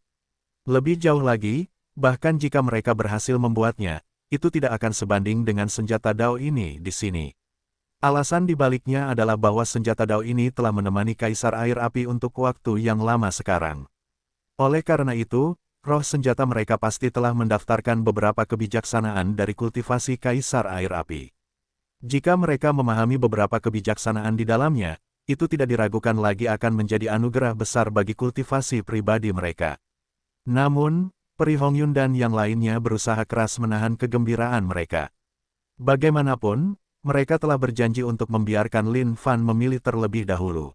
Lebih jauh lagi, bahkan jika mereka berhasil membuatnya, itu tidak akan sebanding dengan senjata Dao ini di sini. Alasan dibaliknya adalah bahwa senjata Dao ini telah menemani Kaisar Air Api untuk waktu yang lama sekarang. Oleh karena itu, roh senjata mereka pasti telah mendaftarkan beberapa kebijaksanaan dari kultivasi Kaisar Air Api. Jika mereka memahami beberapa kebijaksanaan di dalamnya, itu tidak diragukan lagi akan menjadi anugerah besar bagi kultivasi pribadi mereka. Namun, Pri Hongyun dan yang lainnya berusaha keras menahan kegembiraan mereka. Bagaimanapun, mereka telah berjanji untuk membiarkan Lin Fan memilih terlebih dahulu.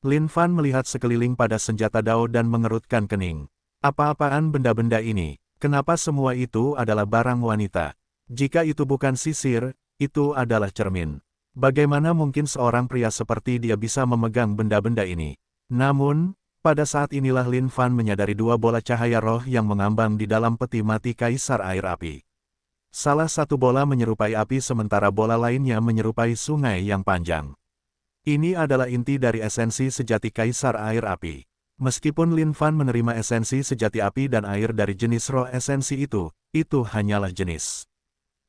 Lin Fan melihat sekeliling pada senjata Dao dan mengerutkan kening. Apa-apaan benda-benda ini? Kenapa semua itu adalah barang wanita? Jika itu bukan sisir, itu adalah cermin. Bagaimana mungkin seorang pria seperti dia bisa memegang benda-benda ini? Namun, pada saat inilah Lin Fan menyadari dua bola cahaya roh yang mengambang di dalam peti mati Kaisar Air Api. Salah satu bola menyerupai api sementara bola lainnya menyerupai sungai yang panjang. Ini adalah inti dari esensi sejati Kaisar Air Api. Meskipun Lin Fan menerima esensi sejati api dan air dari jenis roh esensi itu hanyalah jenis.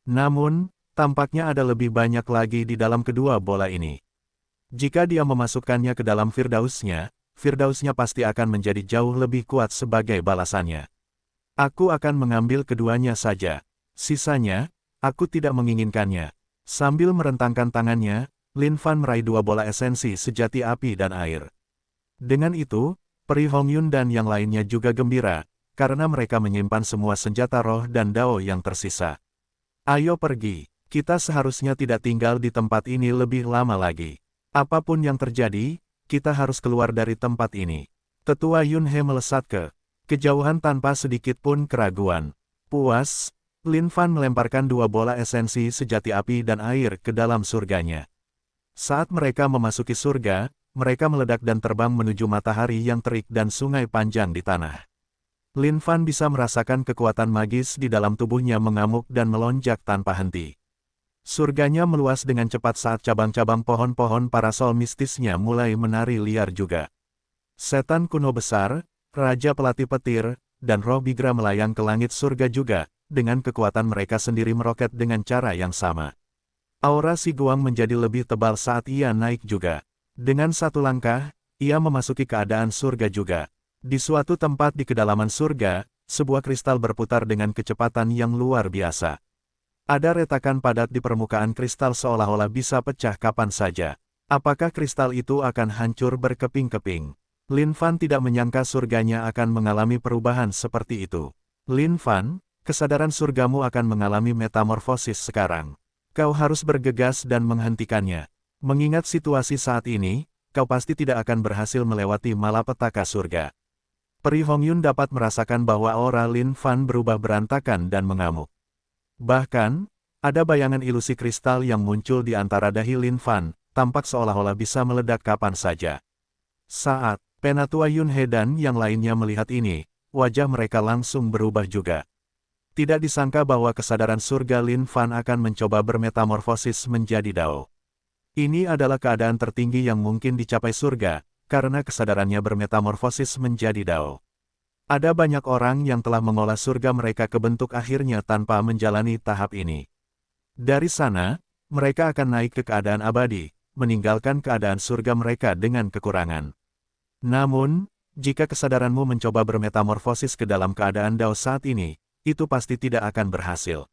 Namun, tampaknya ada lebih banyak lagi di dalam kedua bola ini. Jika dia memasukkannya ke dalam Firdausnya pasti akan menjadi jauh lebih kuat sebagai balasannya. Aku akan mengambil keduanya saja. Sisanya, aku tidak menginginkannya. Sambil merentangkan tangannya, Lin Fan meraih dua bola esensi sejati api dan air. Dengan itu, Pri Hongyun dan yang lainnya juga gembira, karena mereka menyimpan semua senjata roh dan Dao yang tersisa. Ayo pergi, kita seharusnya tidak tinggal di tempat ini lebih lama lagi. Apapun yang terjadi, kita harus keluar dari tempat ini. Tetua Yun He melesat ke kejauhan tanpa sedikit pun keraguan. Puas, Lin Fan melemparkan dua bola esensi sejati api dan air ke dalam surganya. Saat mereka memasuki surga, mereka meledak dan terbang menuju matahari yang terik dan sungai panjang di tanah. Lin Fan bisa merasakan kekuatan magis di dalam tubuhnya mengamuk dan melonjak tanpa henti. Surganya meluas dengan cepat saat cabang-cabang pohon-pohon parasol mistisnya mulai menari liar juga. Setan kuno besar, Raja Pelatih Petir, dan roh Bigra melayang ke langit surga juga, dengan kekuatan mereka sendiri meroket dengan cara yang sama. Aura Si Guang menjadi lebih tebal saat ia naik juga. Dengan satu langkah, ia memasuki keadaan surga juga. Di suatu tempat di kedalaman surga, sebuah kristal berputar dengan kecepatan yang luar biasa. Ada retakan padat di permukaan kristal seolah-olah bisa pecah kapan saja. Apakah kristal itu akan hancur berkeping-keping? Lin Fan tidak menyangka surganya akan mengalami perubahan seperti itu. Lin Fan, kesadaran surgamu akan mengalami metamorfosis sekarang. Kau harus bergegas dan menghentikannya. Mengingat situasi saat ini, kau pasti tidak akan berhasil melewati malapetaka surga. Pri Hongyun dapat merasakan bahwa aura Lin Fan berubah berantakan dan mengamuk. Bahkan, ada bayangan ilusi kristal yang muncul di antara dahi Lin Fan, tampak seolah-olah bisa meledak kapan saja. Saat Penatua Yun He dan yang lainnya melihat ini, wajah mereka langsung berubah juga. Tidak disangka bahwa kesadaran surga Lin Fan akan mencoba bermetamorfosis menjadi Dao. Ini adalah keadaan tertinggi yang mungkin dicapai surga, karena kesadarannya bermetamorfosis menjadi Dao. Ada banyak orang yang telah mengolah surga mereka ke bentuk akhirnya tanpa menjalani tahap ini. Dari sana, mereka akan naik ke keadaan abadi, meninggalkan keadaan surga mereka dengan kekurangan. Namun, jika kesadaranmu mencoba bermetamorfosis ke dalam keadaan Dao saat ini, itu pasti tidak akan berhasil.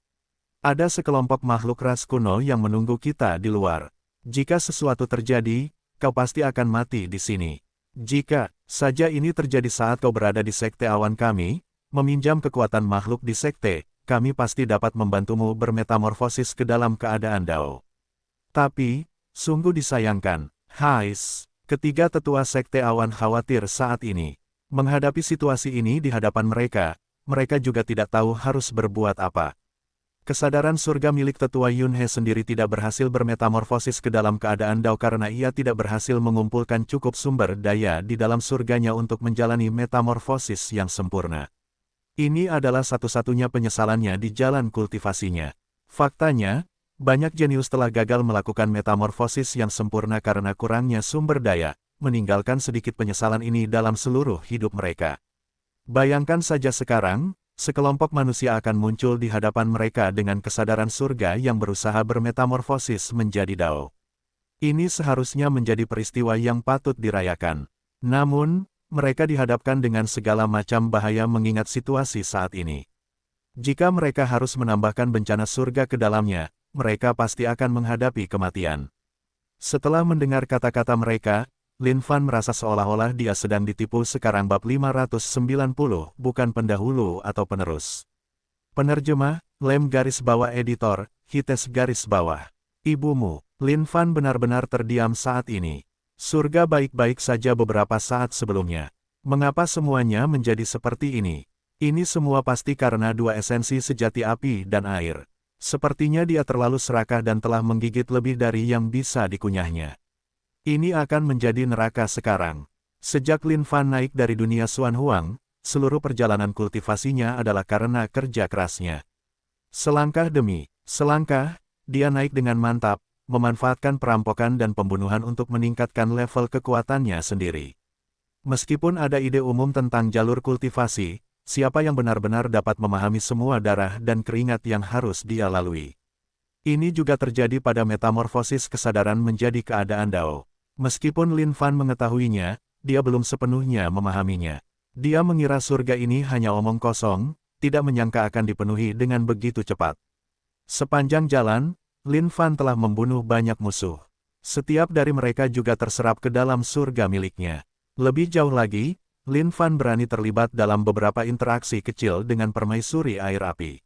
Ada sekelompok makhluk ras kuno yang menunggu kita di luar. Jika sesuatu terjadi, kau pasti akan mati di sini. Jika saja ini terjadi saat kau berada di sekte awan kami, meminjam kekuatan makhluk di sekte, kami pasti dapat membantumu bermetamorfosis ke dalam keadaan Dao. Tapi, sungguh disayangkan, Hais, ketiga tetua sekte awan khawatir saat ini. Menghadapi situasi ini di hadapan mereka, mereka juga tidak tahu harus berbuat apa. Kesadaran surga milik tetua Yunhe sendiri tidak berhasil bermetamorfosis ke dalam keadaan Dao karena ia tidak berhasil mengumpulkan cukup sumber daya di dalam surganya untuk menjalani metamorfosis yang sempurna. Ini adalah satu-satunya penyesalannya di jalan kultivasinya. Faktanya, banyak jenius telah gagal melakukan metamorfosis yang sempurna karena kurangnya sumber daya, meninggalkan sedikit penyesalan ini dalam seluruh hidup mereka. Bayangkan saja sekarang, sekelompok manusia akan muncul di hadapan mereka dengan kesadaran surga yang berusaha bermetamorfosis menjadi Dao. Ini seharusnya menjadi peristiwa yang patut dirayakan. Namun, mereka dihadapkan dengan segala macam bahaya mengingat situasi saat ini. Jika mereka harus menambahkan bencana surga ke dalamnya, mereka pasti akan menghadapi kematian. Setelah mendengar kata-kata mereka, Lin Fan merasa seolah-olah dia sedang ditipu sekarang bab 590, bukan pendahulu atau penerus. Penerjemah, Lem garis bawah editor, Hites garis bawah. Ibumu, Lin Fan benar-benar terdiam saat ini. Surga baik-baik saja beberapa saat sebelumnya. Mengapa semuanya menjadi seperti ini? Ini semua pasti karena dua esensi sejati api dan air. Sepertinya dia terlalu serakah dan telah menggigit lebih dari yang bisa dikunyahnya. Ini akan menjadi neraka sekarang. Sejak Lin Fan naik dari dunia Xuan Huang, seluruh perjalanan kultivasinya adalah karena kerja kerasnya. Selangkah demi selangkah, dia naik dengan mantap, memanfaatkan perampokan dan pembunuhan untuk meningkatkan level kekuatannya sendiri. Meskipun ada ide umum tentang jalur kultivasi, siapa yang benar-benar dapat memahami semua darah dan keringat yang harus dia lalui? Ini juga terjadi pada metamorfosis kesadaran menjadi keadaan Dao. Meskipun Lin Fan mengetahuinya, dia belum sepenuhnya memahaminya. Dia mengira surga ini hanya omong kosong, tidak menyangka akan dipenuhi dengan begitu cepat. Sepanjang jalan, Lin Fan telah membunuh banyak musuh. Setiap dari mereka juga terserap ke dalam surga miliknya. Lebih jauh lagi, Lin Fan berani terlibat dalam beberapa interaksi kecil dengan permaisuri air api.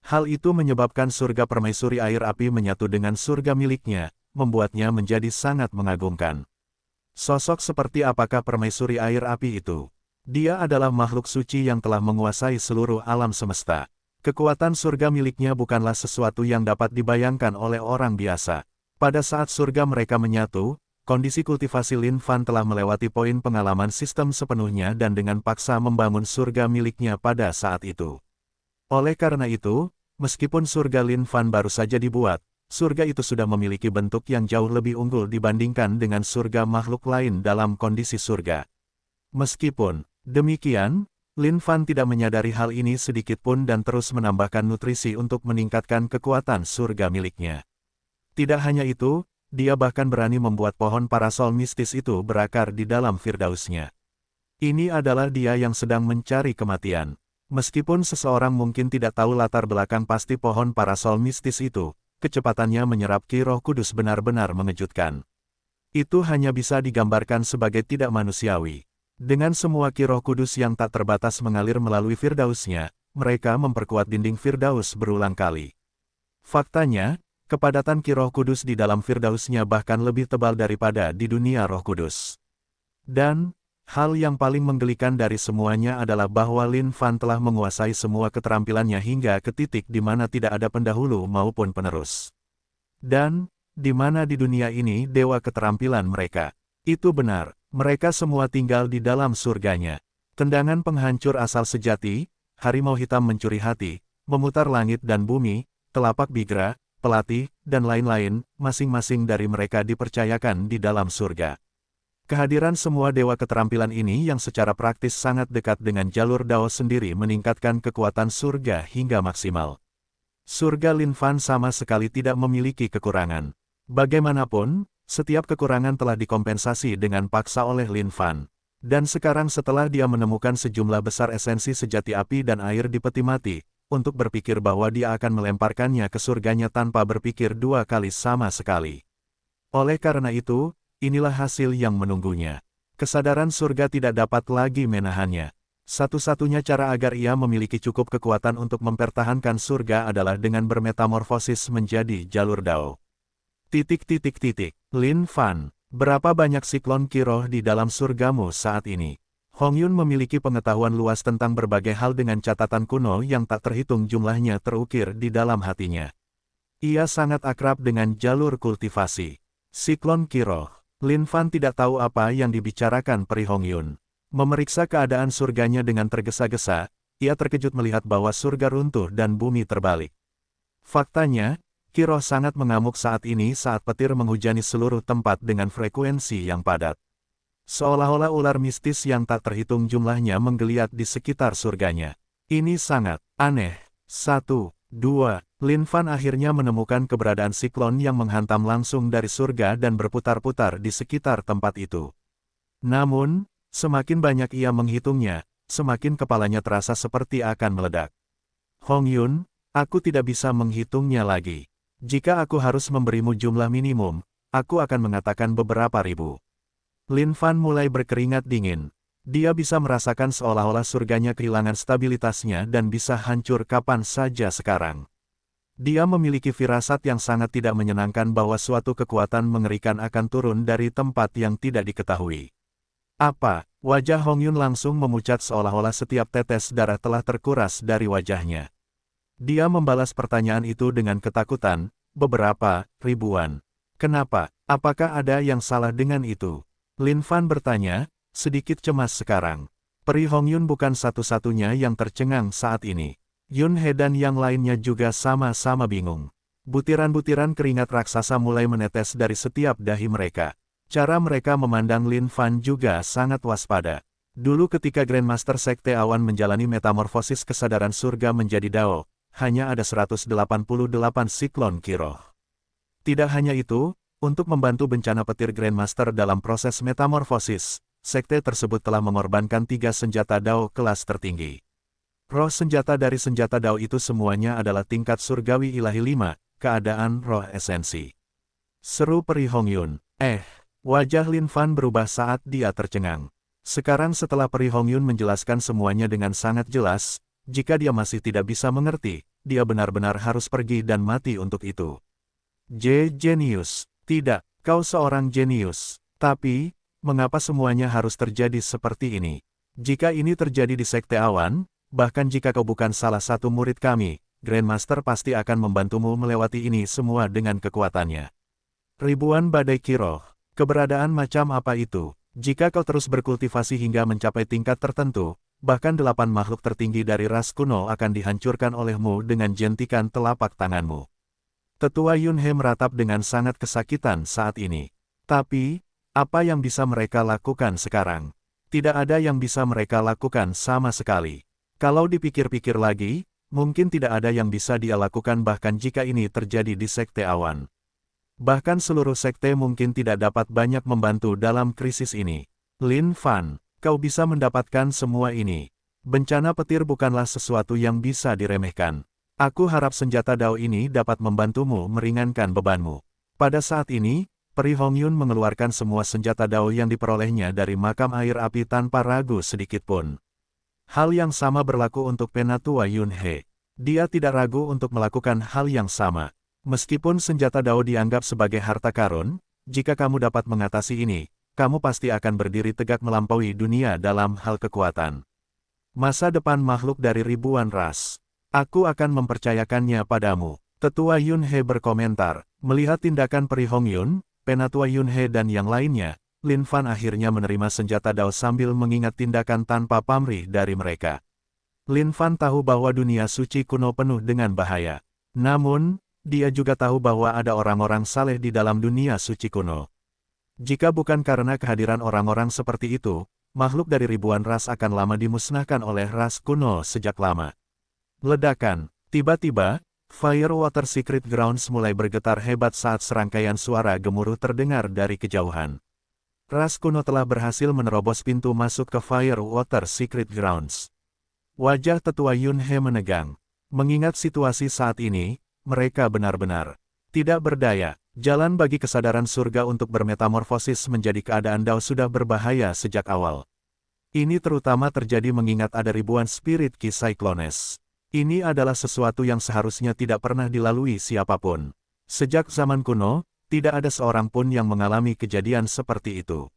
Hal itu menyebabkan surga permaisuri air api menyatu dengan surga miliknya, membuatnya menjadi sangat mengagumkan. Sosok seperti apakah permaisuri air api itu? Dia adalah makhluk suci yang telah menguasai seluruh alam semesta. Kekuatan surga miliknya bukanlah sesuatu yang dapat dibayangkan oleh orang biasa. Pada saat surga mereka menyatu, kondisi kultivasi Lin Fan telah melewati poin pengalaman sistem sepenuhnya dan dengan paksa membangun surga miliknya pada saat itu. Oleh karena itu, meskipun surga Lin Fan baru saja dibuat, surga itu sudah memiliki bentuk yang jauh lebih unggul dibandingkan dengan surga makhluk lain dalam kondisi surga. Meskipun demikian, Lin Fan tidak menyadari hal ini sedikitpun dan terus menambahkan nutrisi untuk meningkatkan kekuatan surga miliknya. Tidak hanya itu, dia bahkan berani membuat pohon parasol mistis itu berakar di dalam Firdausnya. Ini adalah dia yang sedang mencari kematian. Meskipun seseorang mungkin tidak tahu latar belakang pasti pohon parasol mistis itu, kecepatannya menyerap Ki Roh Kudus benar-benar mengejutkan. Itu hanya bisa digambarkan sebagai tidak manusiawi. Dengan semua Ki Roh Kudus yang tak terbatas mengalir melalui Firdausnya, mereka memperkuat dinding Firdaus berulang kali. Faktanya, kepadatan Ki Roh Kudus di dalam Firdausnya bahkan lebih tebal daripada di dunia Roh Kudus. Dan, hal yang paling menggelikan dari semuanya adalah bahwa Lin Fan telah menguasai semua keterampilannya hingga ke titik di mana tidak ada pendahulu maupun penerus. Dan, di mana di dunia ini dewa keterampilan mereka? Itu benar, mereka semua tinggal di dalam surganya. Tendangan penghancur asal sejati, harimau hitam mencuri hati, memutar langit dan bumi, telapak bigra, pelatih, dan lain-lain, masing-masing dari mereka dipercayakan di dalam surga. Kehadiran semua dewa keterampilan ini yang secara praktis sangat dekat dengan jalur Dao sendiri meningkatkan kekuatan surga hingga maksimal. Surga Lin Fan sama sekali tidak memiliki kekurangan. Bagaimanapun, setiap kekurangan telah dikompensasi dengan paksa oleh Lin Fan. Dan sekarang setelah dia menemukan sejumlah besar esensi sejati api dan air di peti mati, untuk berpikir bahwa dia akan melemparkannya ke surganya tanpa berpikir dua kali sama sekali. Oleh karena itu, inilah hasil yang menunggunya. Kesadaran surga tidak dapat lagi menahannya. Satu-satunya cara agar ia memiliki cukup kekuatan untuk mempertahankan surga adalah dengan bermetamorfosis menjadi jalur Dao. Lin Fan, berapa banyak siklon Kiroh di dalam surgamu saat ini? Hong Yun memiliki pengetahuan luas tentang berbagai hal dengan catatan kuno yang tak terhitung jumlahnya terukir di dalam hatinya. Ia sangat akrab dengan jalur kultivasi. Siklon Kiroh. Lin Fan tidak tahu apa yang dibicarakan Peri Hong Yun. Memeriksa keadaan surganya dengan tergesa-gesa, ia terkejut melihat bahwa surga runtuh dan bumi terbalik. Faktanya, Kiroh sangat mengamuk saat ini saat petir menghujani seluruh tempat dengan frekuensi yang padat. Seolah-olah ular mistis yang tak terhitung jumlahnya menggeliat di sekitar surganya. Ini sangat aneh. 1, 2, Lin Fan akhirnya menemukan keberadaan siklon yang menghantam langsung dari surga dan berputar-putar di sekitar tempat itu. Namun, semakin banyak ia menghitungnya, semakin kepalanya terasa seperti akan meledak. Hong Yun, aku tidak bisa menghitungnya lagi. Jika aku harus memberimu jumlah minimum, aku akan mengatakan beberapa ribu. Lin Fan mulai berkeringat dingin. Dia bisa merasakan seolah-olah surganya kehilangan stabilitasnya dan bisa hancur kapan saja sekarang. Dia memiliki firasat yang sangat tidak menyenangkan bahwa suatu kekuatan mengerikan akan turun dari tempat yang tidak diketahui. Apa? Wajah Hong Yun langsung memucat seolah-olah setiap tetes darah telah terkuras dari wajahnya. Dia membalas pertanyaan itu dengan ketakutan, beberapa, ribuan. Kenapa? Apakah ada yang salah dengan itu? Lin Fan bertanya, sedikit cemas sekarang. Peri Hong Yun bukan satu-satunya yang tercengang saat ini. Yun He dan yang lainnya juga sama-sama bingung. Butiran-butiran keringat raksasa mulai menetes dari setiap dahi mereka. Cara mereka memandang Lin Fan juga sangat waspada. Dulu ketika Grandmaster Sekte Awan menjalani metamorfosis kesadaran surga menjadi Dao, hanya ada 188 siklon Kiroh. Tidak hanya itu, untuk membantu bencana petir Grandmaster dalam proses metamorfosis, sekte tersebut telah mengorbankan 3 senjata Dao kelas tertinggi. Roh senjata dari senjata Dao itu semuanya adalah tingkat surgawi ilahi 5, keadaan roh esensi. Seru Peri Hong Yun. Wajah Lin Fan berubah saat dia tercengang. Sekarang setelah Peri Hong Yun menjelaskan semuanya dengan sangat jelas, jika dia masih tidak bisa mengerti, dia benar-benar harus pergi dan mati untuk itu. Jenius. Tidak, kau seorang jenius. Tapi, mengapa semuanya harus terjadi seperti ini? Jika ini terjadi di Sekte Awan, bahkan jika kau bukan salah satu murid kami, Grandmaster pasti akan membantumu melewati ini semua dengan kekuatannya. Ribuan badai Kiroh. Keberadaan macam apa itu? Jika kau terus berkultivasi hingga mencapai tingkat tertentu, bahkan 8 makhluk tertinggi dari ras kuno akan dihancurkan olehmu dengan jentikan telapak tanganmu. Tetua Yun He meratap dengan sangat kesakitan saat ini. Tapi, apa yang bisa mereka lakukan sekarang? Tidak ada yang bisa mereka lakukan sama sekali. Kalau dipikir-pikir lagi, mungkin tidak ada yang bisa dia lakukan bahkan jika ini terjadi di Sekte Awan. Bahkan seluruh sekte mungkin tidak dapat banyak membantu dalam krisis ini. Lin Fan, kau bisa mendapatkan semua ini. Bencana petir bukanlah sesuatu yang bisa diremehkan. Aku harap senjata Dao ini dapat membantumu meringankan bebanmu. Pada saat ini, Peri Hong Yun mengeluarkan semua senjata Dao yang diperolehnya dari makam air api tanpa ragu sedikitpun. Hal yang sama berlaku untuk Penatua Yun He. Dia tidak ragu untuk melakukan hal yang sama. Meskipun senjata Dao dianggap sebagai harta karun, jika kamu dapat mengatasi ini, kamu pasti akan berdiri tegak melampaui dunia dalam hal kekuatan. Masa depan makhluk dari ribuan ras. Aku akan mempercayakannya padamu. Tetua Yun He berkomentar. Melihat tindakan Peri Hong Yun, Penatua Yun He dan yang lainnya, Lin Fan akhirnya menerima senjata Dao sambil mengingat tindakan tanpa pamrih dari mereka. Lin Fan tahu bahwa dunia suci kuno penuh dengan bahaya. Namun, dia juga tahu bahwa ada orang-orang saleh di dalam dunia suci kuno. Jika bukan karena kehadiran orang-orang seperti itu, makhluk dari ribuan ras akan lama dimusnahkan oleh ras kuno sejak lama. Ledakan. Tiba-tiba, Firewater Secret Grounds mulai bergetar hebat saat serangkaian suara gemuruh terdengar dari kejauhan. ras kuno telah berhasil menerobos pintu masuk ke Firewater Secret Grounds. Wajah tetua Yun He menegang. Mengingat situasi saat ini, mereka benar-benar tidak berdaya. Jalan bagi kesadaran surga untuk bermetamorfosis menjadi keadaan Dao sudah berbahaya sejak awal. Ini terutama terjadi mengingat ada ribuan spirit Ki Cyclones. Ini adalah sesuatu yang seharusnya tidak pernah dilalui siapapun. Sejak zaman kuno, tidak ada seorang pun yang mengalami kejadian seperti itu.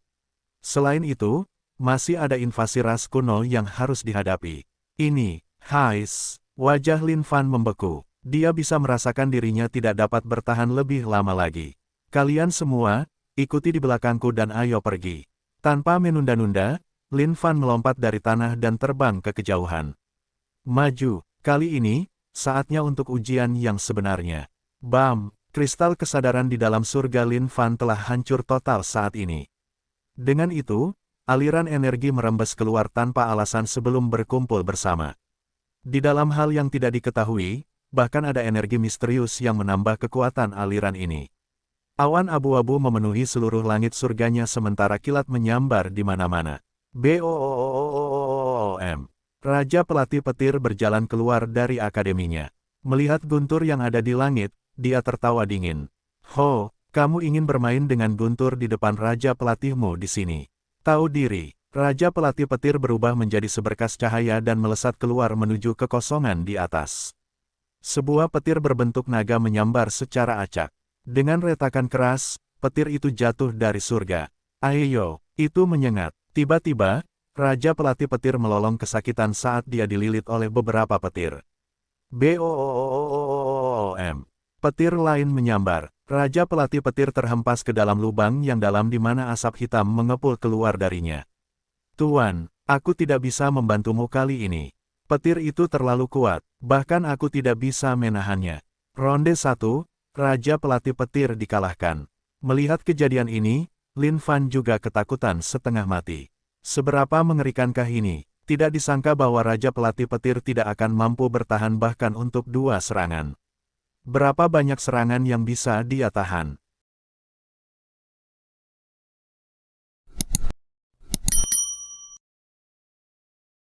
Selain itu, masih ada invasi ras kuno yang harus dihadapi. Ini, Hais, wajah Lin Fan membeku. Dia bisa merasakan dirinya tidak dapat bertahan lebih lama lagi. Kalian semua, ikuti di belakangku dan ayo pergi. Tanpa menunda-nunda, Lin Fan melompat dari tanah dan terbang ke kejauhan. Maju, kali ini, saatnya untuk ujian yang sebenarnya. Bam, kristal kesadaran di dalam surga Lin Fan telah hancur total saat ini. Dengan itu, aliran energi merembes keluar tanpa alasan sebelum berkumpul bersama. Di dalam hal yang tidak diketahui, bahkan ada energi misterius yang menambah kekuatan aliran ini. Awan abu-abu memenuhi seluruh langit surganya sementara kilat menyambar di mana-mana. BOOM. Raja pelatih petir berjalan keluar dari akademinya. Melihat guntur yang ada di langit, dia tertawa dingin. Ho, kamu ingin bermain dengan guntur di depan raja pelatihmu di sini. Tahu diri, raja pelatih petir berubah menjadi seberkas cahaya dan melesat keluar menuju kekosongan di atas. Sebuah petir berbentuk naga menyambar secara acak. Dengan retakan keras, petir itu jatuh dari surga. Ayo, itu menyengat. Tiba-tiba, raja pelatih petir melolong kesakitan saat dia dililit oleh beberapa petir. BOOM. Petir lain menyambar. Raja pelatih petir terhempas ke dalam lubang yang dalam di mana asap hitam mengepul keluar darinya. Tuan, aku tidak bisa membantumu kali ini. Petir itu terlalu kuat, bahkan aku tidak bisa menahannya. Ronde 1, Raja pelatih petir dikalahkan. Melihat kejadian ini, Lin Fan juga ketakutan setengah mati. Seberapa mengerikankah ini? Tidak disangka bahwa Raja pelatih petir tidak akan mampu bertahan bahkan untuk 2 serangan. Berapa banyak serangan yang bisa dia tahan?